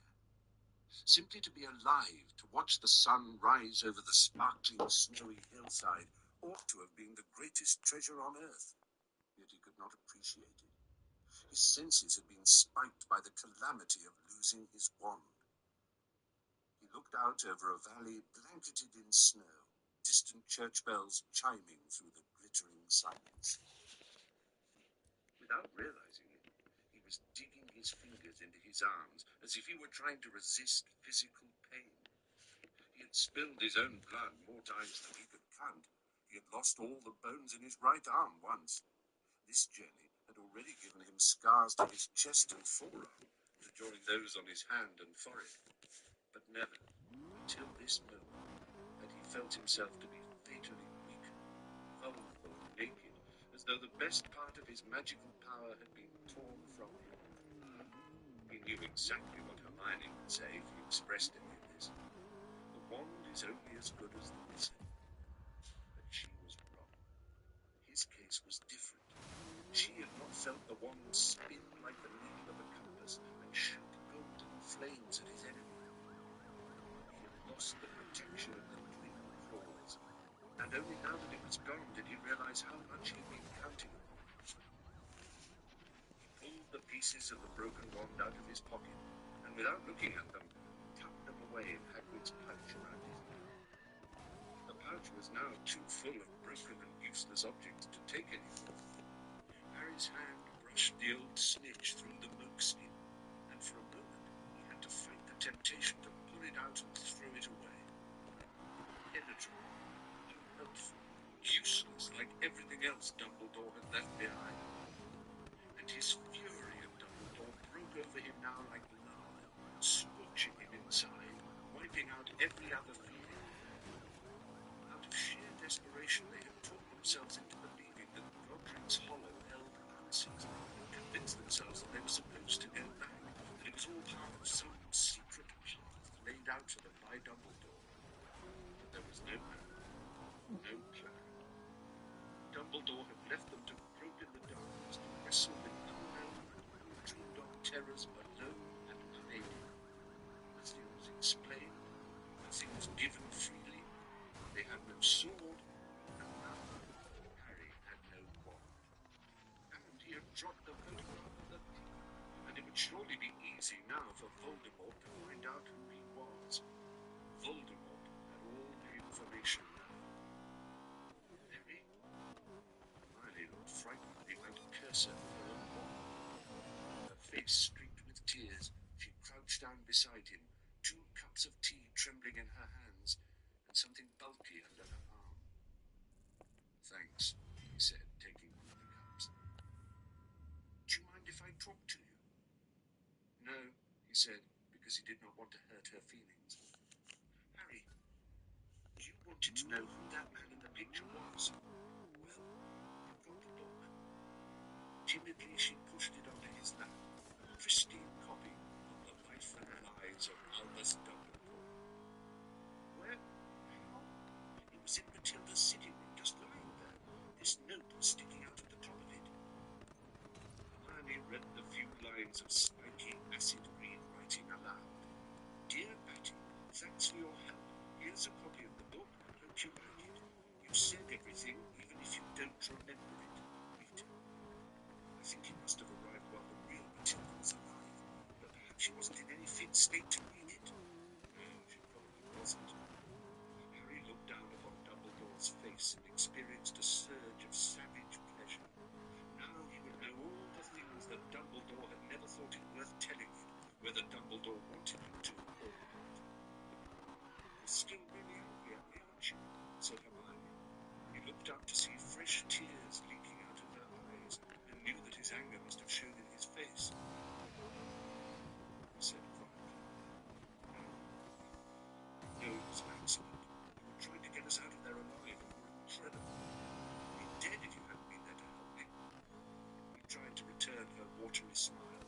Simply to be alive, to watch the sun rise over the sparkling, snowy hillside, ought to have been the greatest treasure on earth. Yet he could not appreciate it. His senses had been spiked by the calamity of losing his wand. He looked out over a valley blanketed in snow, distant church bells chiming through the glittering silence. Without realizing it, he was digging his fingers into his arms as if he were trying to resist physical pain. He had spilled his own blood more times than he could count. He had lost all the bones in his right arm once. This journey had already given him scars to his chest and forearm, to join those on his hand and forehead. But never, until this moment, had he felt himself to be fatally weak, vulnerable and naked, as though the best part of his magical power had been torn from him. He knew exactly what Hermione would say if he expressed any of this. The wand is only as good as the wizard. But she was wrong. His case was different. She had not felt the wand spin like the needle of a compass and shoot golden flames at his enemy. He had lost the protection of the twin claws, and only now that it was gone did he realize how much he had been counting upon it. He pulled the pieces of the broken wand out of his pocket, and without looking at them, tucked them away in Hagrid's pouch around his neck. The pouch was now too full of broken and useless objects to take any more. Harry's hand brushed the old snitch through the moke skin, and for a moment he had to fight the temptation to pull it out and throw it away. Impenetrable, unhelpful, useless like everything else Dumbledore had left behind. And his fury at Dumbledore broke over him now like lava, scorching him inside, wiping out every other feeling. Out of sheer desperation they had talked themselves into believing that Godric's Hollow held answers, convinced themselves that they were supposed to go back, that it was all part of some secret path laid out for them by Dumbledore. But there was no map, no plan. Dumbledore had left them to grope in the darkness, to wrestle with unknown and undreamed-of terrors alone and unaided. Nothing was explained, nothing was given freely. They had no sword, and now Harry had no wand. And he had dropped the photograph of the thief, and it would surely be easy now for Voldemort to find out who he was. Voldemort had all the information now. Harry? Hermione looked frightened and began to curse her for her own wand. Her face streaked with tears, she crouched down beside him, 2 cups of tea trembling in her hands, and something bulky under her arm. Thanks, he said, taking one of the cups. Do you mind if I talk to you? No, he said, because he did not want to hurt her feelings. Harry, you wanted to know who that man in the picture was. Well, I've got the book. Timidly she pushed it onto his lap, a pristine copy of The Life and Lies of Albus Dumbledore. Where? How? It was in Matilda's sitting room, just lying there. This note was sticking out of the top of it. Hermione read the few lines of spiky acid green writing aloud. Dear Patty, thanks for your help. Here's a copy of the book. Hope you like it. You said everything, even if you don't remember it. Read. I think it must have arrived while the real Matilda was alive, but perhaps she wasn't in any fit state to read it. No, she probably wasn't. Harry looked down upon Dumbledore's face and experienced a surge of savage pleasure. Now he would know all the things that Dumbledore had never thought it worth telling him, whether Dumbledore wanted him to or not. You're still really angry at me, aren't you? Said Hermione. He looked up to see fresh tears leaking out of her eyes, and knew that his anger must have shown in his face. He said quietly, No, it was an accident. You were trying to get us out of there alive, and you were incredible. You'd be dead if you hadn't been there to help me. He tried to return her watery smile,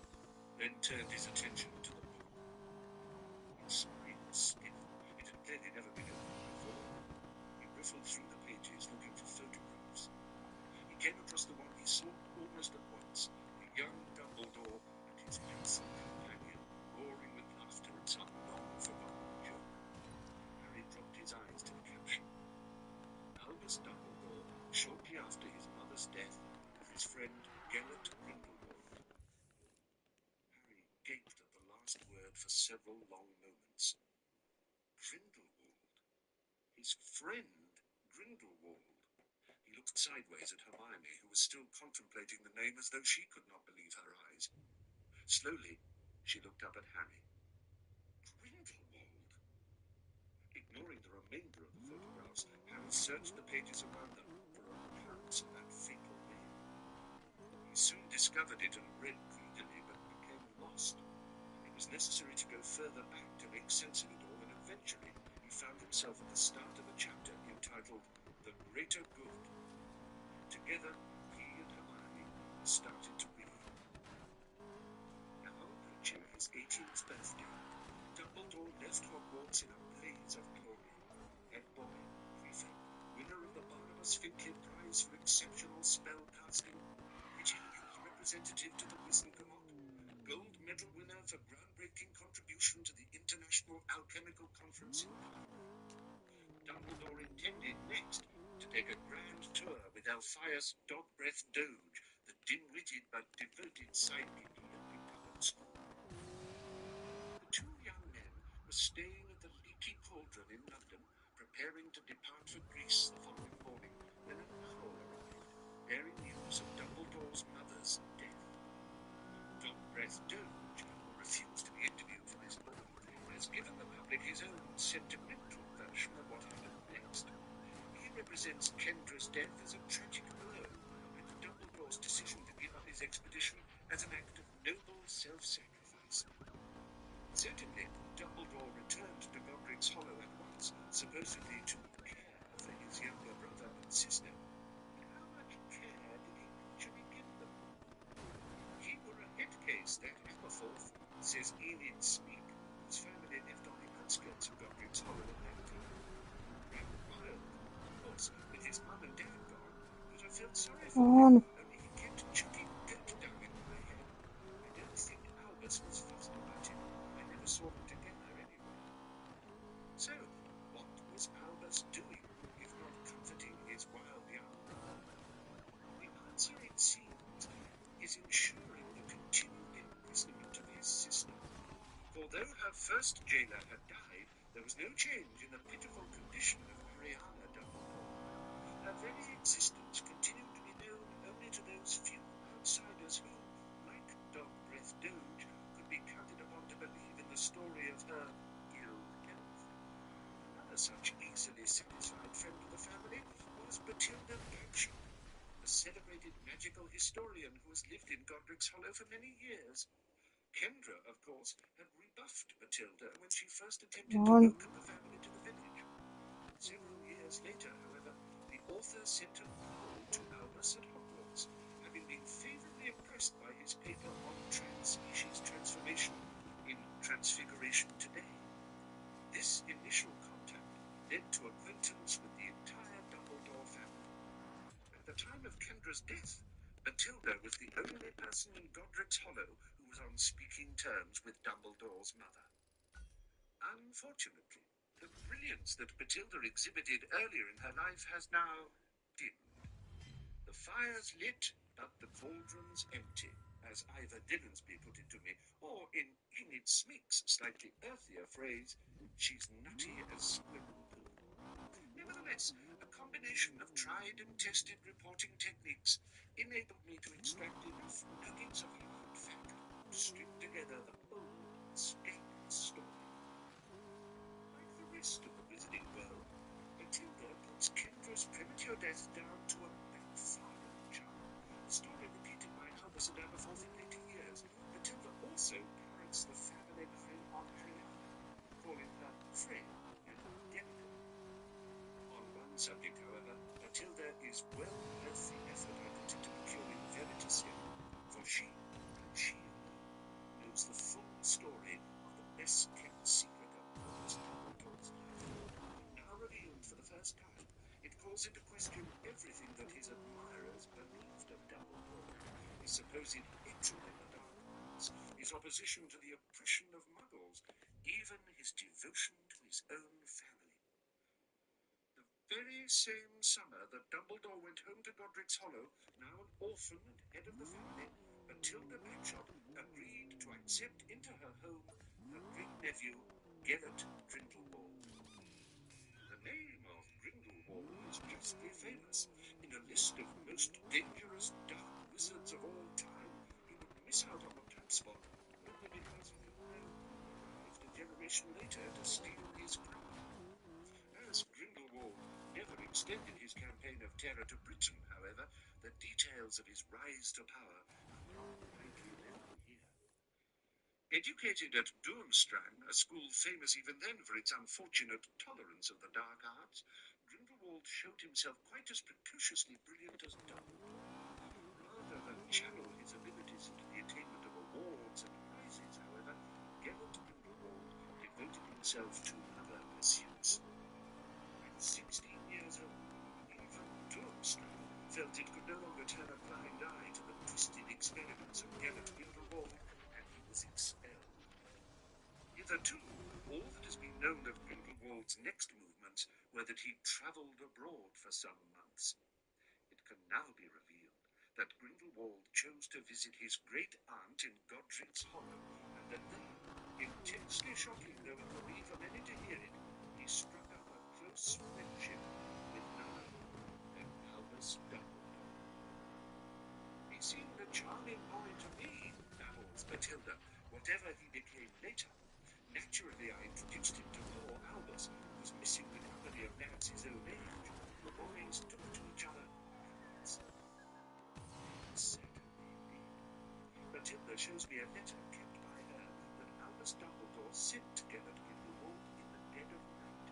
then turned his attention to the book. Its screen was stiff. It had clearly never been opened. came across the one he saw almost at once, the young Dumbledore and his handsome companion roaring with laughter at some long-forgotten joke. Harry dropped his eyes to the caption. Albus Dumbledore, shortly after his mother's death, with his friend Gellert Grindelwald. Harry gaped at the last word for several long moments. Grindelwald. His friend Grindelwald. He looked sideways at Hermione, who was still contemplating the name as though she could not believe her eyes. Slowly, she looked up at Harry. Grindelwald. Ignoring the remainder of the photographs, Harry searched the pages around them for an occurrence of that fatal name. He soon discovered it and read greedily, but became lost. It was necessary to go further back to make sense of it all, and eventually he found himself at the start of a chapter entitled The Greater Good. Together, he and Hermione started to read. Now approaching his 18th birthday, Dumbledore left Hogwarts in a blaze of glory. Head boy, prefect, winner of the Barnabas Finkley Prize for exceptional spell casting, witty youth representative to the Wissenkamot, gold medal winner for groundbreaking contribution to the International Alchemical Conference in Cairo. Dumbledore intended next to take a grand tour with Alpheus Dogbreath Doge, the dim-witted but devoted sidekick he had picked up at school. The two young men were staying at the Leaky Cauldron in London, preparing to depart for Greece the following morning, when an owl arrived, bearing news of Dumbledore's mother's death. Dogbreath Doge, who refused to be interviewed for this book, has given the public his own sentimental version of what happened next. He represents Kendra's death as a tragic blow, and Dumbledore's decision to give up his expedition as an act of noble self-sacrifice. Certainly, Dumbledore returned to Godric's Hollow at once, supposedly to care for his younger brother and sister. But how much care did he actually give them? He were a head case, that Aberforth, says Enid Smeek, whose family lived on the outskirts of Godric's Hollow at that time. Ran wild, of course, with his mum and dad gone, but I felt sorry for him, only he kept chucking dirt down in my head. I don't think Albus was fussed about him. I never saw them together anyway. So, what was Albus doing, if not comforting his wild young brother? The answer, it seems, is ensuring the continued imprisonment of his sister. For though her first jailer had died, there was no change in the pitiful condition of Ariana Dumbledore. Her very existence continued to be known only to those few outsiders who, like Dogbreath Doge, could be counted upon to believe in the story of her ill health. Another such easily satisfied friend of the family was Bathilda Bagshot, a celebrated magical historian who has lived in Godric's Hollow for many years. Kendra, of course, had rebuffed Bathilda when she first attempted to welcome the family to the village. Several years later, however, the author sent an owl to Albus at Hogwarts, having been favourably impressed by his paper on trans-species transformation in Transfiguration Today. This initial contact led to acquaintance with the entire Dumbledore family. At the time of Kendra's death, Bathilda was the only person in Godric's Hollow who was on speaking terms with Dumbledore's mother. Unfortunately, the brilliance that Bathilda exhibited earlier in her life has now dimmed. The fire's lit, but the cauldron's empty, as Ivor Dillonsby put it to me, or in Enid Smeek's slightly earthier phrase, she's nutty as squirrel poo. Nevertheless, a combination of tried and tested reporting techniques enabled me to extract enough nuggets of hard fact to string together the whole scathing story. Like the rest of the wizarding world, Bathilda puts Kendra's premature death down to a backfiring charm, a story repeated by Albus and Aberforth in later years. Bathilda also parrots the family line on Ariana, calling her frail and delicate. On one subject, however, Bathilda is well worth the effort I put into procuring Veritaserum, for she, and she alone, knows the full story of the best-kept secret of Albus Dumbledore's life. Now revealed for the first time, it calls into question everything that his admirers believed. his supposed hatred of the dark arts, his opposition to the oppression of muggles, even his devotion to his own family. The very same summer that Dumbledore went home to Godric's Hollow, now an orphan and head of the family, Matilda Bagshot agreed to accept into her home her great-nephew, Geralt Grindelwald. The name of Grindelwald is justly famous. In a list of most dangerous dark wizards of all time, he would miss out on the top spot only because he didn't know who arrived a generation later to steal his crown. As Grindelwald never extended his campaign of terror to Britain, however, the details of his rise to power are not widely known here. Educated at Durmstrang, a school famous even then for its unfortunate tolerance of the dark arts, Grindelwald showed himself quite as precociously brilliant as Dumbledore. Rather than channel his abilities into the attainment of awards and prizes, however, Geralt Grindelwald devoted himself to other pursuits. At 16 years old, even Durmstrang felt it could no longer turn a blind eye to the twisted experiments of Geralt Grindelwald, and he was expelled. Hitherto, all that has been known of Grindelwald's next movements were that he travelled abroad for some months. It can now be revealed that Grindelwald chose to visit his great-aunt in Godric's Hollow, and that there, intensely shocking though it will be for many to hear it, he struck up a close friendship with none other than Albus Dumbledore. He seemed a charming boy to me, babbles Matilda, whatever he became later. Naturally, I introduced him to poor Albus, who was missing the company of lads his own age. The boys took to each other at once. Certainly did. Matilda shows me a letter kept by her that Albus Dumbledore sent Geralt Grindelwald in the dead of night.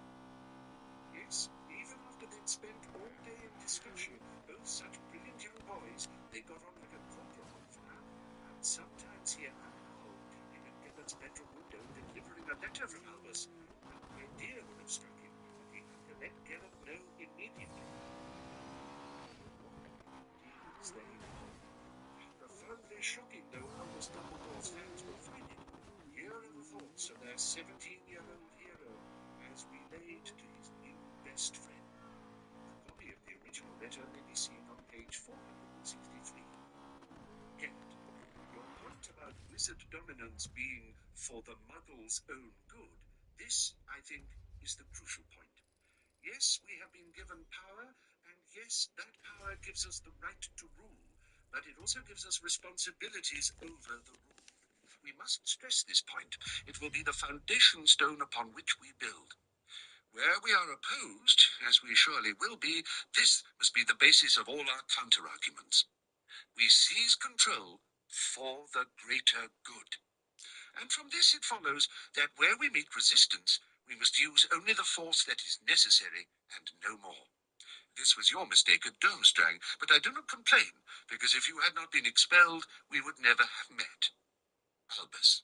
Yes, even after they'd spent all day in discussion, both such brilliant young boys, they got on like a corporal on fire, and sometimes here and now, tapping at Geralt's bedroom window, delivering a letter from Albus. An idea would have struck him, and he had to let Geralt know immediately. What ideas they are! Profoundly shocking though Albus Dumbledore's fans will find it, here are the thoughts of their 17-year-old hero as relayed to his new best friend. A copy of the original letter may be seen on page 463. Geralt, your point about wizard dominance being for the muggles' own good, this, I think, is the crucial point. Yes, we have been given power, and yes, that power gives us the right to rule, but it also gives us responsibilities over the rule. We must stress this point. It will be the foundation stone upon which we build. Where we are opposed, as we surely will be, this must be the basis of all our counter-arguments. We seize control for the greater good. And from this it follows that where we meet resistance, we must use only the force that is necessary and no more. This was your mistake at Durmstrang, but I do not complain, because if you had not been expelled, we would never have met. Albus.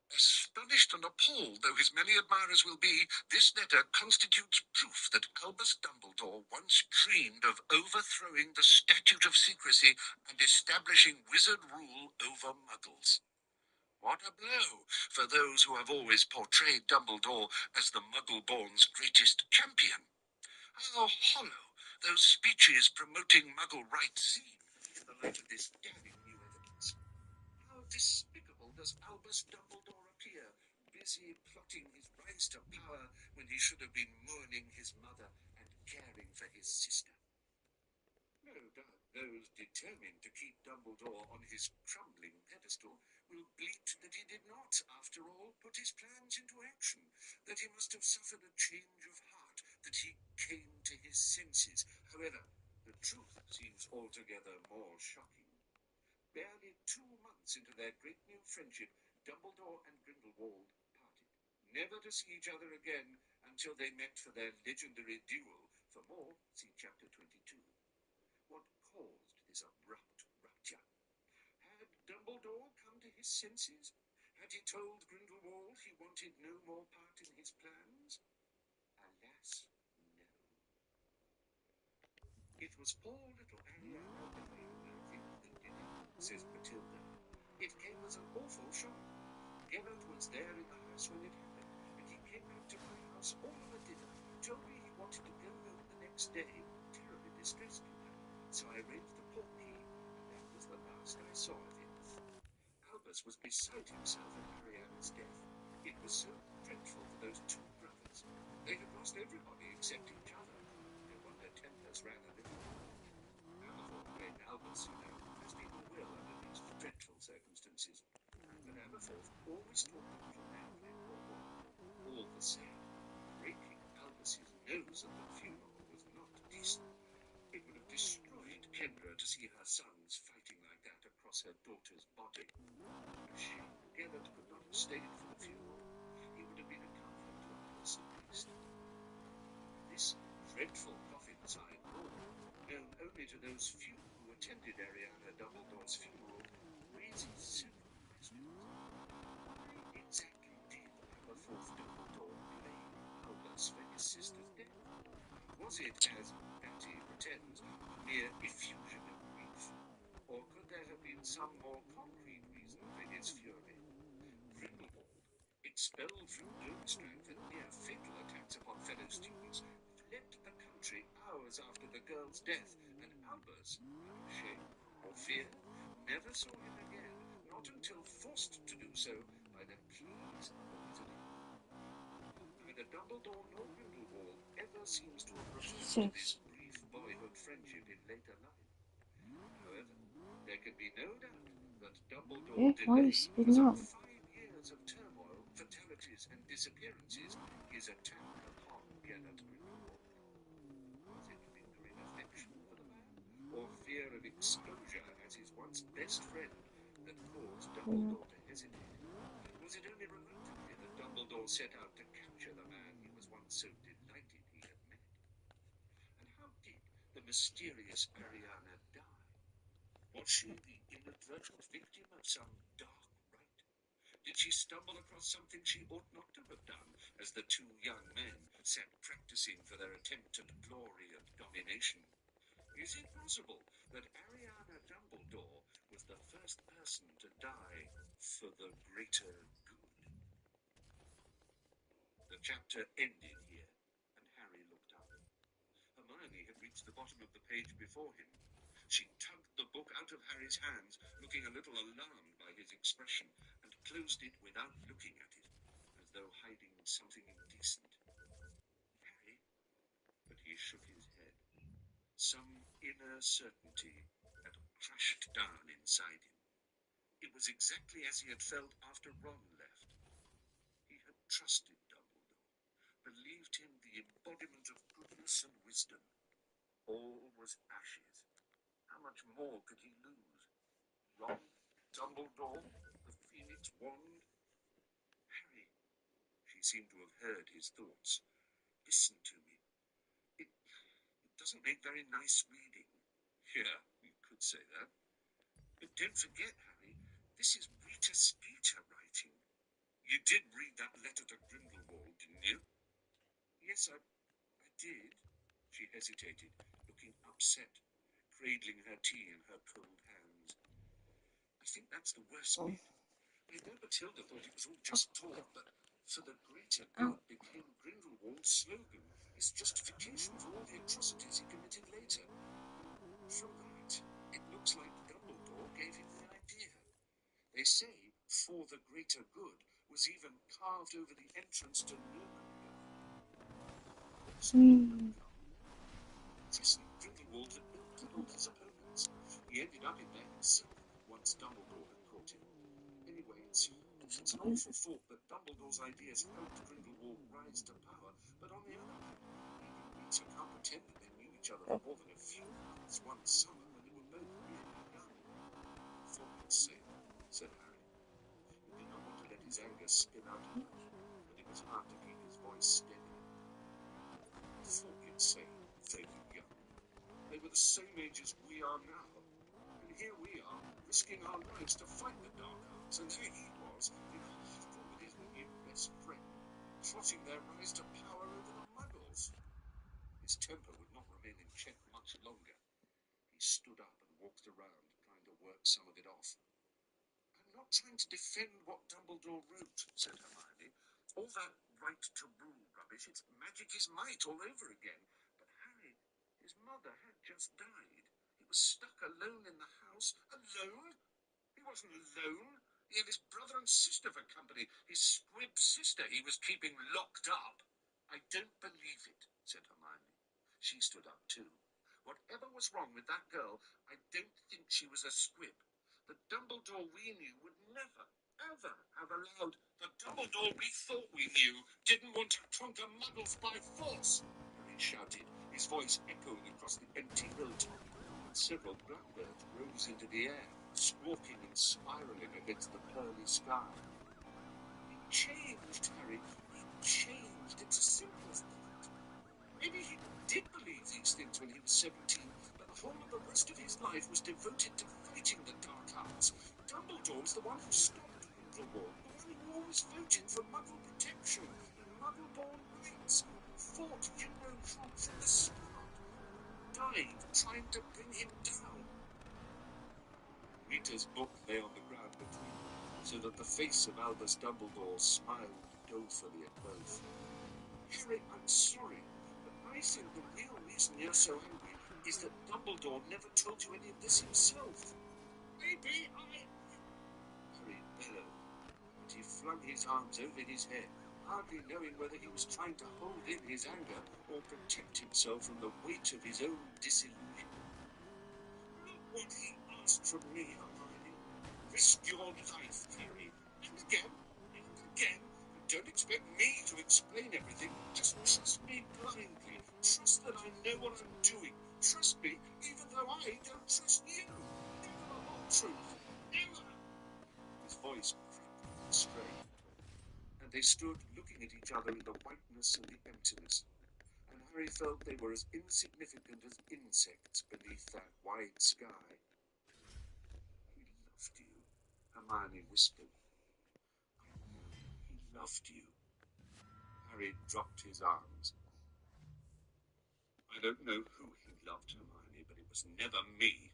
Astonished and appalled though his many admirers will be, this letter constitutes proof that Albus Dumbledore once dreamed of overthrowing the statute of secrecy and establishing wizard rule over muggles. What a blow for those who have always portrayed Dumbledore as the Muggle-born's greatest champion. How hollow those speeches promoting Muggle rights seem in the light of this damning new evidence. How despicable does Albus Dumbledore appear, busy plotting his rise to power when he should have been mourning his mother and caring for his sister. No doubt those determined to keep Dumbledore on his crumbling pedestal will bleat that he did not, after all, put his plans into action, that he must have suffered a change of heart, that he came to his senses. However, the truth seems altogether more shocking. Barely 2 months into their great new friendship, Dumbledore and Grindelwald parted, never to see each other again until they met for their legendary duel. For more, see chapter 22. What caused this abrupt rupture? Had Dumbledore come to his senses? Had he told Grindelwald he wanted no more part in his plans? Alas, no. It was poor little Ariana Grande, I think, says Matilda. It came as an awful shock. Gellert was there in the house when it happened, and he came round to my house all of a dinner, told me he wanted to go home the next day, terribly distressed, you know. So I arranged the portkey, and that was the last I saw of him. Albus was beside himself at Ariana's death. It was so dreadful for those two brothers. They had lost everybody except each other. No wonder tempers ran a little. Aberforth blamed Albus, you know, as people will under these dreadful circumstances. But Aberforth always talked a little loudly, poor boy. All the same, breaking Albus's nose at the funeral was not decent. It would have destroyed Kendra to see her sons fighting like that across her daughter's body. A shame Gellert could not have stayed for the funeral. He would have been a comfort to Albus at least. This dreadful coffin sign law, known only to those few who attended Ariana Dumbledore's funeral, raises several questions. Why exactly did Aberforth Dumbledore blame Albus for his sister's death? Was it, as Batty pretends, a mere effusion of grief? Or could there have been some more concrete reason for his fury? Grindelwald, expelled from Durmstrang for near fatal attacks upon fellow students, fled the country hours after the girl's death, and Albus, out of shame or fear, never saw him again, not until forced to do so by the pleas of his enemy. Neither Dumbledore nor Grindelwald ever seems to have referred to this brief boyhood friendship in later life. However, there can be no doubt that Dumbledore delayed some 5 years of turmoil, fatalities, and disappearances his attack upon Gellert Grindelwald. Was it lingering affection for the man, or fear of exposure as his once best friend that caused Dumbledore to hesitate? Was it only reluctantly that Dumbledore set out to capture the man he was once so delighted he had met? And how did the mysterious Ariana die? Was she the inadvertent victim of some dark rite? Did she stumble across something she ought not to have done as the two young men sat practicing for their attempt at glory and domination? Is it possible that Ariana Dumbledore was the first person to die for the greater good? The chapter ended here, and Harry looked up. Hermione had reached the bottom of the page before him. She tugged the book out of Harry's hands, looking a little alarmed by his expression, and closed it without looking at it, as though hiding something indecent. Harry? But he shook his head. Some inner certainty had crashed down inside him. It was exactly as he had felt after Ron left. He had trusted Dumbledore, believed him the embodiment of goodness and wisdom. All was ashes. How much more could he lose? Ron, Dumbledore, the Phoenix Wand? Harry, she seemed to have heard his thoughts. Listen to me. It doesn't make very nice reading. Yeah, you could say that. But don't forget, Harry, this is Rita Skeeter writing. You did read that letter to Grindelwald, didn't you? Yes, I did. She hesitated, looking upset, cradling her tea in her cold hands. I think that's the worst bit. I know Matilda thought it was all just talk, but for the greater good became Grindelwald's slogan, his justification for all the atrocities he committed later. And from that, it looks like Dumbledore gave him the idea. They say, for the greater good, was even carved over the entrance to Nuremberg. Christened Grindelwald had belted all his opponents. He ended up in there himself once Dumbledore had caught him. Anyway, it's an awful thought that Dumbledore's ideas helped Grindelwald rise to power, but on the other hand, even Rita can't pretend that they knew each other for more than a few months one summer when they were both really young. "For God's sake," said Harry. He did not want to let his anger spill out of him, but it was hard to keep his voice steady. "For God's sake, they were young. They were the same age as we are now. And here we are, risking our lives to fight the Dark Arts, and there he was, with his new best friend, plotting their rise to power over the Muggles." His temper would not remain in check much longer. He stood up and walked around, trying to work some of it off. I'm not trying to defend what Dumbledore wrote, said Hermione. All that right to rule rubbish, it's magic is might all over again. But Harry, his mother had just died. He was stuck alone in the house. Alone? He wasn't alone. He had his brother and sister for company. His squib sister he was keeping locked up. I don't believe it, said Hermione. She stood up too. Whatever was wrong with that girl, I don't think she was a squib. The Dumbledore we knew would never, ever have allowed. The Dumbledore we thought we knew didn't want to conquer muggles by force, Harry shouted, his voice echoing across the empty hilltop. Several blackbirds rose into the air, squawking and spiraling against the pearly sky. He changed, Harry. He changed. It's as simple as that. Maybe he did believe these things when he was 17, but the whole of the rest of his life was devoted to fighting the dark arts. Dumbledore was the one who stopped Grindelwald, the one who always voted for Muggle protection and Muggle-born rights, who fought you-know-who from the start, died trying to bring him down. Rita's book lay on the ground between them, so that the face of Albus Dumbledore smiled dolefully at both. Harry, I'm sorry, but I think the real reason you're so angry is that Dumbledore never told you any of this himself. Maybe Harry bellowed, and he flung his arms over his head, hardly knowing whether he was trying to hold in his anger or protect himself from the weight of his own disillusionment. Look what he asked from me, Hermione. Risk your life, Harry. And again. And don't expect me to explain everything. Just trust me blindly. Trust that I know what I'm doing. Trust me even though I don't trust you. Know the whole truth. Never. His voice cracked and strained. And they stood looking at each other in the whiteness and the emptiness. And Harry felt they were as insignificant as insects beneath that wide sky. He loved you, Hermione whispered. I know he loved you. Harry dropped his arms. I don't know who he loved, Hermione, but it was never me.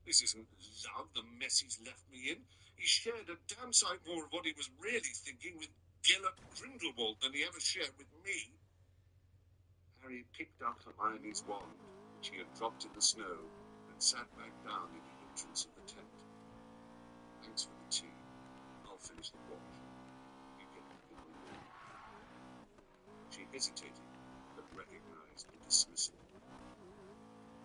This isn't love the mess he's left me in. He shared a damn sight more of what he was really thinking with Gellert Grindelwald than he ever shared with me. Harry picked up Hermione's wand, which he had dropped in the snow, and sat back down in the entrance of the tent. Thanks for the tea. I'll finish the watch. You get back in the morning. She hesitated, but recognized the dismissal.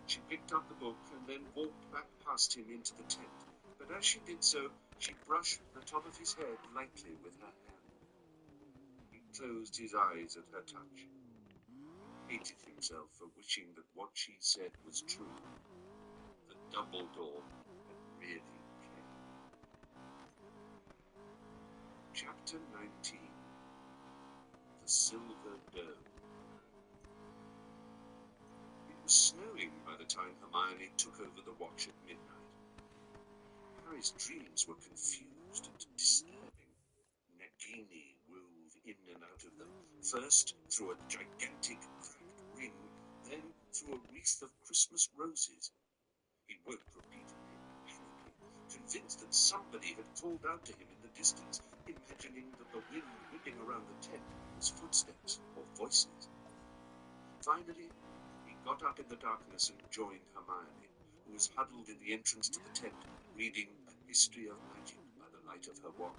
She picked up the book and then walked back past him into the tent, but as she did so, she brushed the top of his head lightly with her hand. He closed his eyes at her touch. He hated himself for wishing that what she said was true. That Dumbledore had really played. Chapter 19. The Silver Dome. It was snowing by the time Hermione took over the watch at midnight. Harry's dreams were confused and disturbing. Nagini wove in and out of them, first through a gigantic cracked ring, then through a wreath of Christmas roses. He woke repeatedly, panicking, convinced that somebody had called out to him in the distance, imagining that the wind whipping around the tent was footsteps or voices. Finally, he got up in the darkness and joined Hermione, who was huddled in the entrance to the tent, reading A History of Magic by the light of her wand.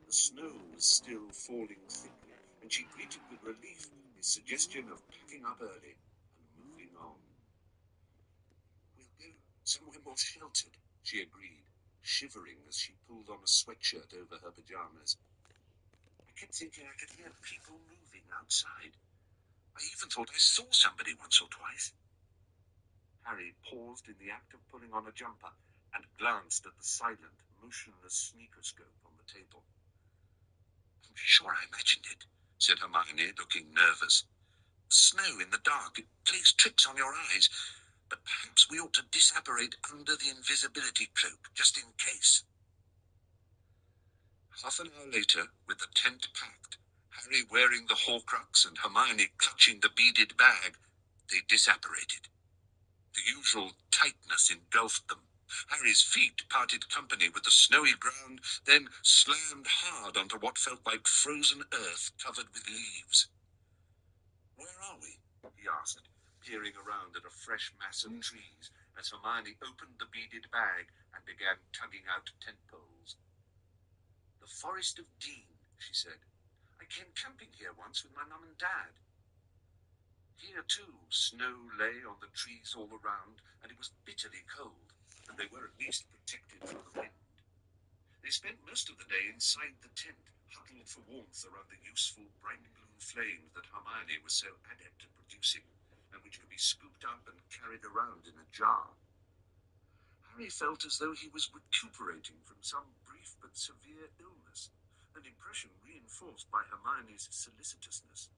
The snow was still falling thickly, and she greeted with relief his suggestion of packing up early and moving on. We'll go somewhere more sheltered, she agreed, shivering as she pulled on a sweatshirt over her pajamas. I kept thinking I could hear people moving outside. I even thought I saw somebody once or twice. Harry paused in the act of pulling on a jumper and glanced at the silent, motionless sneakoscope on the table. I'm sure I imagined it, said Hermione, looking nervous. Snow in the dark, it plays tricks on your eyes, but perhaps we ought to disapparate under the invisibility cloak, just in case. Half an hour later, with the tent packed, Harry wearing the Horcrux and Hermione clutching the beaded bag, they disapparated. The usual tightness engulfed them, Harry's feet parted company with the snowy ground, then slammed hard onto what felt like frozen earth covered with leaves. "Where are we?" he asked, peering around at a fresh mass of trees as Hermione opened the beaded bag and began tugging out tent poles. "The Forest of Dean," she said. "I came camping here once with my mum and dad." Here, too, snow lay on the trees all around, and it was bitterly cold, and they were at least protected from the wind. They spent most of the day inside the tent, huddled for warmth around the useful bright blue flames that Hermione was so adept at producing, and which could be scooped up and carried around in a jar. Harry felt as though he was recuperating from some brief but severe illness, an impression reinforced by Hermione's solicitousness.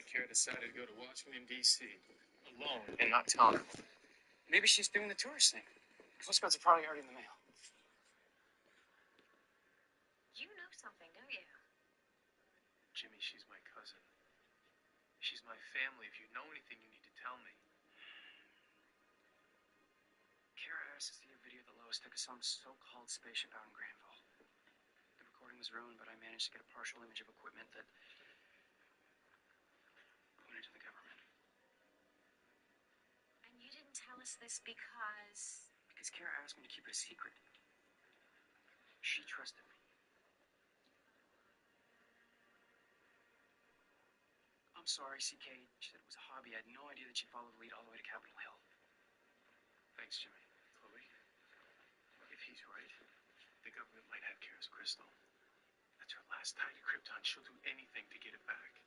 Kara decided to go to Washington, D.C. alone and not tell her. Maybe she's doing the tourist thing. Postcards are probably already in the mail. You know something, don't you? Jimmy, she's my cousin. She's my family. If you know anything, you need to tell me. Kara asked us to see a video that Lois took of some so-called spaceship out in Granville. The recording was ruined, but I managed to get a partial image of equipment that went into the government. And you didn't tell us this because... Because Kara asked me to keep it a secret. She trusted me. I'm sorry, CK. She said it was a hobby. I had no idea that she followed the lead all the way to Capitol Hill. Thanks, Jimmy. Chloe, if he's right, the government might have Kara's crystal. That's her last tie to Krypton. She'll do anything to get it back.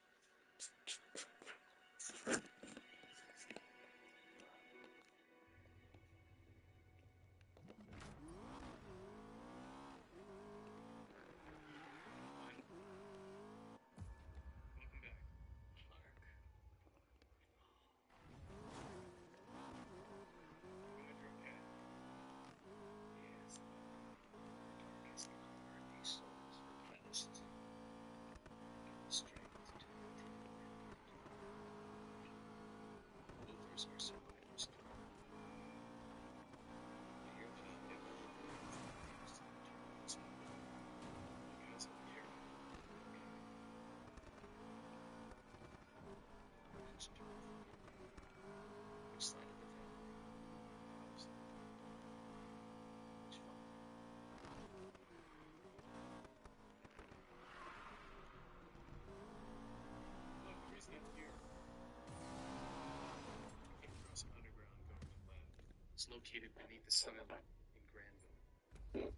Welcome back. Clark. Glad you're okay. Yes. Darkest hour, these souls replenished. Strength to continue. Others are survivors too. You hear that? Guys over here. Which side of the family? Which father? Look, the reason I'm here. I came across an underground government lab. It's located beneath the soil in Granville.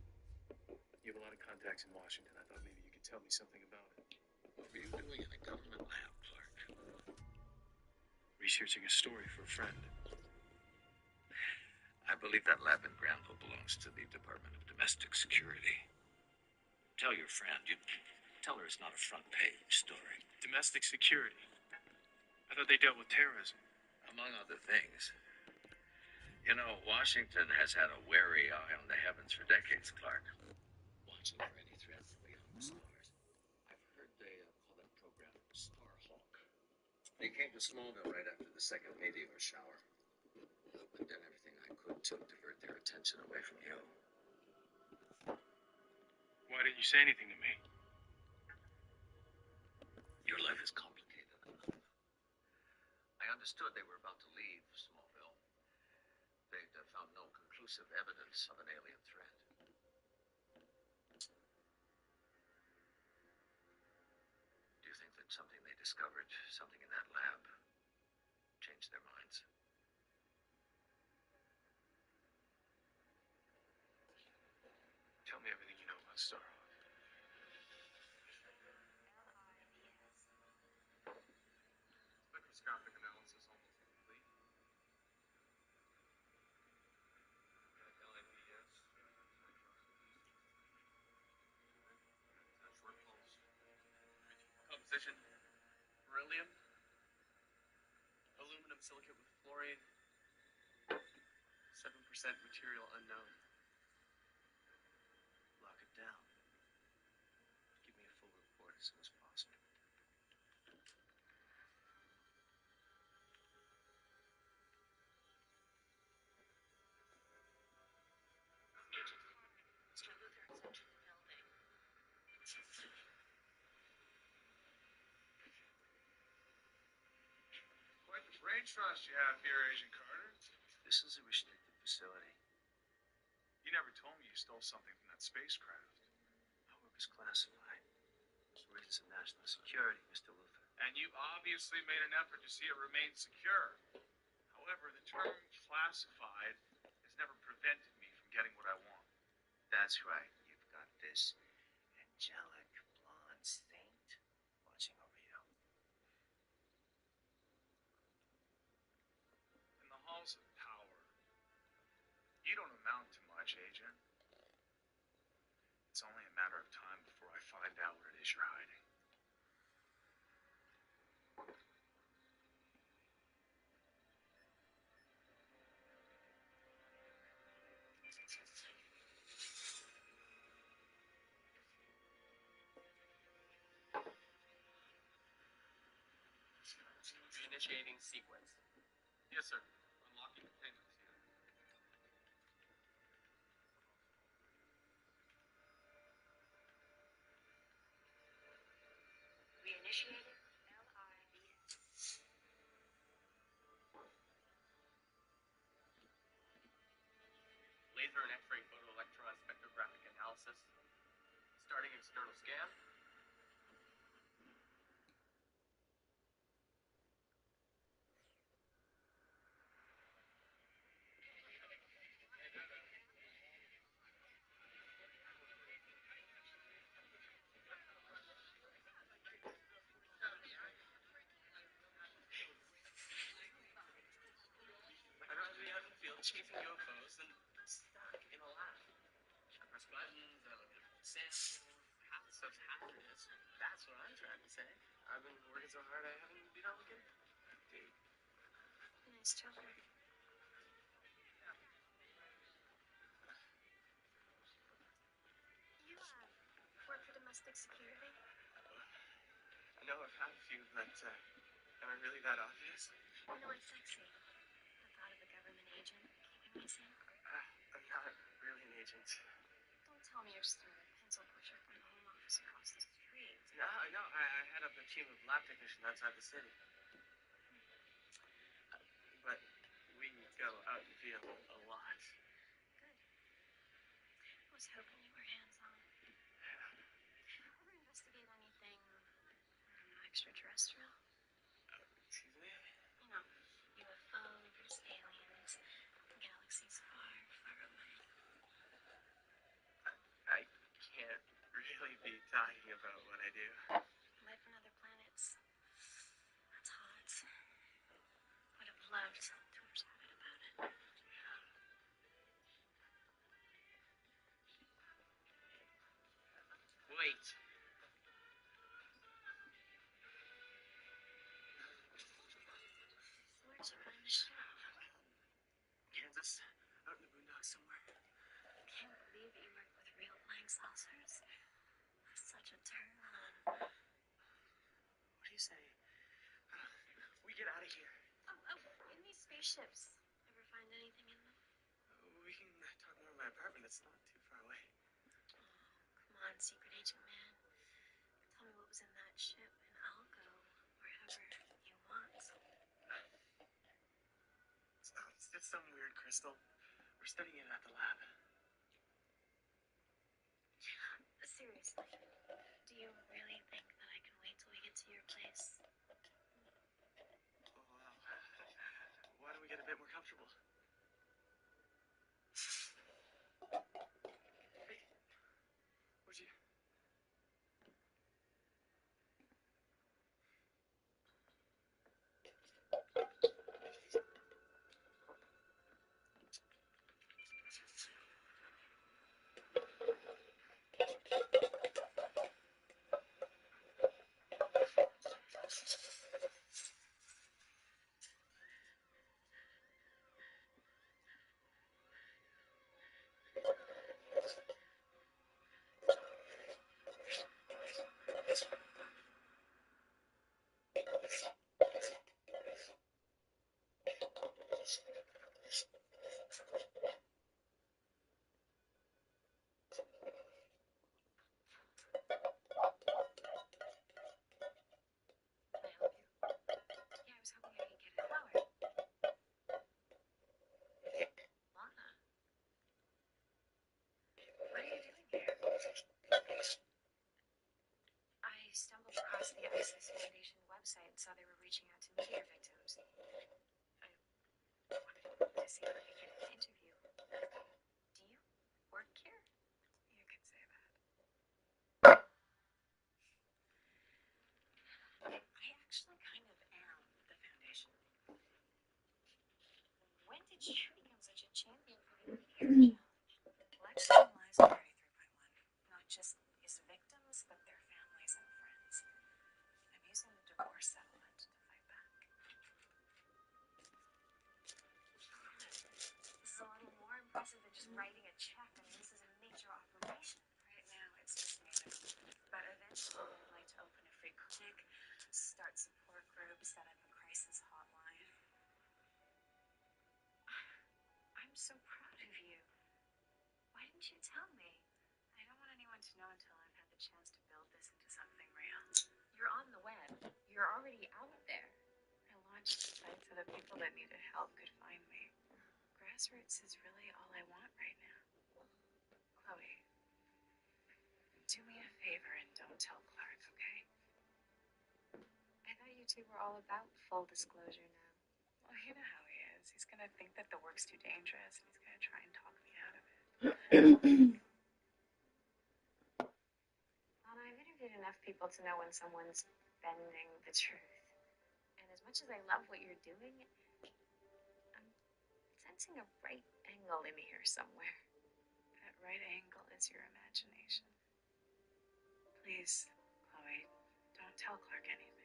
You have a lot of contacts in Washington. I thought maybe you could tell me something about it. What were you doing in a government lab, Clark? Researching a story for a friend. I believe that lab in Granville belongs to the Department of Domestic Security. Tell your friend. You tell her it's not a front page story. Domestic security. I thought they dealt with terrorism. Among other things. You know, Washington has had a wary eye on the heavens for decades, Clark. Watching for any threat from beyond the stars. I've heard they call that program Starhawk. They came to Smallville right after the second meteor shower. I've done everything I could to divert their attention away from you. Why didn't you say anything to me? Your life is complicated enough. I understood they were about to leave Smallville. They'd found no conclusive evidence of an alien threat. Do you think that something they discovered, something in that lab, changed their minds? Tell me everything you know about Starhawk. Spectroscopic analysis almost complete. LIPS, short pulse. Composition: beryllium, aluminum silicate with fluorine, 7% material unknown. Lock it down. Give me a full report as soon as possible. Mr. Luther has entered the building. Quite the brain trust you have here, Agent Carter. This is a restricted facility. You never told me you stole something from that spacecraft. Our work is classified. For reasons of national security, Mr. Luther. And you obviously made an effort to see it remain secure. However, the term classified has never prevented me from getting what I want. That's right. You've got this angelic blonde saint watching over you. In the halls of power, you don't amount to much, Agent. It's only a matter of time before I find out what it is you're hiding. Initiating sequence. Yes, sir. Unlocking containment here. We initiated LIVS. Laser and X-ray photoelectron spectrographic analysis. Starting external scan. I'd rather be out in the field chasing UFOs than stuck in a lab. I press buttons, I look at samples. Half the stuff's hazardous. That's what I'm trying to say. I've been working so hard I haven't been out looking. Dude. Nice children. You, work for domestic security? I know I've had a few, but am I really that obvious? No, it's sexy. The thought of a government agent keeping Messin. I'm not really an agent. Don't tell me you're just a pencil pusher from the home office across the street. No, I head up a team of lab technicians outside the city. But we go out in the field a lot. Good. I was hoping you were hands-on. Ever investigate anything extraterrestrial? Excuse me? You know, UFOs, aliens, galaxies far, far away. I can't really be talking about what I do. Life on other planets. That's hot. Would have loved to have chatted about it. Wait. Where'd you find the ship? Kansas? Out in the boondocks somewhere? I can't believe you work with real flying saucers. That's such a turn on. What do you say? We get out of here. Oh, in these spaceships, ever find anything in them? We can talk more in my apartment. It's not too far away. Come on, secret agent man. Tell me what was in that ship, and I'll go wherever you want. It's just some weird crystal. We're studying it at the lab. Seriously, do you really think that I can wait till we get to your place? Oh, wow. Why don't we get a bit more comfortable? Hey, where'd you... so proud of you. Why didn't you tell me? I don't want anyone to know until I've had the chance to build this into something real. You're on the web. You're already out there. I launched the site so that people that needed help could find me. Grassroots is really all I want right now. Chloe, do me a favor and don't tell Clark, okay? I thought you two were all about full disclosure now. Well, you know how he is. He's gonna think that the work's too dangerous, and he's gonna try and talk me out of it. Well, I've interviewed enough people to know when someone's bending the truth. And as much as I love what you're doing, I'm sensing a right angle in here somewhere. That right angle is your imagination. Please, Chloe, don't tell Clark anything.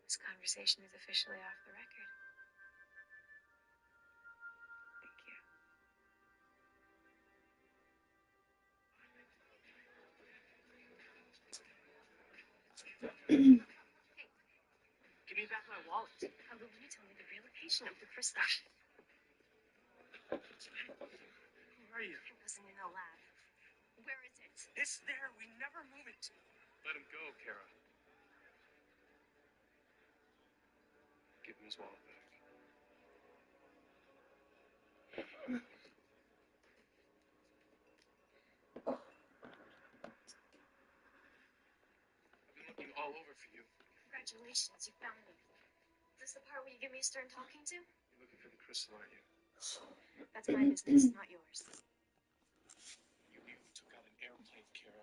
This conversation is officially off the record. Thank you. Give me back my wallet. How will you tell me the real location of the crystal? Who are you? It wasn't in the lab. Where is it? It's there. We never move it. Let him go, Kara. Give him his wallet back. I've been looking all over for you. Congratulations, you found me. Is this the part where you give me a stern talking to? You're looking for the crystal, aren't you? That's my business, not yours. You took out an airplane, Kara.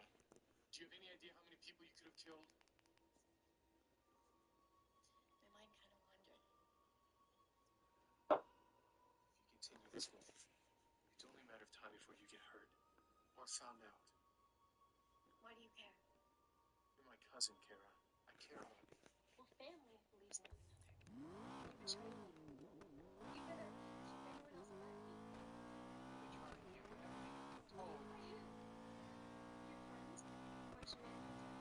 Do you have any idea how many people you could have killed? My mind kind of wandered. If you continue this way, it's only a matter of time before you get hurt or found out. Why do you care? You're my cousin, Kara. I care about you. Well, family believes in one another. You betrayed me. You better keep everyone else but me. We tried. You were everything I've been told. By who? Your friends? March Manhunter?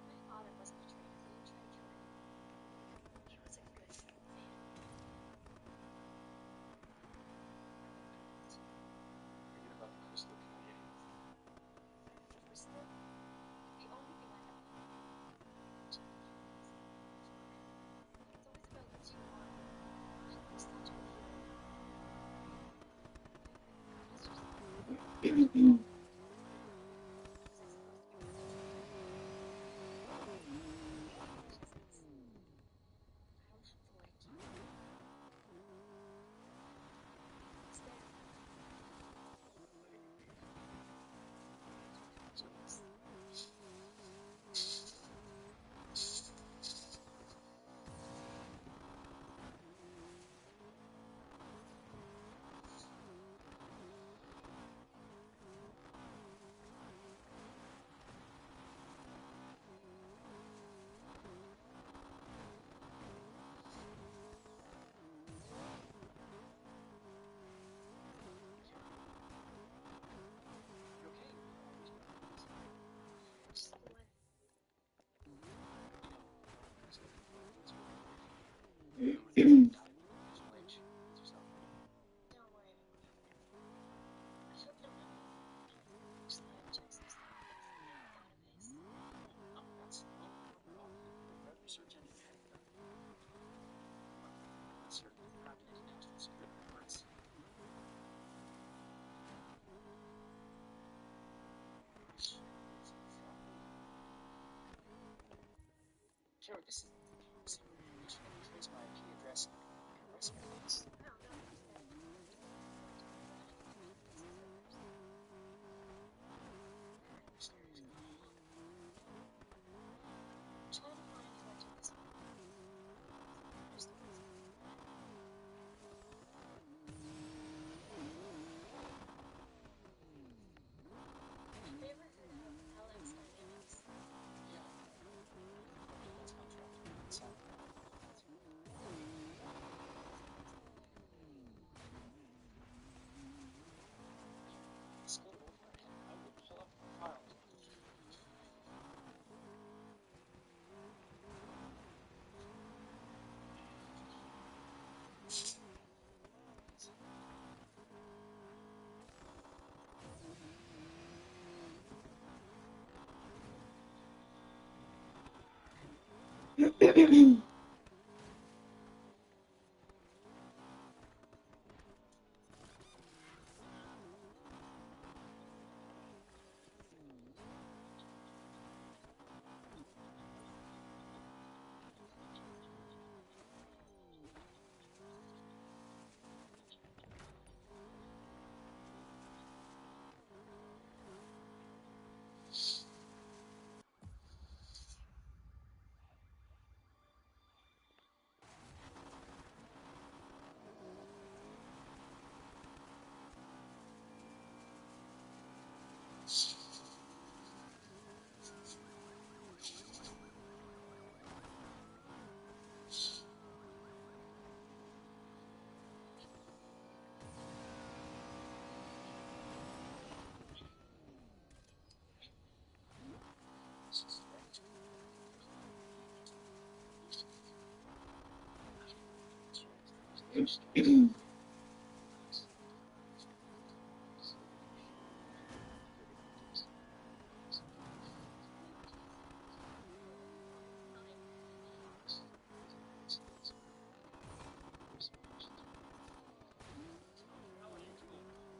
My father was betrayed. He didn't try to kill anyone. He was a good man. Forget about the crystal, can you? Crystal? The only thing I have left. It's always about what you want. I'm such a hero. Don't worry about me. I hope you don't have any just let him check some stuff in the database. That's no problem. Research anything. That's certainly happening in national security reports. Kara, this is secret information. I can trace my IP address and arrest me, please. No, no, instead. Mysterious. Try to find who I took this from. Just the reason. Have you ever heard of LX Dynamics? Yeah. That's contract. It's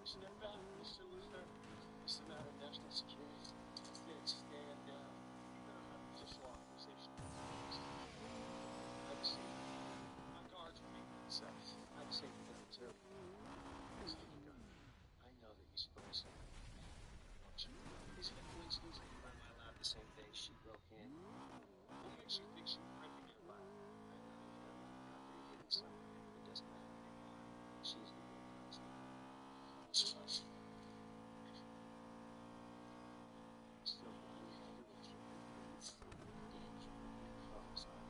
Snapback, Mr. Luther. It's a matter of national security. That's it. Stand down. You're gonna have official authorization. I'd say my guards will make themselves. I'd say for them too. I know that you're supposed to. Don't you? Is it a coincidence that you were in my lab the same day she broke in? What makes you think she broke in your lab? I know you have that property hidden somewhere. It doesn't matter anymore. She's the real person. Still, you handle it through danger. Focus on it.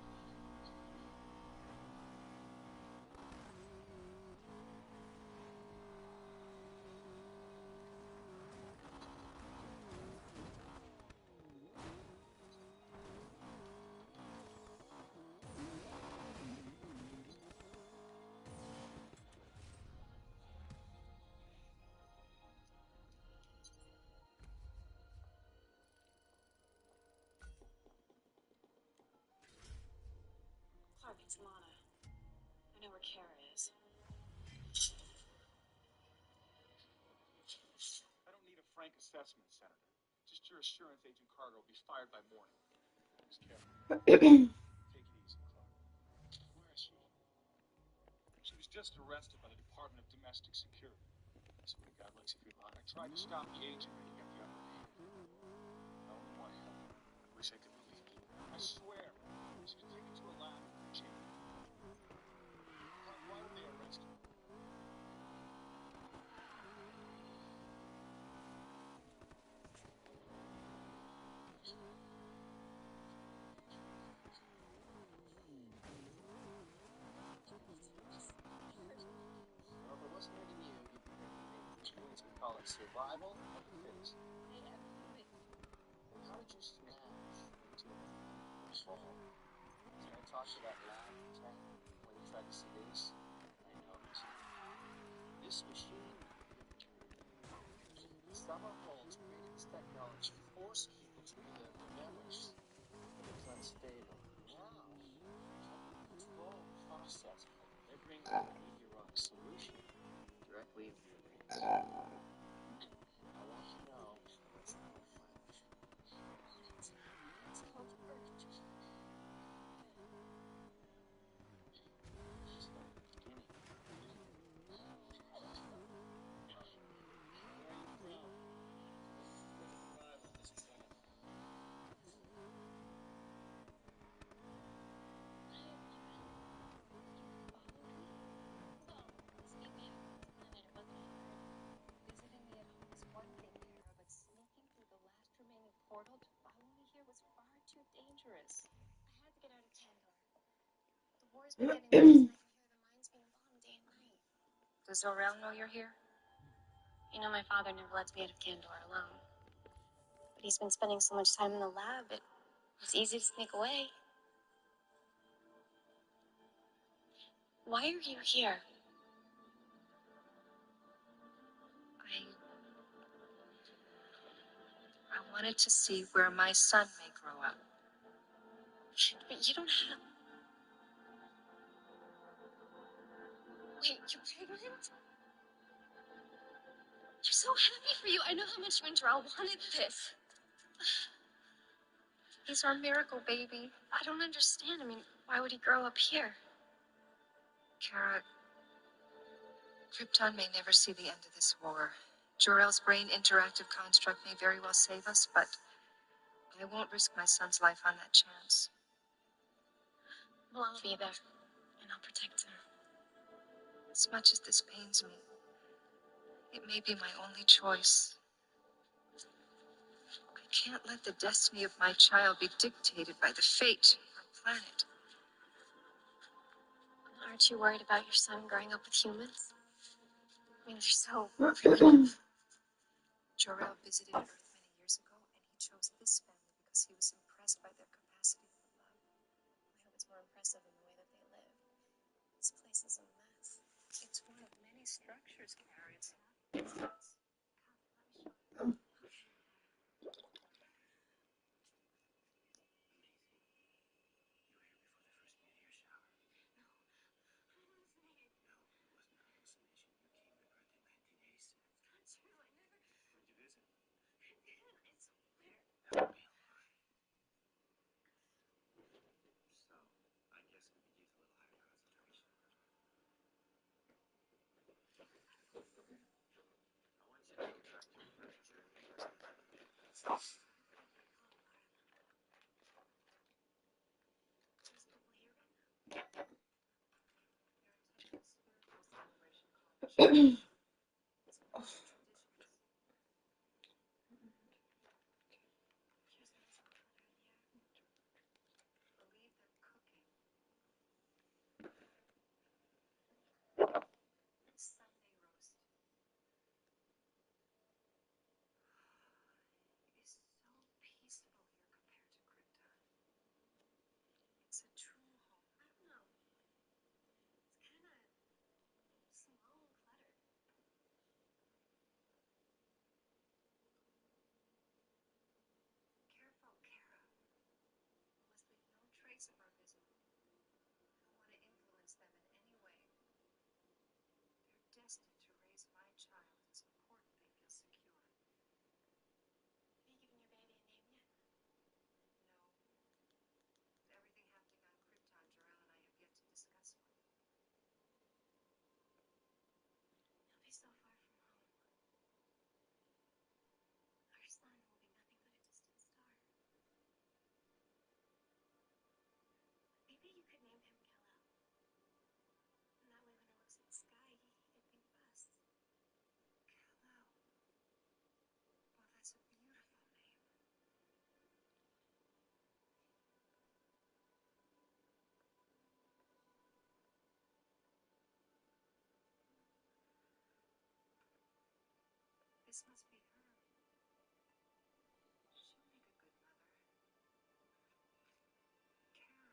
Clark, it's Lana. I know where Kara is. I don't need a frank assessment, Senator. Just your assurance Agent Carter will be fired by morning. Just careful. Take it easy, Clark. Where is she? She was just arrested by the Department of Domestic Security. That's what God likes if you're lying. I tried to stop the agent, but he got the upper hand. I only want help. I wish I could believe it. I swear. She was taken to a lab in Virginia. Clark, why would they arrest her? Well, if it wasn't hurting you, you'd be hurting me. We call it survival of the fittest. How did you smash into a fall? Did I talk to that lab tech when you tried to seduce? I know it. This machine, Summerholds created this technology to force people to relive their memories, but it was unstable. Now, I can control the process by delivering a meteoric solution directly into your brain. I want you to know it's no fun. It's called Earth. Just like the beginning. Where are you from? First arrival, Mr. Bennett. Visiting me at home is one thing, Kara, but sneaking through the last remaining portal to follow me here was far too dangerous. I had to get out of Candor. The war's been getting worse, and I can hear the mines being bombed day and night. Does Zor-El know you're here? You know my father never lets me out of Candor alone. But he's been spending so much time in the lab, it's easy to sneak away. Why are you here? I wanted to see where my son may grow up. But you don't have... Wait, you're pregnant? I'm so happy for you. I know how much Winterell wanted this. He's our miracle baby. I don't understand. I mean, why would he grow up here? Kara, Krypton may never see the end of this war. Jor-El's brain interactive construct may very well save us, but I won't risk my son's life on that chance. Well, I'll be there, and I'll protect him. As much as this pains me, it may be my only choice. I can't let the destiny of my child be dictated by the fate of our planet. Aren't you worried about your son growing up with humans? I mean, they're so primitive. Jor-El visited Earth many years ago, and he chose this family because he was impressed by their capacity for love. I hope it's more impressive in the way that they live. This place is a mess. It's one of many structures, Kara. It's Sunday roast. so peaceful here compared to Krypton. It's a true home. I don't know. It's kind of slow and cluttered. Careful, Kara. We must leave no trace of our visit. I don't want to influence them in any way. They're destined to raise my child. It's important they feel secure. Have you given your baby a name yet? No. With everything happening on Krypton, Jor-El and I have yet to discuss one. He'll be so far from home. Our son will be nothing but a distant star. Maybe you could name him Kal-El. And that way when he looks at the sky, he could think of us. Kal-El. Well, that's a beautiful name. This must be her. She'll make a good mother. Kara.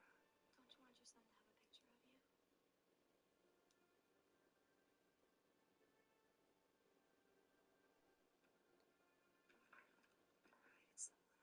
Don't you want your son to have a picture of you? It's Zor-El.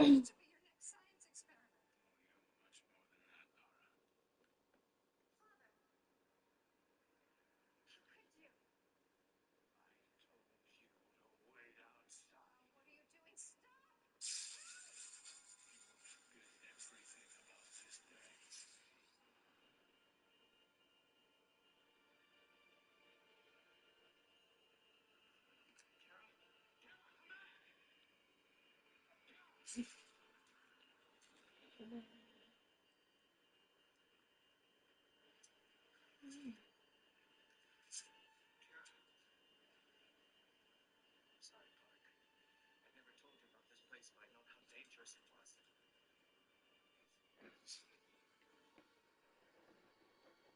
to be your next science experiment. You're much more than that, Laura. Father, how could you? I told you to wait outside. Oh, what are you doing? Stop! You will forget everything about this day. I'm sorry, Clark. I never told you about this place if I'd known how dangerous it was. I'm so sorry. It's okay. Everything's gonna be alright.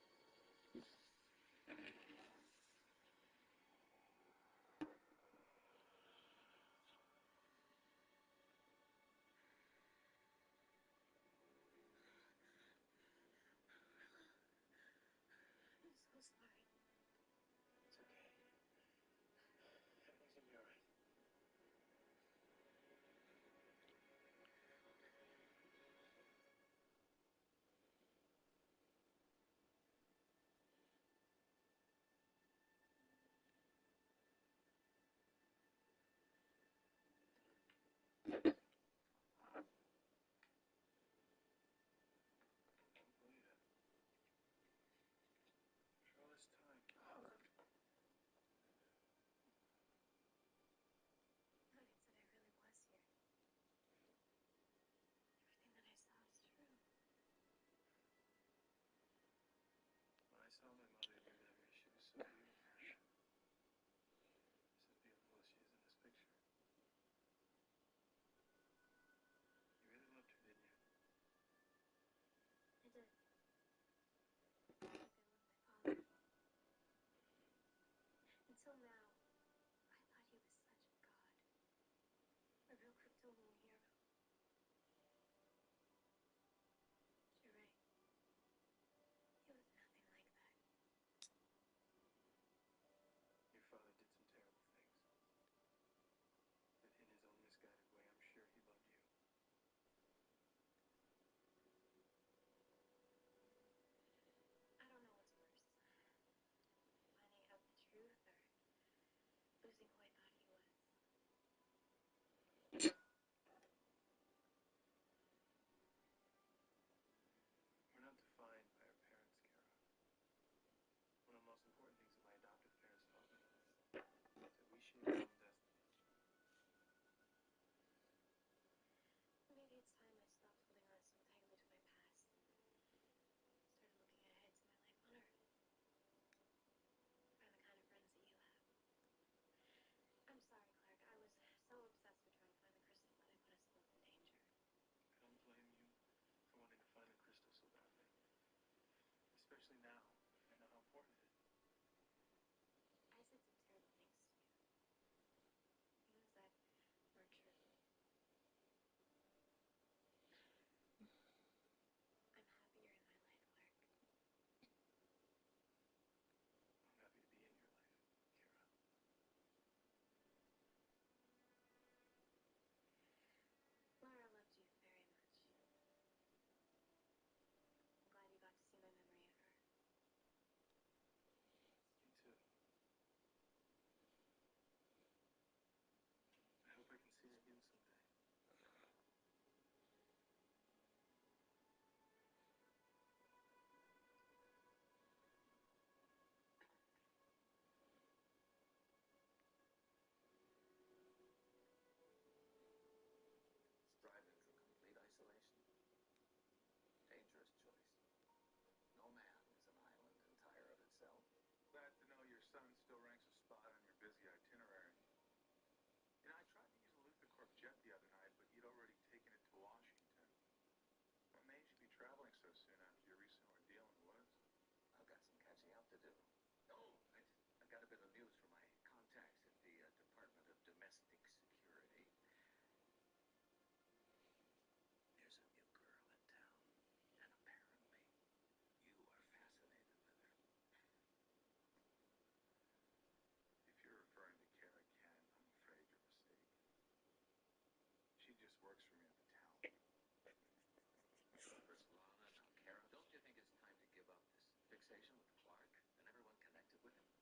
conversation with Clark and everyone connected with him.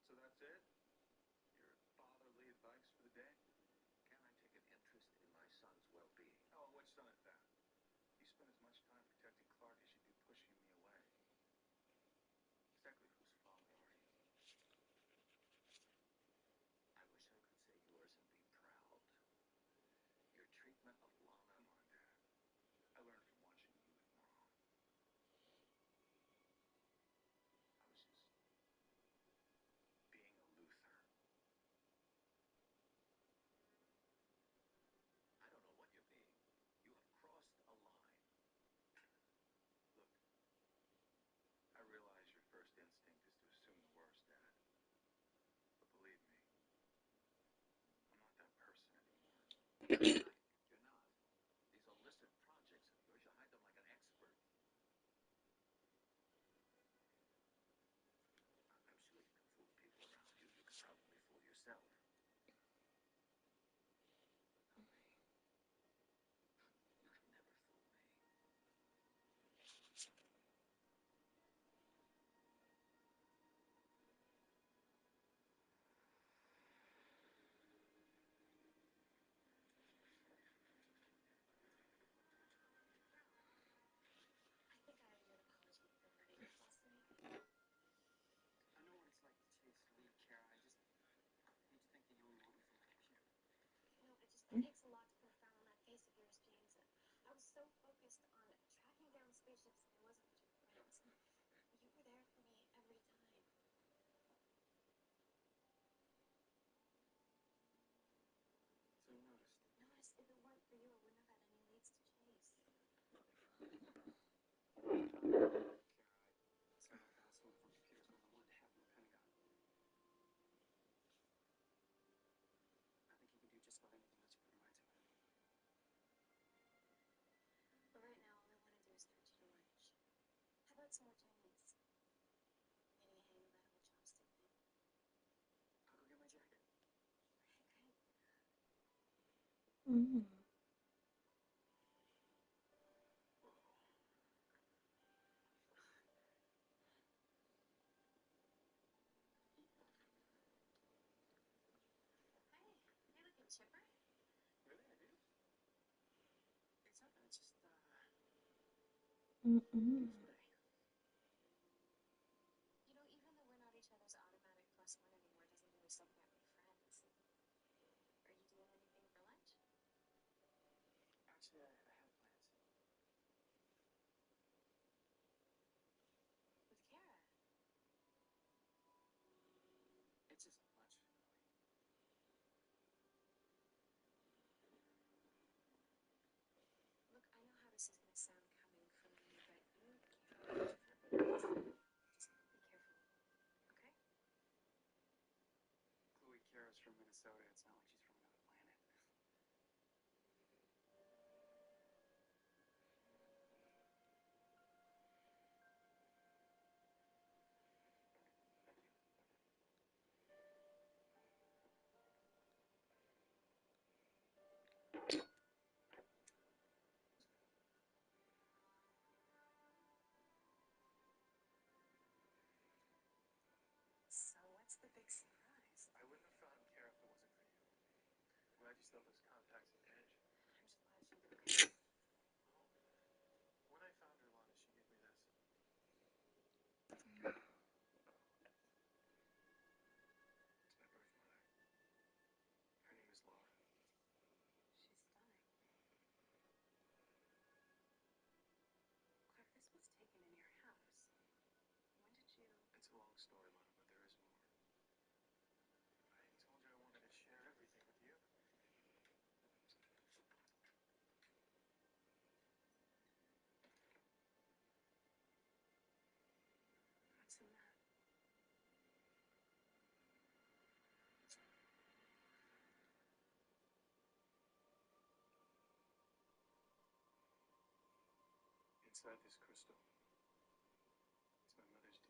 So that's it? Your fatherly advice for the day? Can I take an interest in my son's well-being? Oh, which son is that? You spend as much time protecting Clark as you do pushing me away. Exactly whose father are you? I wish I could say yours and be proud. Your treatment of Lana. Come on, Dad. I learned from watching you with Mom. I was just being a Luther. I don't know what you're being. You have crossed a line. Look, I realize your first instinct is to assume the worst, Dad. But believe me, I'm not that person anymore. You're not. These illicit projects of yours, you hide them like an expert. I'm sure you can fool the people around you. You can probably fool yourself. But not me. You can never fool me. I think I owe you an apology for hurting your boss today. I know what it's like to chase a lead, Kara. I just hate to think that you only want me for my computer. No, it takes a lot to put a frown on that face of yours, James. I was so focused on tracking down spaceships that I wasn't with your friends. You were there for me every time. So you noticed. Notice if it weren't for you, I wouldn't have had any leads to chase. Kara, I said I found someone for computers when I wanted to have in the Pentagon. I think he can do just about anything else you put your mind to. But right now, all I want to do is treat you to lunch. How about some more Chinese? Getting a hang of that whole chopstick thing. I'll go get my jacket. Okay, good. Mm. Whoa. Hey, you're looking chipper. Really? I do? It's nothing. It's just, Mm-mm. it's today. You know, even though we're not each other's automatic plus one anymore, doesn't mean we still can't be friends. Are you doing anything for lunch? Actually, I have plans. With Kara. It's just lunch, Chloe. Look, I know how this is going to sound coming from you, but you can't be too friendly. Just be careful, okay? Chloe, Kara's from Minnesota. It's not like she's from another planet. So, what's the big surprise? I wouldn't have found Kara if it wasn't for you. I'm glad you still have those contacts in Edge. I'm just glad she's okay. Well, when I found her, Lana, she gave me this. It's my birth mother. Her name is Laura. She's stunning. Clark, this was taken in your house. When did you... It's a long story, Lana, but there is more. I told you I wanted to share everything with you. What's in that? Inside this crystal is my mother's DNA.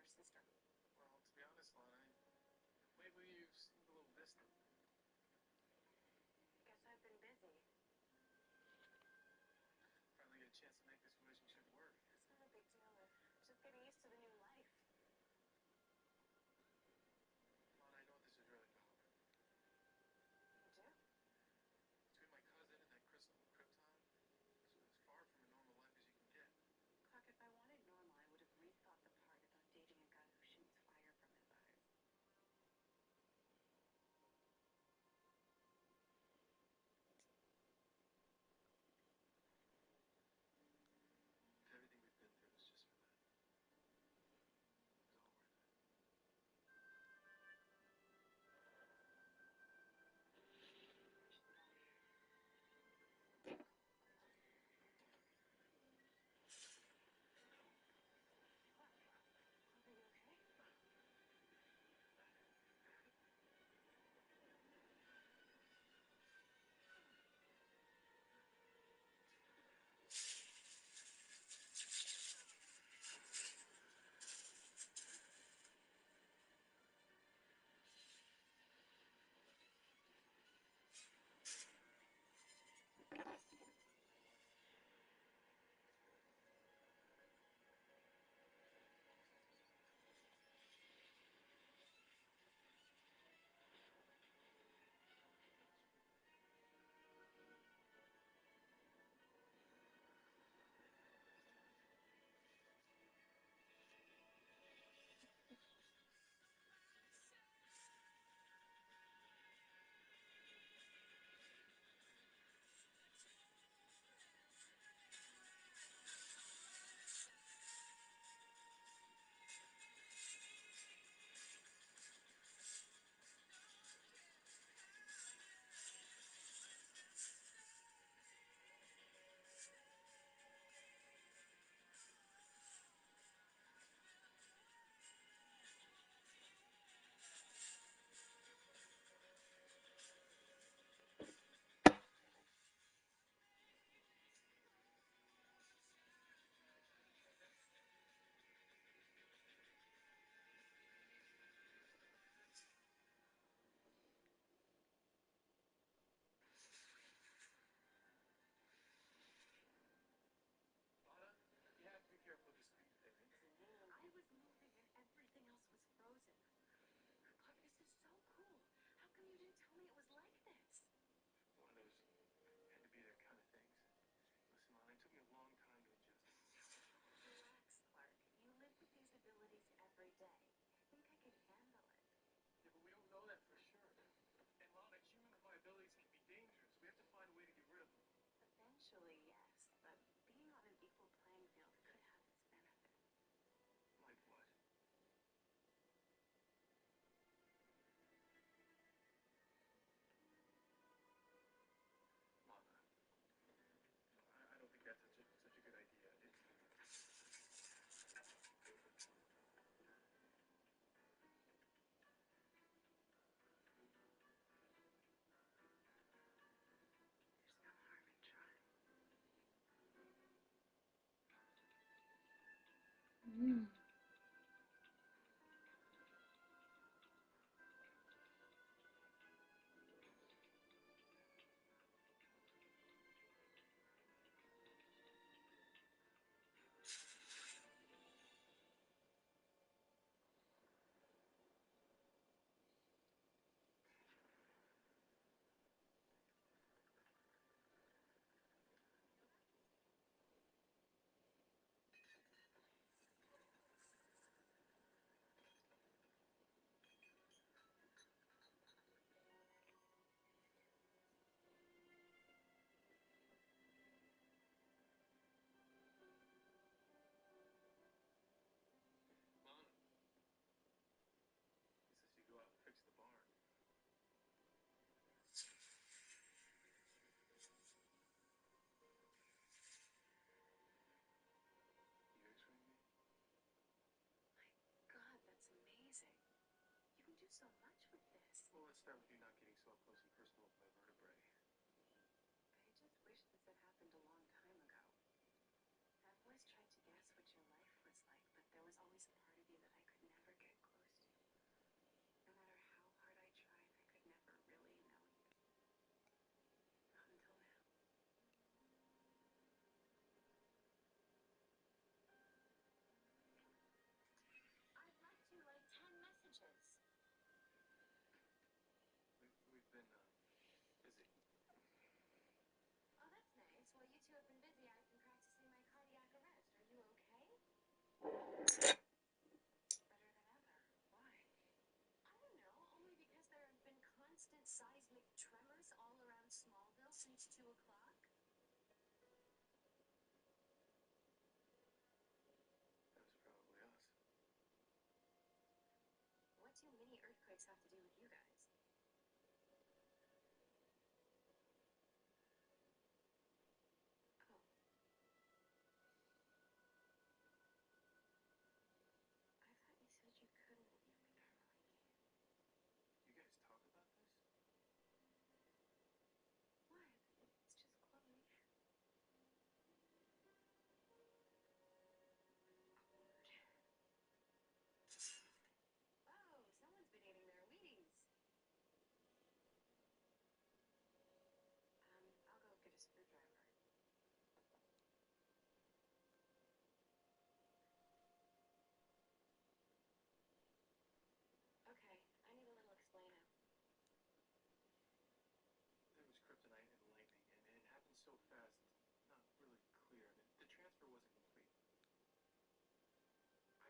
her sister. Well, to be honest, Lana, lately you seemed a little distant. Guess I've been busy. Finally get a chance to make this relationship work. It's not a big deal. Just getting used to the new life. Lana, I know this is really about. You do? Between my cousin and that crystal and Krypton, it's as far from a normal life as you can get. Clark, if I wanted normal, I would have rethought the part about dating a guy who shoots fire from his eyes.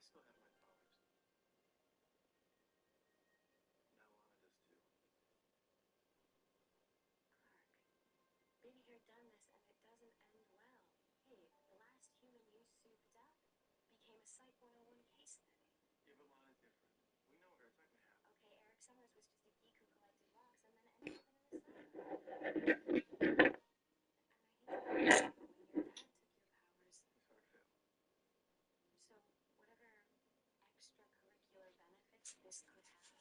still have my powers. Now Lana does too. Clark, been here, done this, and it doesn't end well. Hey, the last human you souped up became a Psych 101 case study. Yeah, but Lana's different. We know her. It's not gonna happen. Okay, Eric Summers was just a geek who collected rocks and then ended up in an asylum. And I hate to break it, but when your dad took your powers, His heart failed. so whatever extracurricular benefits this could have,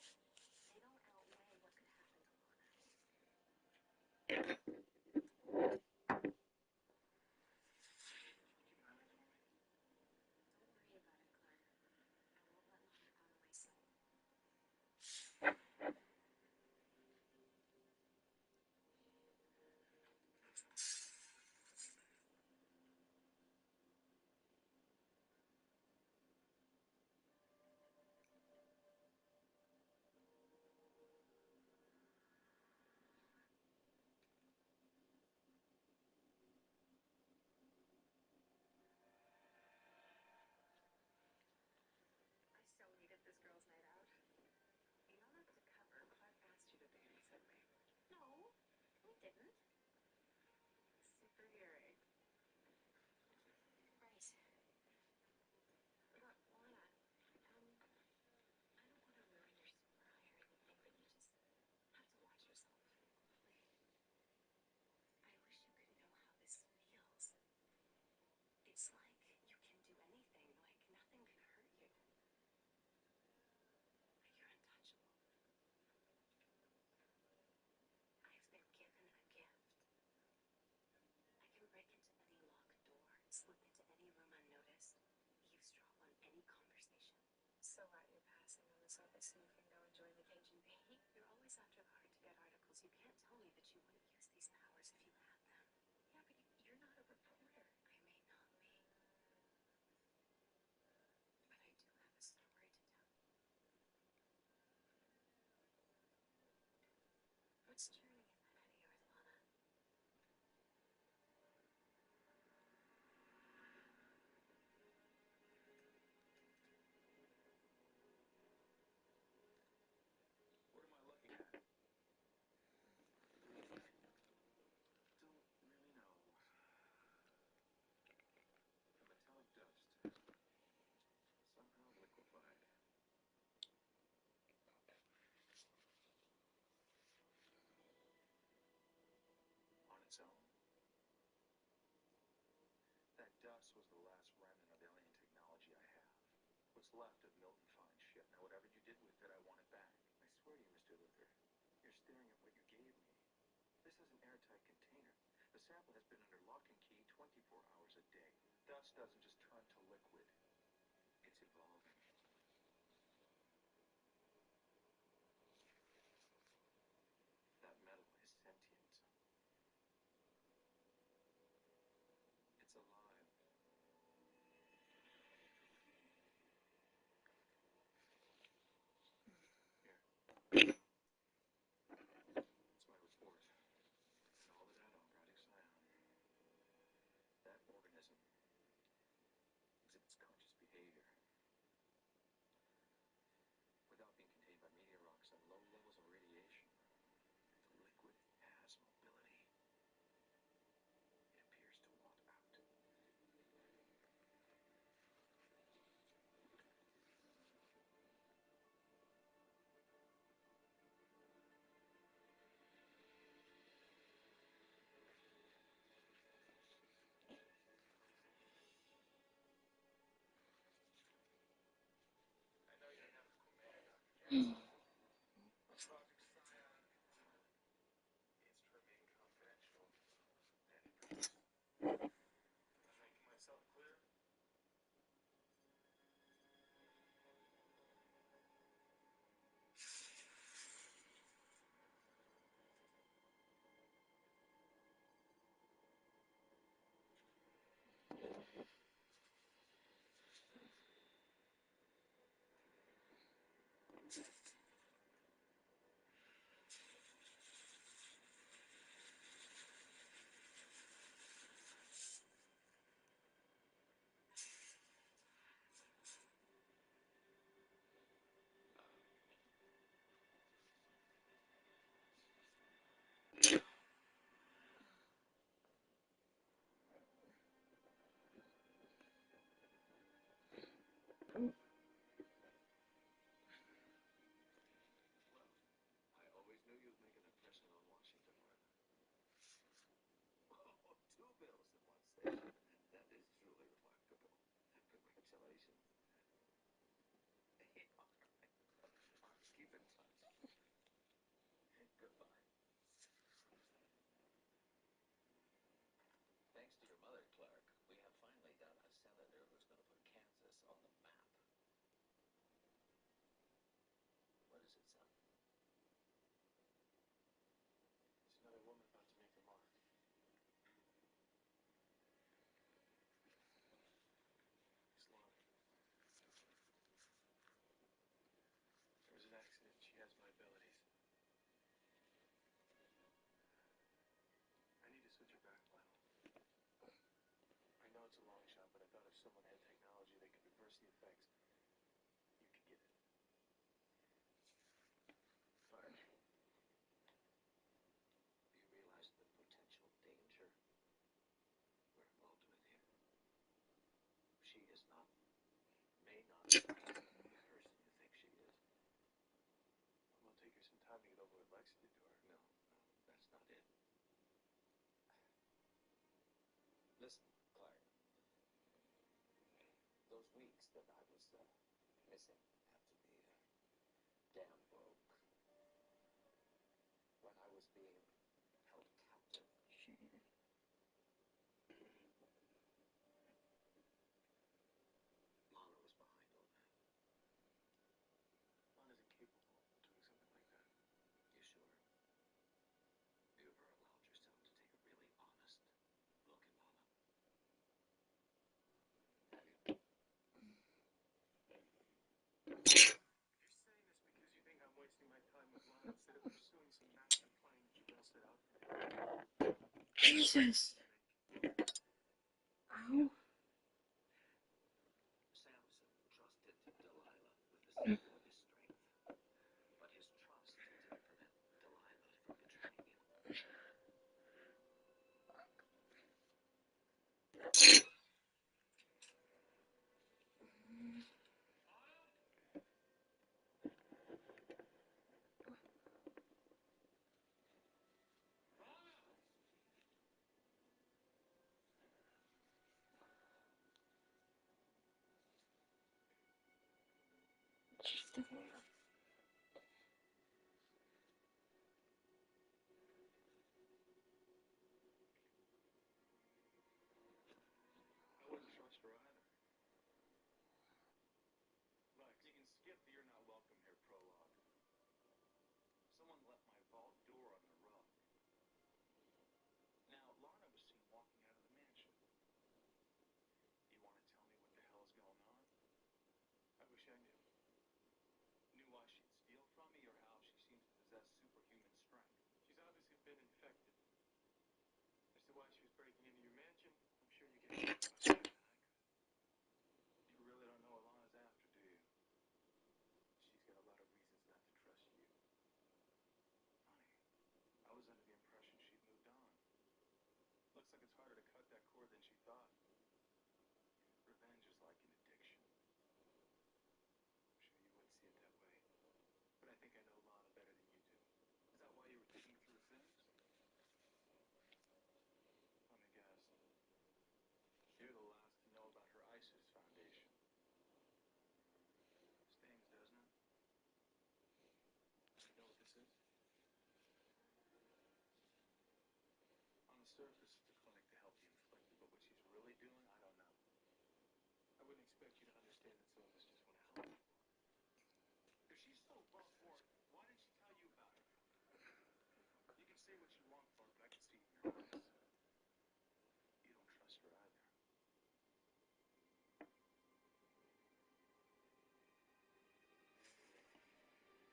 they don't outweigh what could happen to Lana. Keep an eye on her for me. Don't worry about it, Clark. I won't let Lana out of my sight. I so needed this girls' night out. You know that's to cover. Clark asked you to babysit me. No, we didn't. Super eerie. Right. Look, Lana, I don't want to ruin your super high or anything, but you just have to watch yourself. Like, I wish you could know how this feels. It's like you can do anything, like nothing can hurt you. Like you're untouchable. I've been given a gift. I can break into any locked door, slip into any room unnoticed, eavesdrop on any conversation. So what, you're passing on the surface so you can go and join the KGB? You're always after the hard-to-get articles. You can't tell me that you wouldn't use these powers if you had them. Yeah, but you're not a reporter. I may not be. But I do have a story to tell. What's churning in that head of yours, Lana? What am I looking at? Don't really know. A metallic dust. Somehow liquefied. On its own. That dust was the last remnant of alien technology I have. What's left of Milton Fine shit. Now, whatever you did with it, I want it back. I swear to you, Mr. Luther, you're staring at what you gave me. This is an airtight container. The sample has been under lock and key 24 hours a day. Dust doesn't just turn to liquid. It's evolving. That metal is sentient. It's alive. Here. It's my report. And all the data on Project Scion. That organism exhibits conscious behavior. Without being contained by meteor rocks and low levels of radiation, the liquid has mobility. It appears to want out. I know you're never command, Dr. Jackson. Project Scion is to remain confidential. I'm making myself clear. on the map. What is it, son? It's another woman about to make her mark. It's Lana. There was an accident. She has my abilities. I need to switch her back, Lionel. I know it's a long shot, but I thought if someone had technology that could reverse the effects, you could get it. Clark, do you realize the potential danger we're involved with here? She is not, may not be the person you think she is. Well, it'll take her some time to get over what Lexi did to her. No, that's not it. Listen, Clark. Those weeks that I was missing after the dam broke, when I was being held captive, Lana was behind all that. Lana's incapable of doing something like that. You sure? You ever allowed yourself to take a really honest look at Lana? Have you? If you're saying this because you think I'm wasting my time with Lana instead of pursuing some master plan you've all set out for me. Jesus. Ow. Samson trusted Delilah with the secret of his strength, but his trust didn't prevent Delilah from betraying him. She's definitely up. I wouldn't trust her either. Lex, you can skip the "You're not welcome here" prologue. Someone left my vault door on the rug. Now, Lana was seen walking out of the mansion. You want to tell me what the hell is going on? I wish I knew. Knew why she'd steal from me or how she seems to possess superhuman strength. She's obviously been infected. As to why she was breaking into your mansion, I'm sure you can guess about that. You really don't know what Lana's after, do you? She's got a lot of reasons not to trust you. Honey, I was under the impression she'd moved on. Looks like it's harder to cut that cord than she thought. Revenge is like an addiction. I'm sure you wouldn't see it that way. But I think I know Lana better than you do. Is that why you were digging through things? Let me guess. You're the last to know about her ISIS foundation. Stings, doesn't it? You know what this is? On the surface, it's a clinic to help the inflicted, but what she's really doing, I don't know. I wouldn't expect you to understand that some of us just want to help people. If she's so above board, why didn't she tell you about it? You can say what you want, Clark, but I can see it in your eyes. You don't trust her either. What?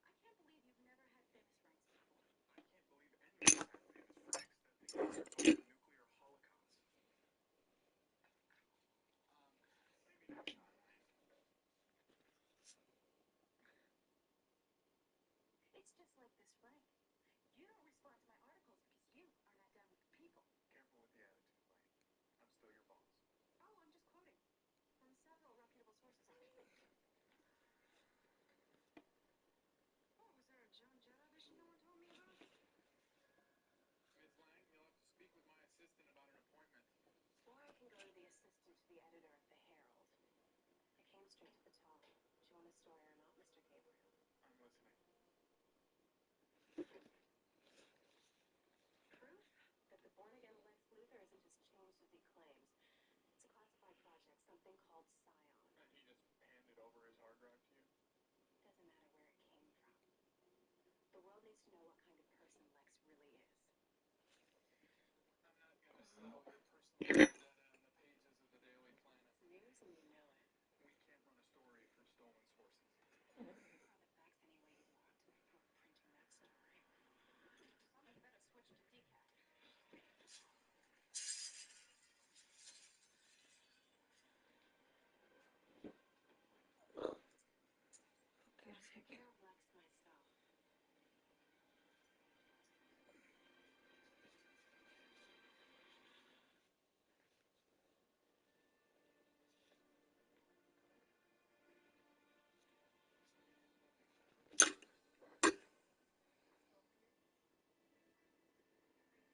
I can't believe you've never had famous Franks before. I can't believe anyone's had famous Franks. That thing is a nuclear holocaust. Maybe next time. It's just like this Frank. You don't respond to my articles because you are not down with the people. Careful with the attitude, Lane. I'm still your boss. Oh, I'm just quoting from several reputable sources, actually. Oh, was there a Joan Jett audition no one told me about? Ms. Lang, you'll have to speak with my assistant about an appointment. Or I can go to the assistant to the editor of the Herald. I came straight to the top. Do you want a story or not, Mr. Gabriel? I'm listening. Proof that the born-again Lex Luthor isn't as changed as he claims. It's a classified project, something called Scion. And he just handed over his hard drive to you? Doesn't matter where it came from. The world needs to know what kind of person Lex really is. I'm not gonna sell your personal vendetta on the pages of the Daily Planet. It's news and you know it. We can't run a story from stolen sources. You can run the facts any way you want before printing that story. Somebody better switch to decaf. I'll take care of Lex myself.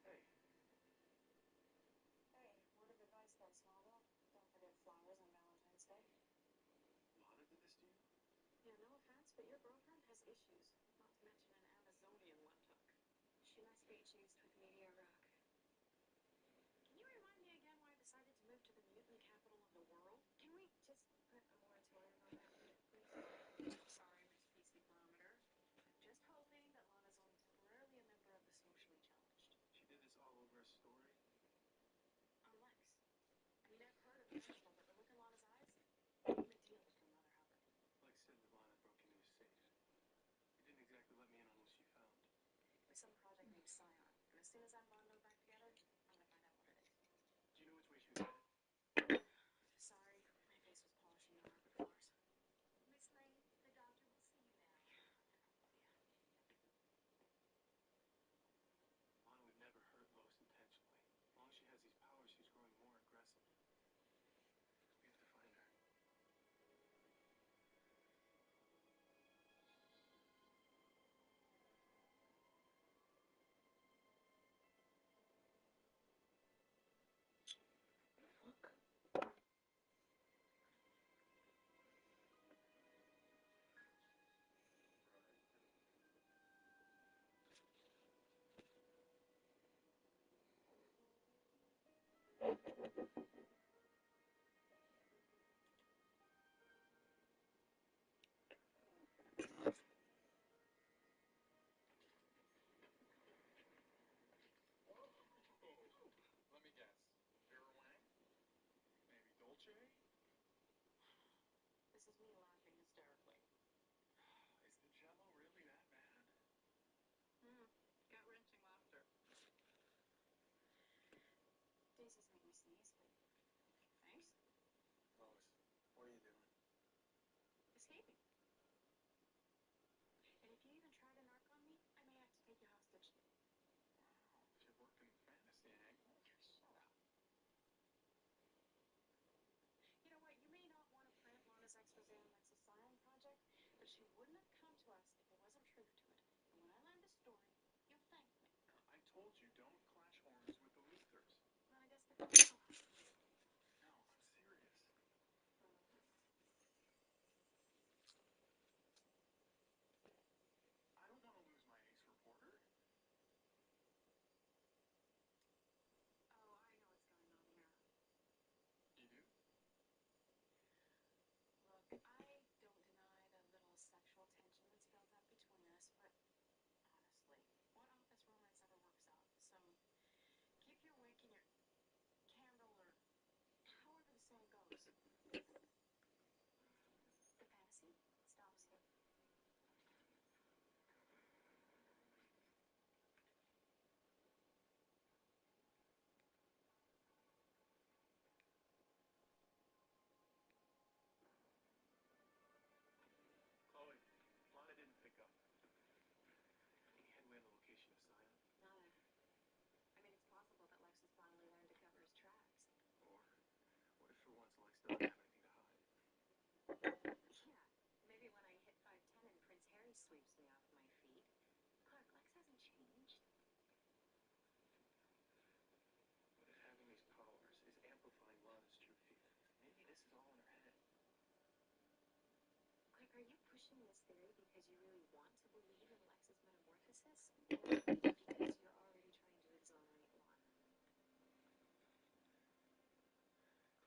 Hey, Hey, word of advice there, Smallville. Don't forget flowers on Valentine's Day. Lana did this to you? Yeah, no offense, but your girlfriend has issues. Not to mention an Amazonian left hook. She must be juiced with meteor rock. Can you remind me again why I decided to move to the mutant capital of the world? Can we just put a moratorium on that move, please? Sorry, Miss PC Barometer. Just hoping that Lana's only temporarily a member of the socially challenged. She did this all over a story? On Lex. I mean, I've heard of the people, but the look in Lana's eyes, I'm a deal with your mother Hubbard. Lex said that Lana broke into his safe. He didn't exactly let me in on what she found. It was some project named Scion, and as soon as I'm Mondo back together, I'm gonna find out what it is. Do you know which way she was headed? Sorry, my face was polishing the marble floors. Miss Lane, the doctor will see you now. Lana would never hurt Lois intentionally. As long as she has these powers, she's growing more aggressive. We have to find her. Let me guess. Vera Wang? Maybe Dolce? This is me laughing hysterically. Is the Jello really that bad? Gut-wrenching laughter. Daisy's made me sneeze, but thanks. Lois, what are you doing? Escaping. And if you even try to narc on me, I may have to take you hostage. Wow, you're working fantasy angle. Shut up. You know what? You may not want to print Lana's expose on Lex's Scion project, but she wouldn't have come to us if there wasn't truth to it. And when I land the story, you'll thank me. I told you, don't clash horns with the Luthers. Then I guess the police will have to. No, I'm serious. I don't want to lose my ace reporter. Oh, I know what's going on here. You do? Look, I don't deny the little sexual tension that's built up between us, but honestly, what office romance ever works out? So keep your wick and your candle, or however the saying goes. The fantasy stops here. Chloe, Lana didn't pick up. Any headway on the location of Scion? Nada. I mean, it's possible that Lex has finally learned to cover his tracks. Or what if for once Lex doesn't have anything to hide? Yeah, maybe when I hit 5'10" and Prince Harry sweeps me off my feet. Clark, Lex hasn't changed. What if having these powers is amplifying Lana's true feelings? Maybe this is all in her head. Clark, are you pushing this theory because you really want to believe in Lex's metamorphosis? crisis? Or because you're already trying to exonerate one?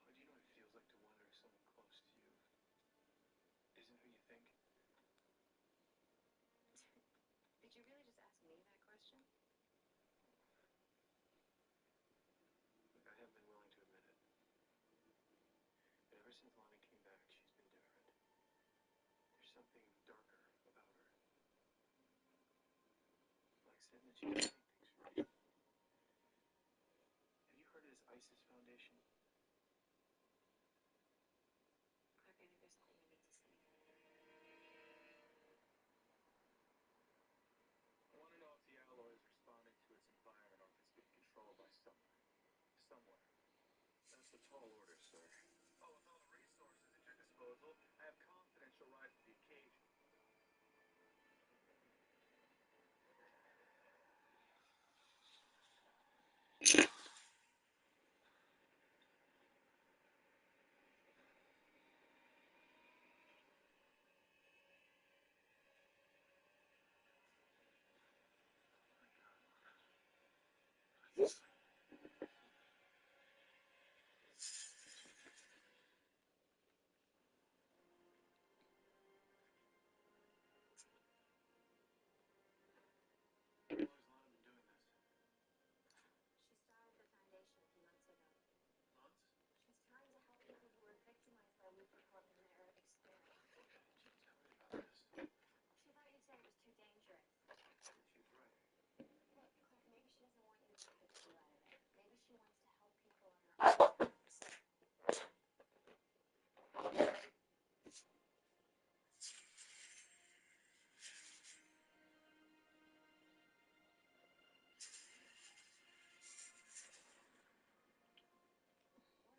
Claude, you know what it feels like to wonder if someone close to you isn't who you think? Did you really just ask me that question? Look, I haven't been willing to admit it. But ever since Lonnie came back, she's been different. There's something darker about her. Like said that she's doing things for you. Have you heard of this ISIS Foundation? Clark, I think there's something we need to say. I want to know if the alloy is responding to its environment or if it's being controlled by someone. Somewhere. That's a tall order, sir. Oh, with all the resources at your disposal, I have confidential rise to the occasion. How long has Lana been doing this? She started the foundation a few months ago. Months? She's trying to help people who were victimized by Lupercorp in their experiment. Gee, tell me about this. She thought you'd say it was too dangerous. She's right. Look, Clark, maybe she doesn't want you to make a coup out of it. Maybe she wants to help people on her own terms.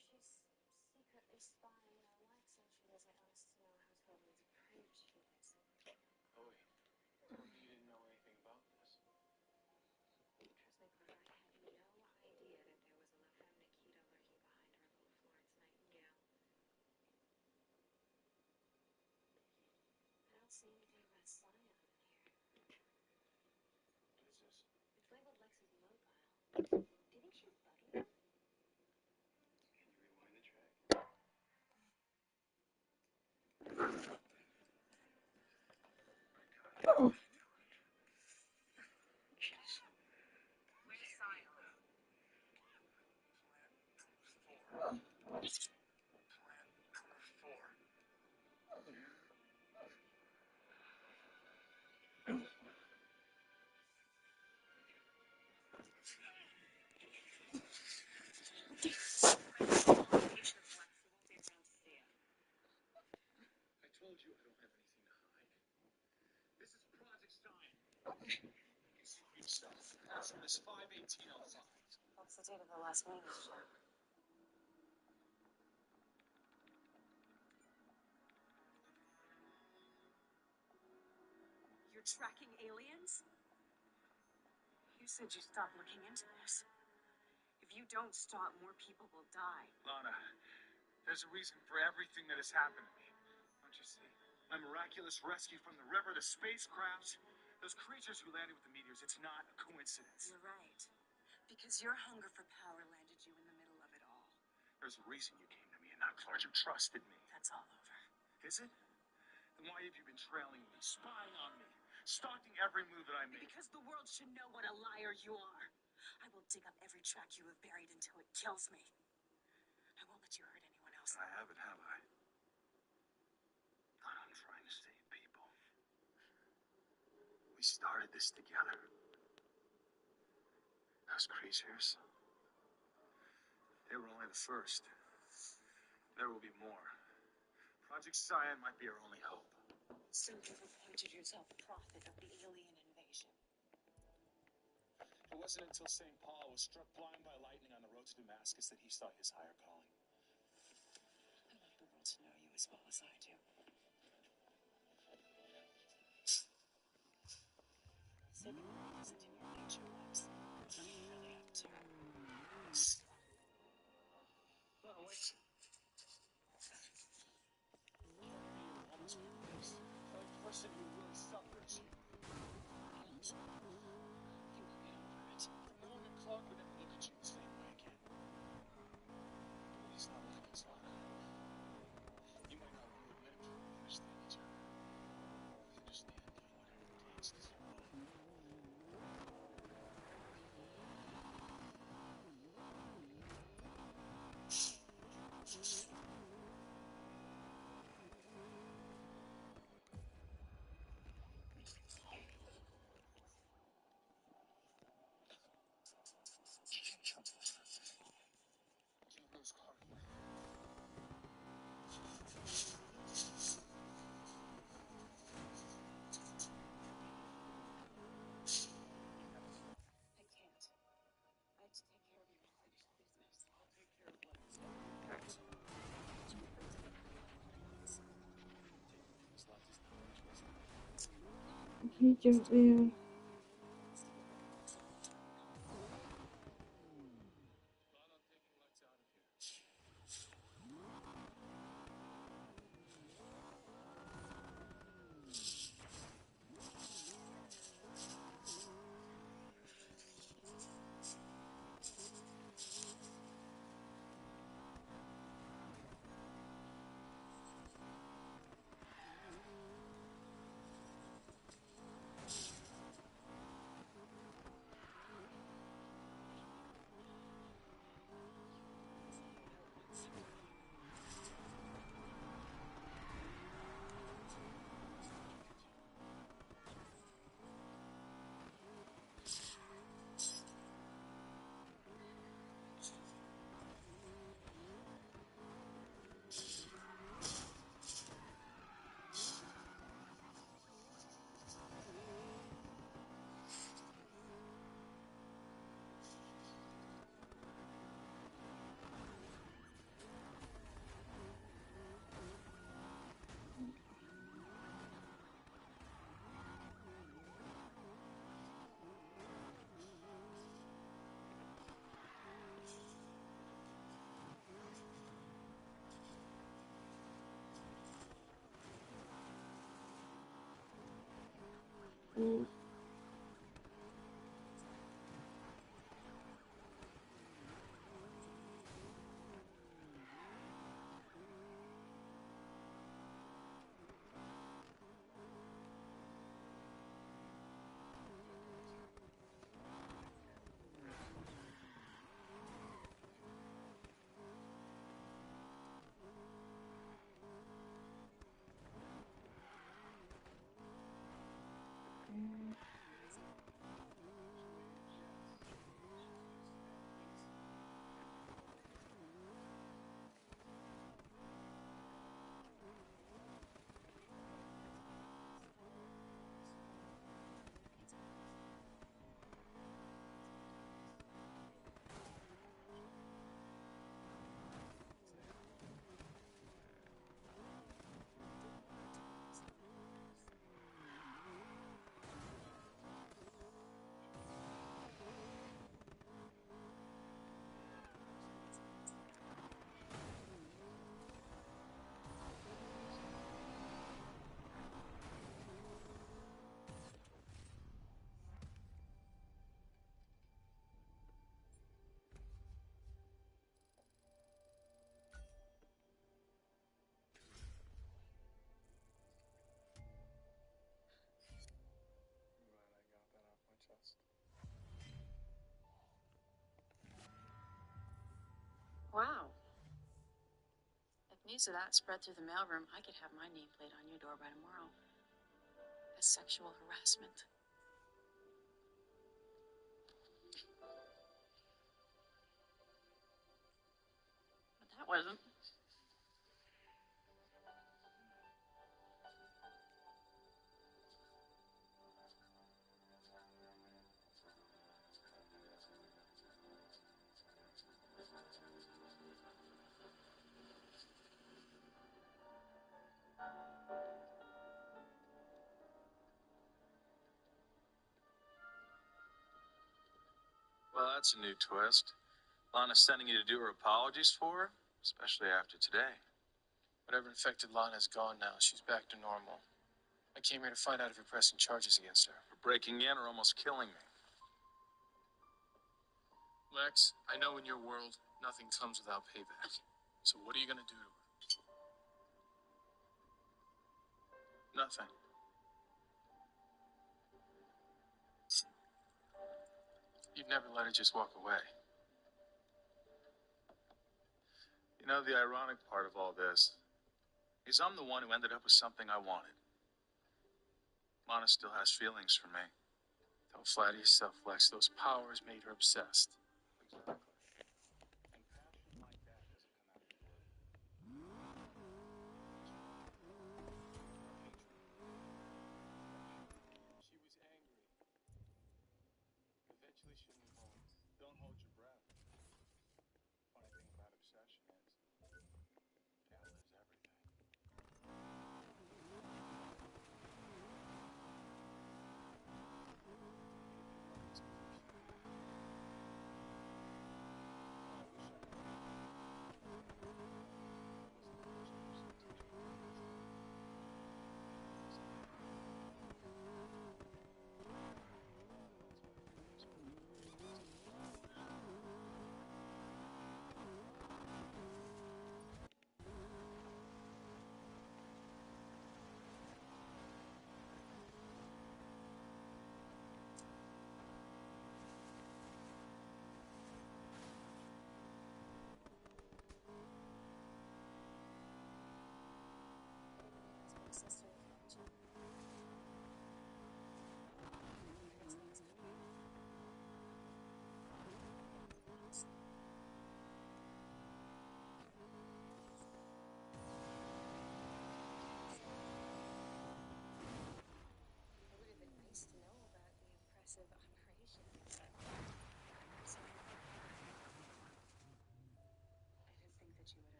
Or she's secretly spying on Lex and she doesn't want us to know how totally depraved she is. Oh, wait. Told me you didn't know anything about this. Trust me, Clark, I had no idea that there was a La Femme Nikita lurking behind our little Florence Nightingale. I don't see anything about Scion in here. What is this? It's labeled Lex's mobile. Do you think she's bugging him? Can you rewind the track? Oh, jeez. Where's Scion? Plan number 4. I told you I don't have anything to hide. This is Project Stein. You can see for yourself. Password is 51805. What's the date of the last meeting, Jack? You're tracking aliens? You said you stopped looking into this. If you don't stop, more people will die. Lana, there's a reason for everything that has happened to me. Don't you see? My miraculous rescue from the river, the spacecrafts, those creatures who landed with the meteors, it's not a coincidence. You're right. Because your hunger for power landed you in the middle of it all. There's a reason you came to me and not Clark. You trusted me. That's all over. Is it? Then why have you been trailing me, spying on me, stalking every move that I make? Because the world should know what a liar you are. I will dig up every track you have buried until it kills me. I won't let you hurt anyone else. I haven't, have I? I'm trying to save people. We started this together. Those creatures, they were only the first. There will be more. Project Scion might be our only hope. So you've appointed yourself prophet of the alien invasion. It wasn't until St. Paul was struck blind by lightning on the road to Damascus that he saw his higher calling. I want the world to know you as well as I do. Secretly isn't in your nature, Lex. You really have to. No, wait. Almost like this. A person who really suffers. Agent Wow. If news of that spread through the mailroom, I could have my nameplate on your door by tomorrow. As sexual harassment. But that wasn't. Well, that's a new twist. Lana's sending you to do her apologies for her, especially after today. Whatever infected Lana is gone now. She's back to normal. I came here to find out if you're pressing charges against her. For breaking in or almost killing me. Lex, I know in your world, nothing comes without payback. So what are you going to do to her? Nothing. You'd never let her just walk away. You know, the ironic part of all this is I'm the one who ended up with something I wanted. Lana still has feelings for me. Don't flatter yourself, Lex. Those powers made her obsessed. Exactly. And passion like that doesn't come out of the blue. She was angry. Eventually she'll move on. Don't hold your breath. Funny thing about obsession is, catalyze everything.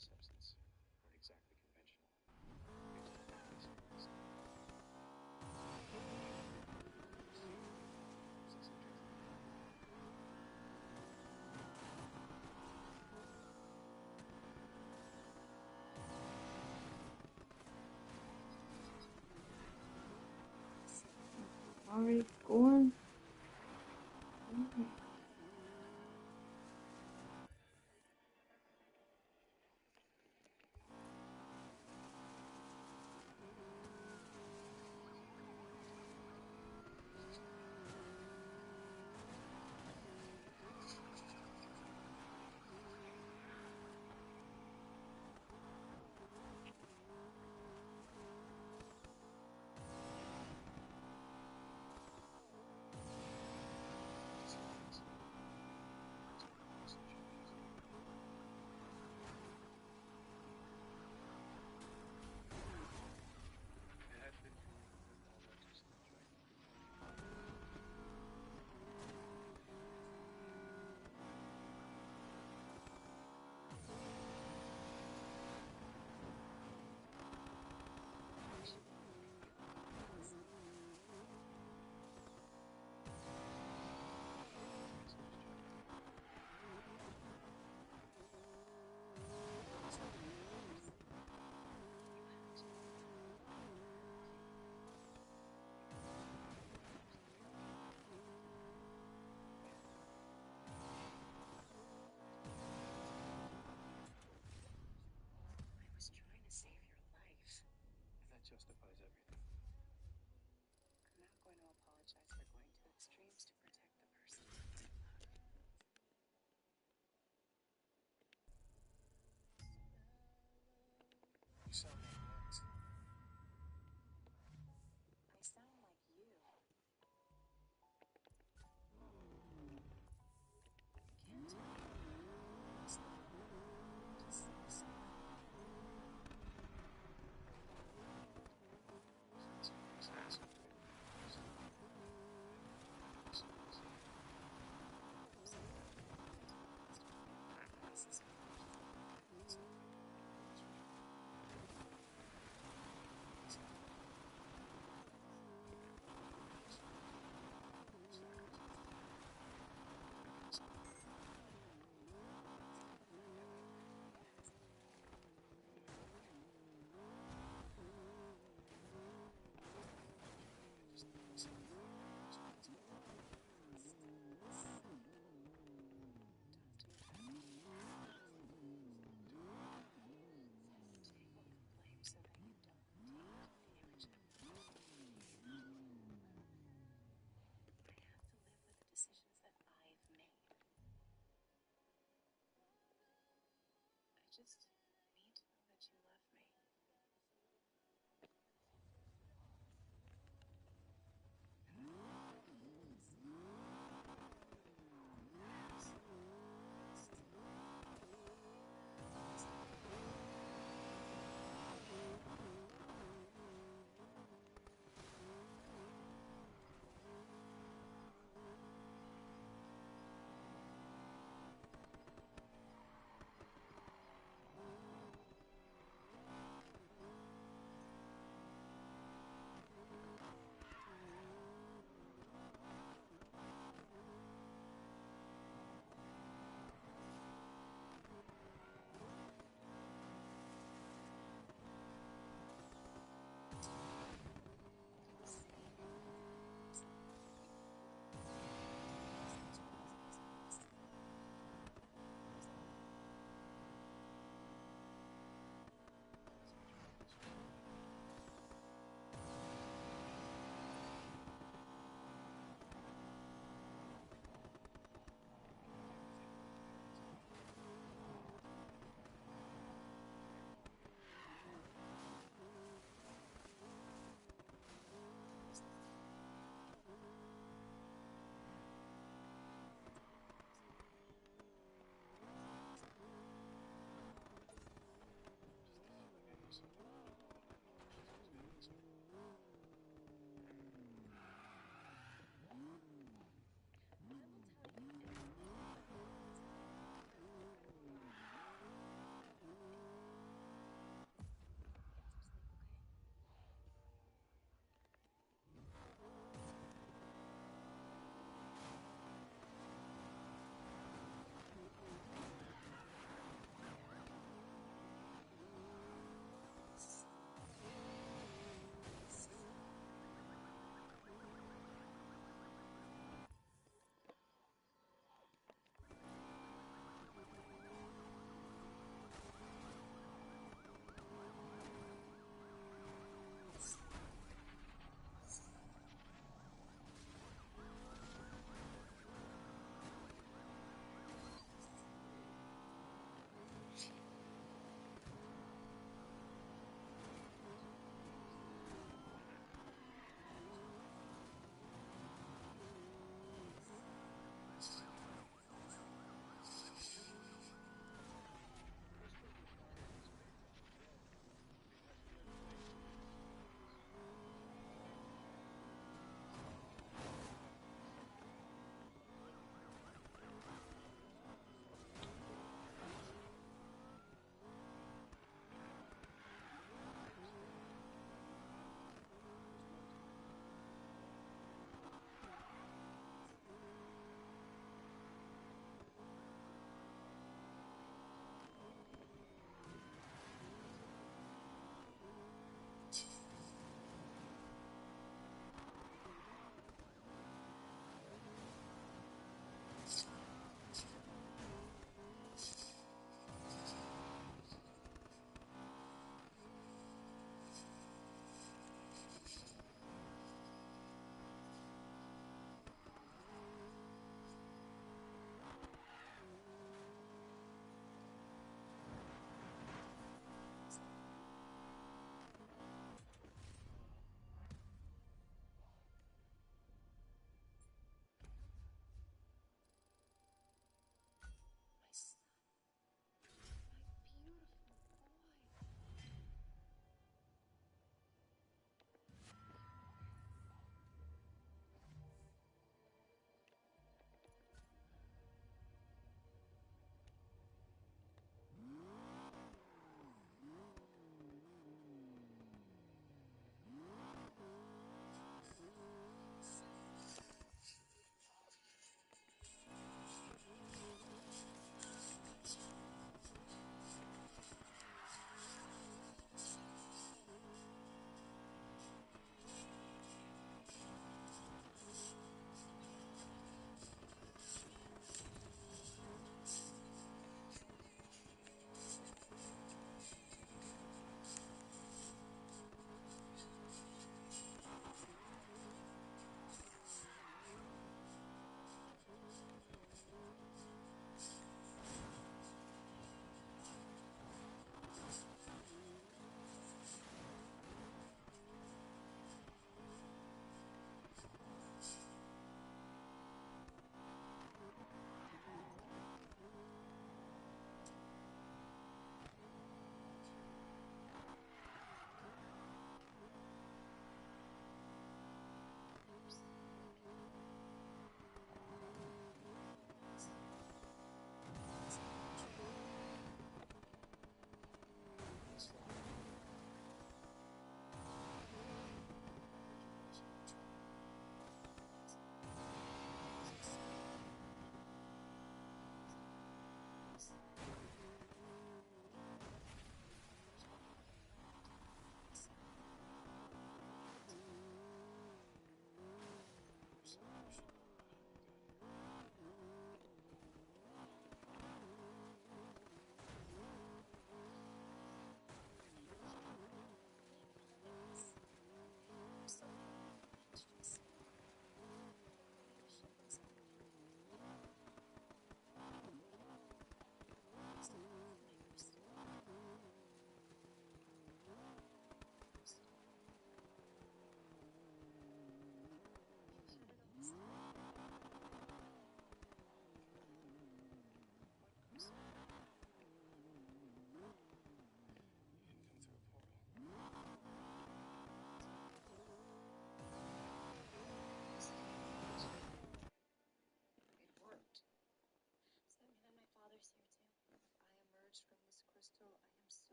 substance weren't exactly conventional. Already going. I was trying to save your life. That justifies everything. I'm not going to apologize for going to extremes to protect the person I love. You sound like that. I sound like you. Can't tell you. Honestly, just listen.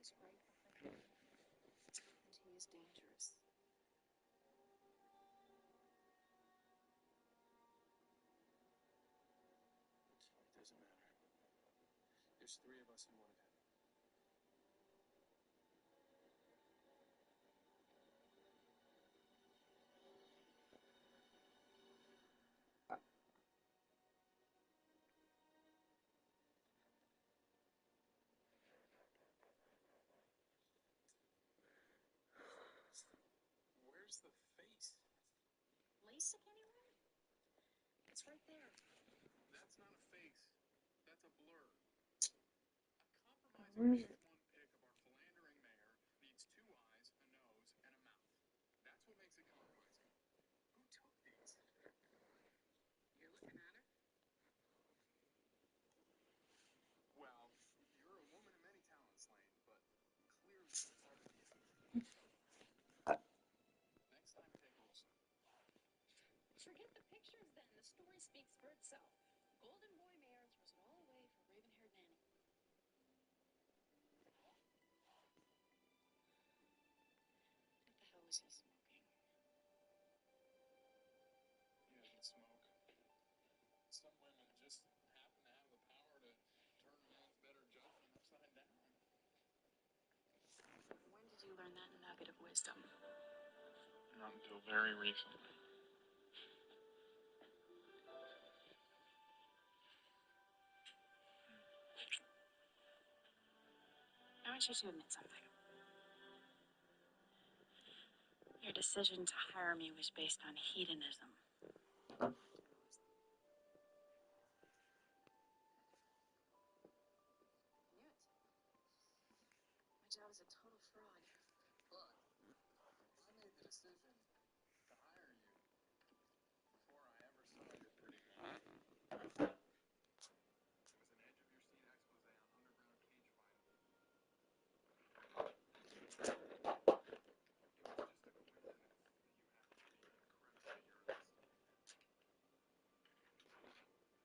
was grateful for him, and he is dangerous. It doesn't matter. There's three of us and one of him. Where's the face? LASIK anywhere? It's right there. That's not a face. That's a blur. A Where is compromising it? VH1 pic of our philandering mayor needs two eyes, a nose, and a mouth. That's what makes it compromising. Who took these? You're looking at her. Well, you're a woman of many talents, Lane, but clearly it's hard to be a Next time, take Wilson. Forget the pictures then. The story speaks for itself. Golden Boy Mayor throws it all away for raven-haired nanny. What the hell is he smoking? He doesn't smoke. Some women just happen to have the power to turn a man's better judgment upside down. When did you learn that nugget of wisdom? Not until very recently. I want you to admit something. Your decision to hire me was based on hedonism. I knew it. My job is a total fraud. But I made the decision to hire you before I ever saw your pretty face. It was an edge-of-your-seat expose on underground cage fighting. It was just a coincidence that you happened to be incredibly earnest.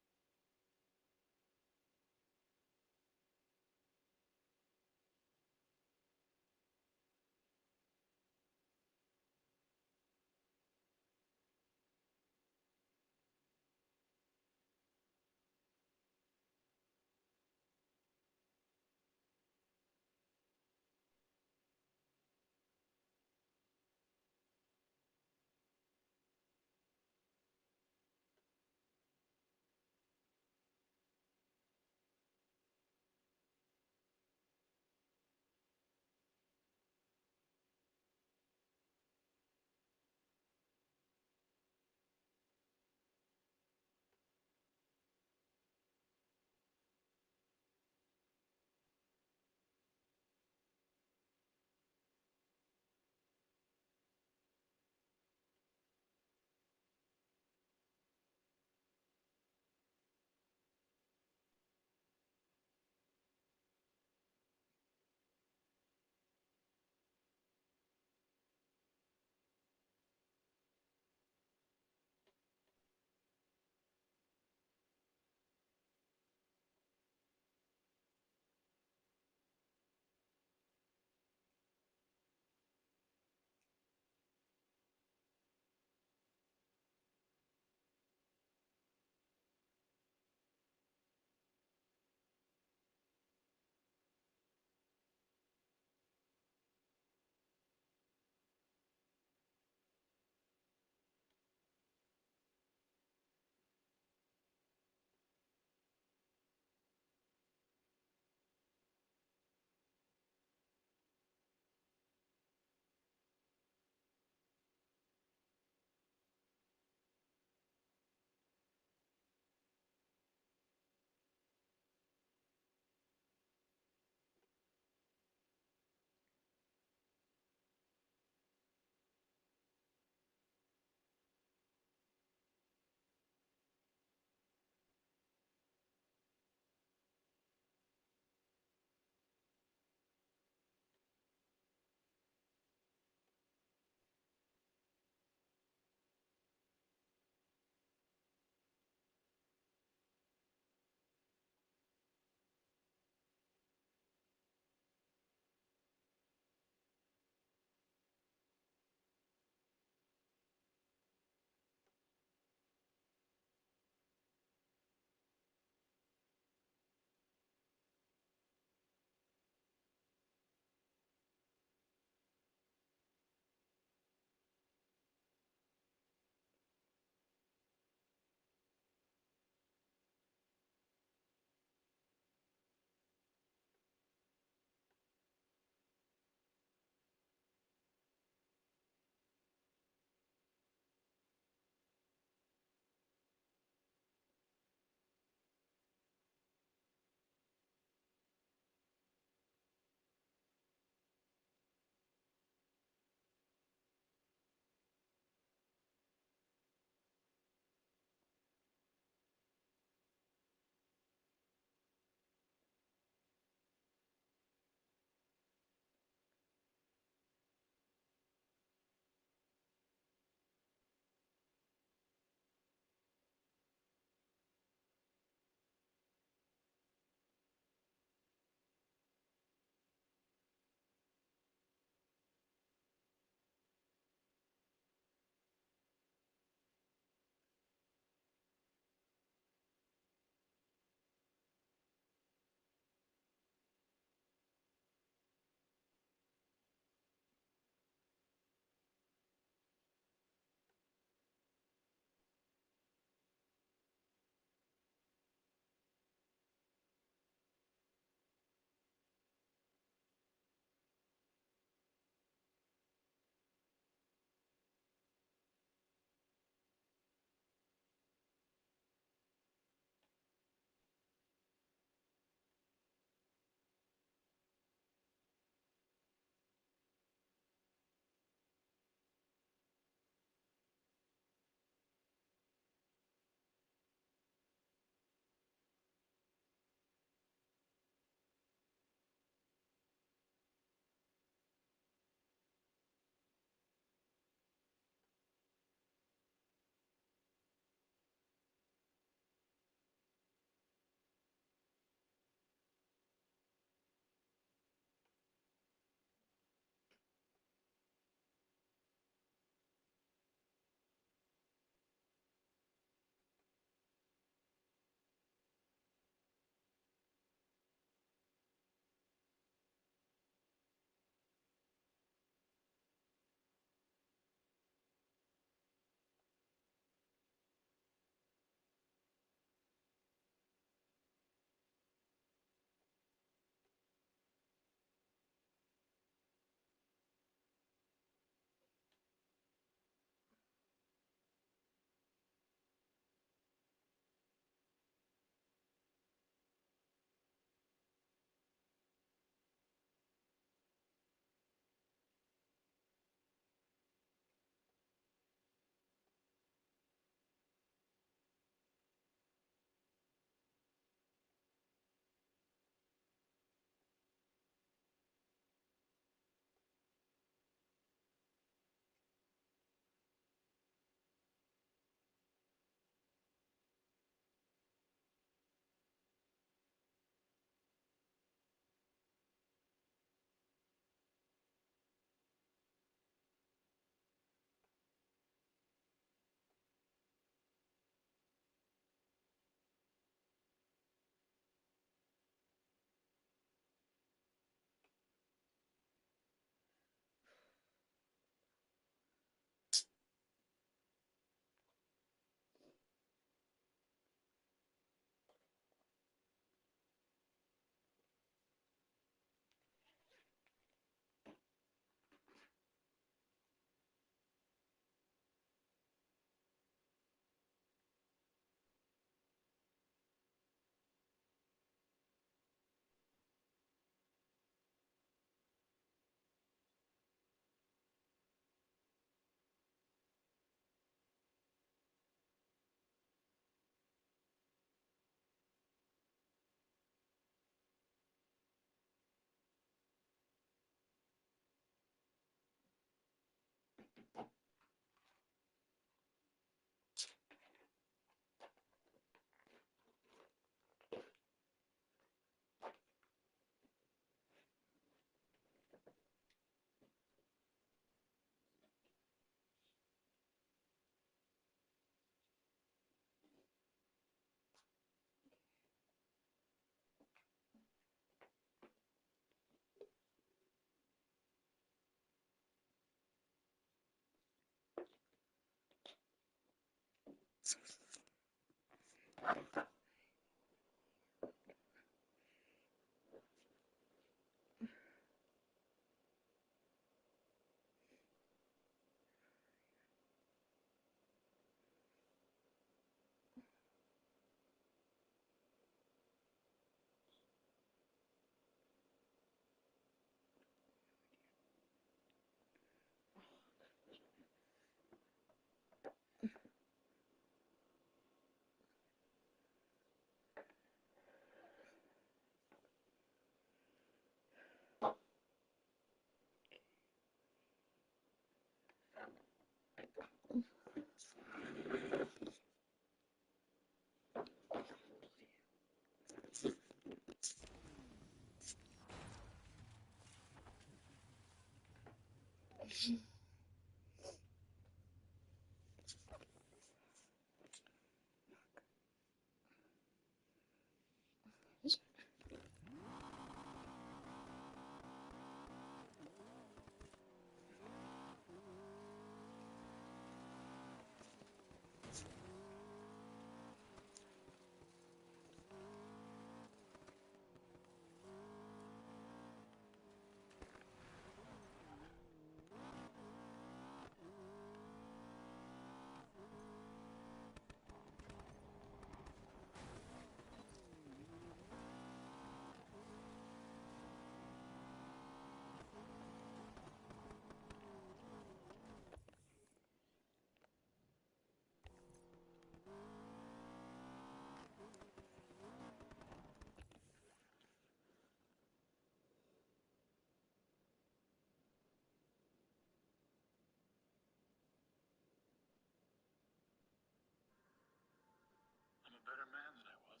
I'm a better man than I was.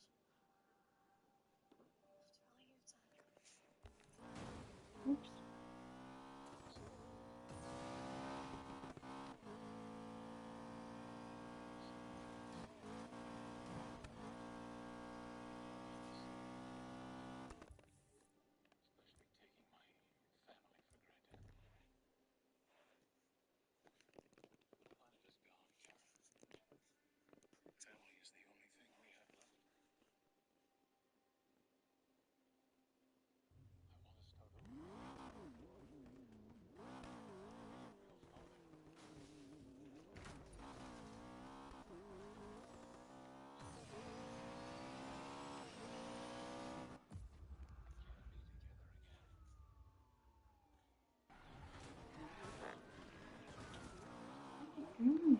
Oops. Especially taking my family for granted. The planet is gone, Karen. Family is the only thing we have left. I want to start over. Be a real father. Can be together again. Mm.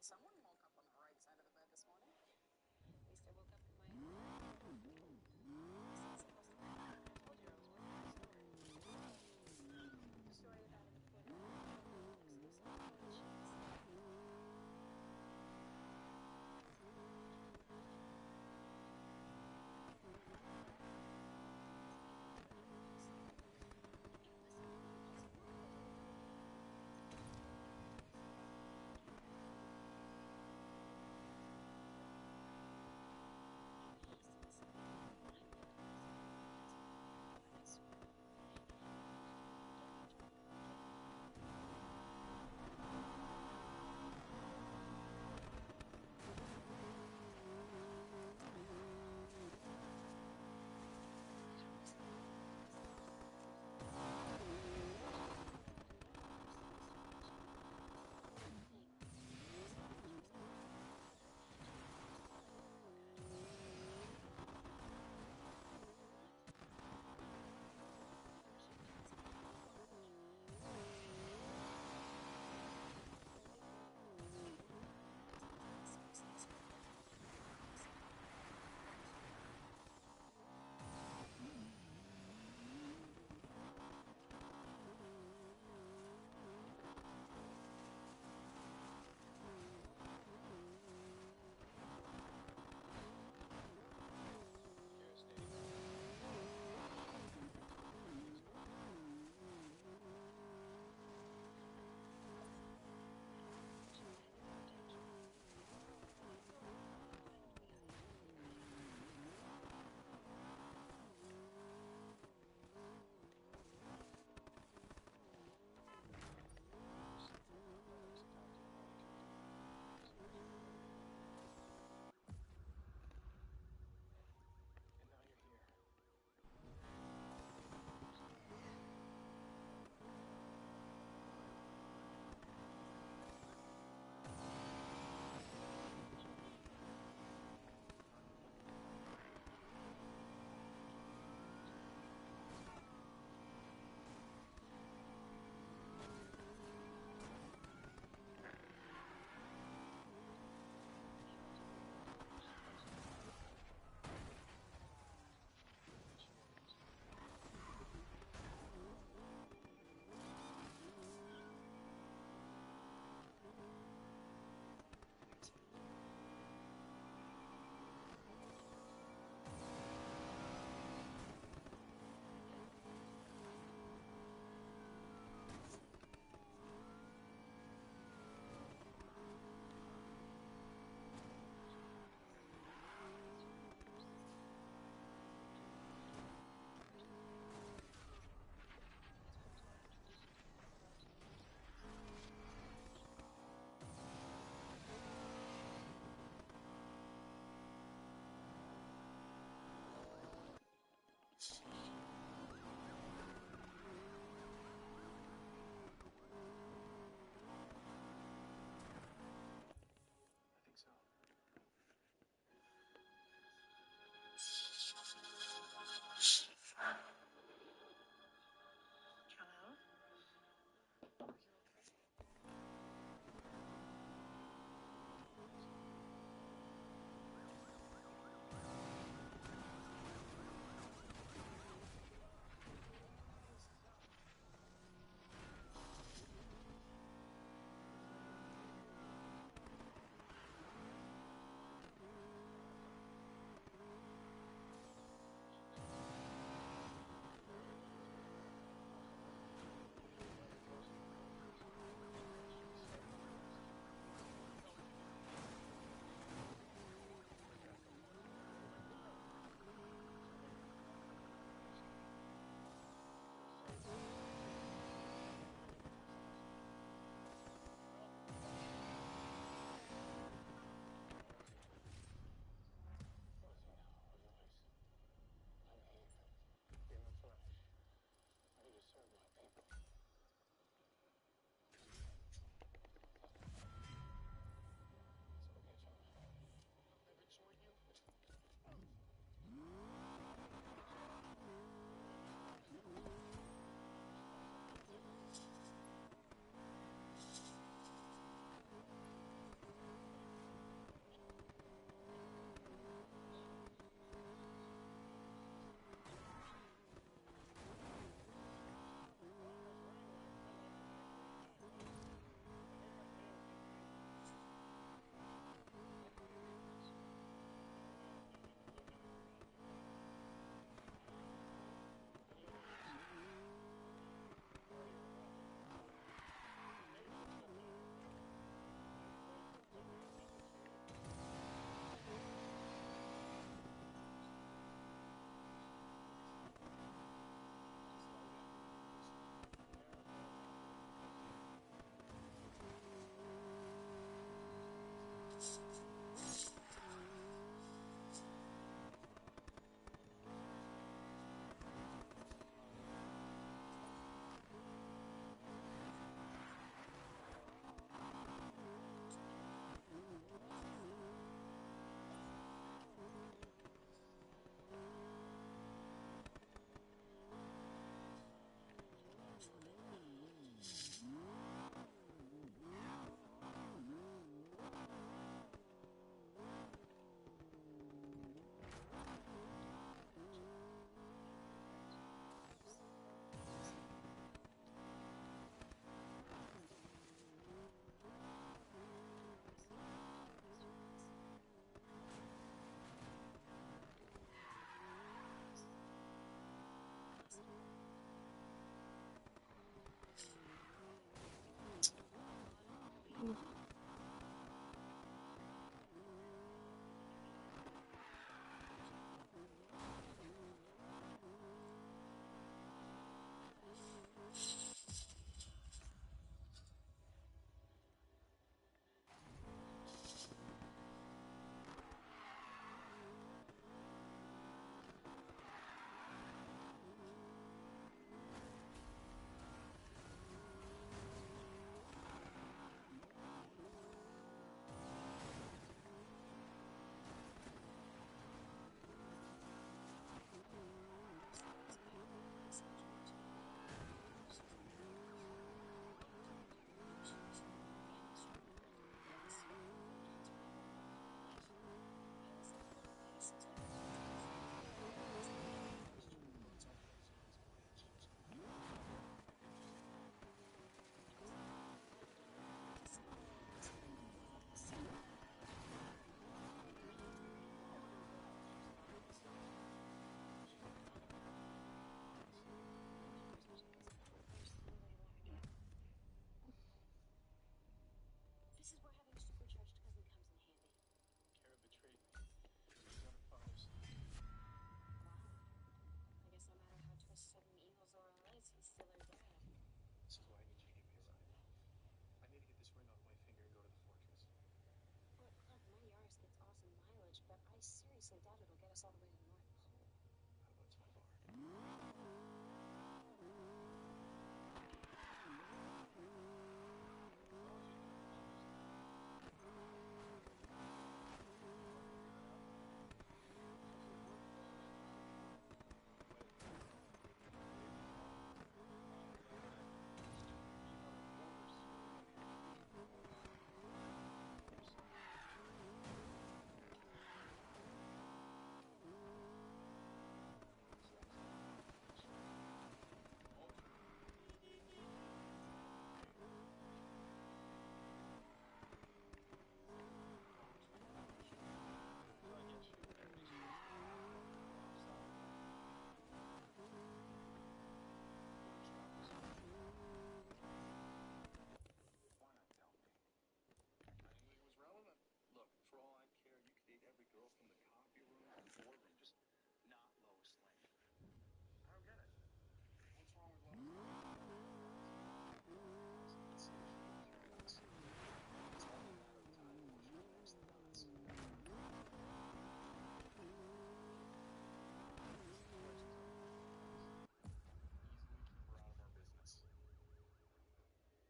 someone woke up on the right side of the bed this morning. At least I woke up in my own bed. It's not supposed to matter. I told you I was working on a story. A story about a reporter who sleeps on toilet sheets. boardroom, just not Lois Lane. I don't get it. What's wrong with Lois Lane? Let's see if she knows her guts. It's only a matter of time before she connects the dots. Easily keep her out of our business. But that doesn't give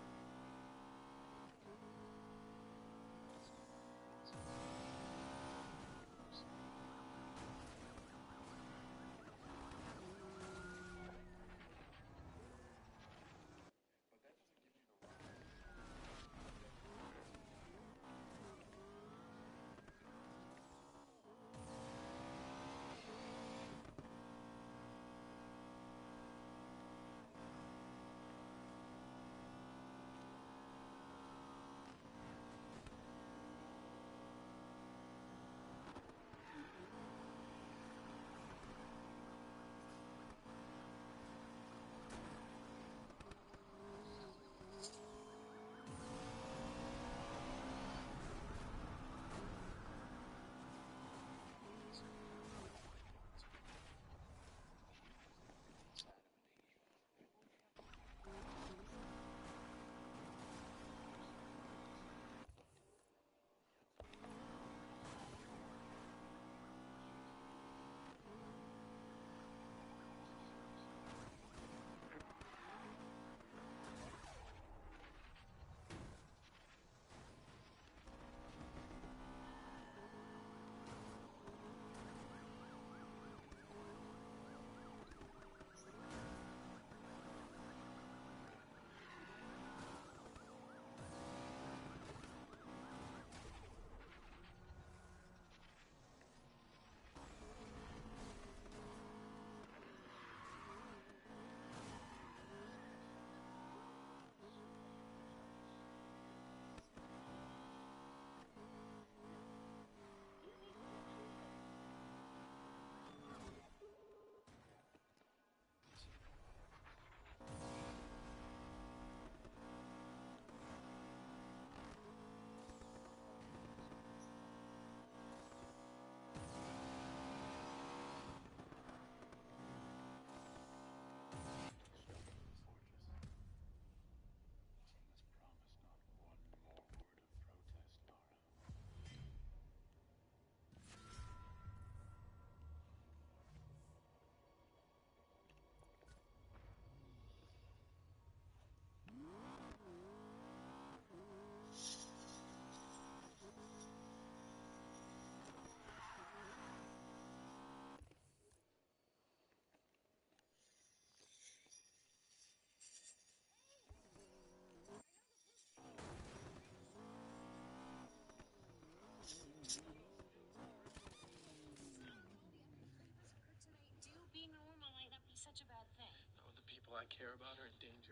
you the right. Not when the people I care about are in danger.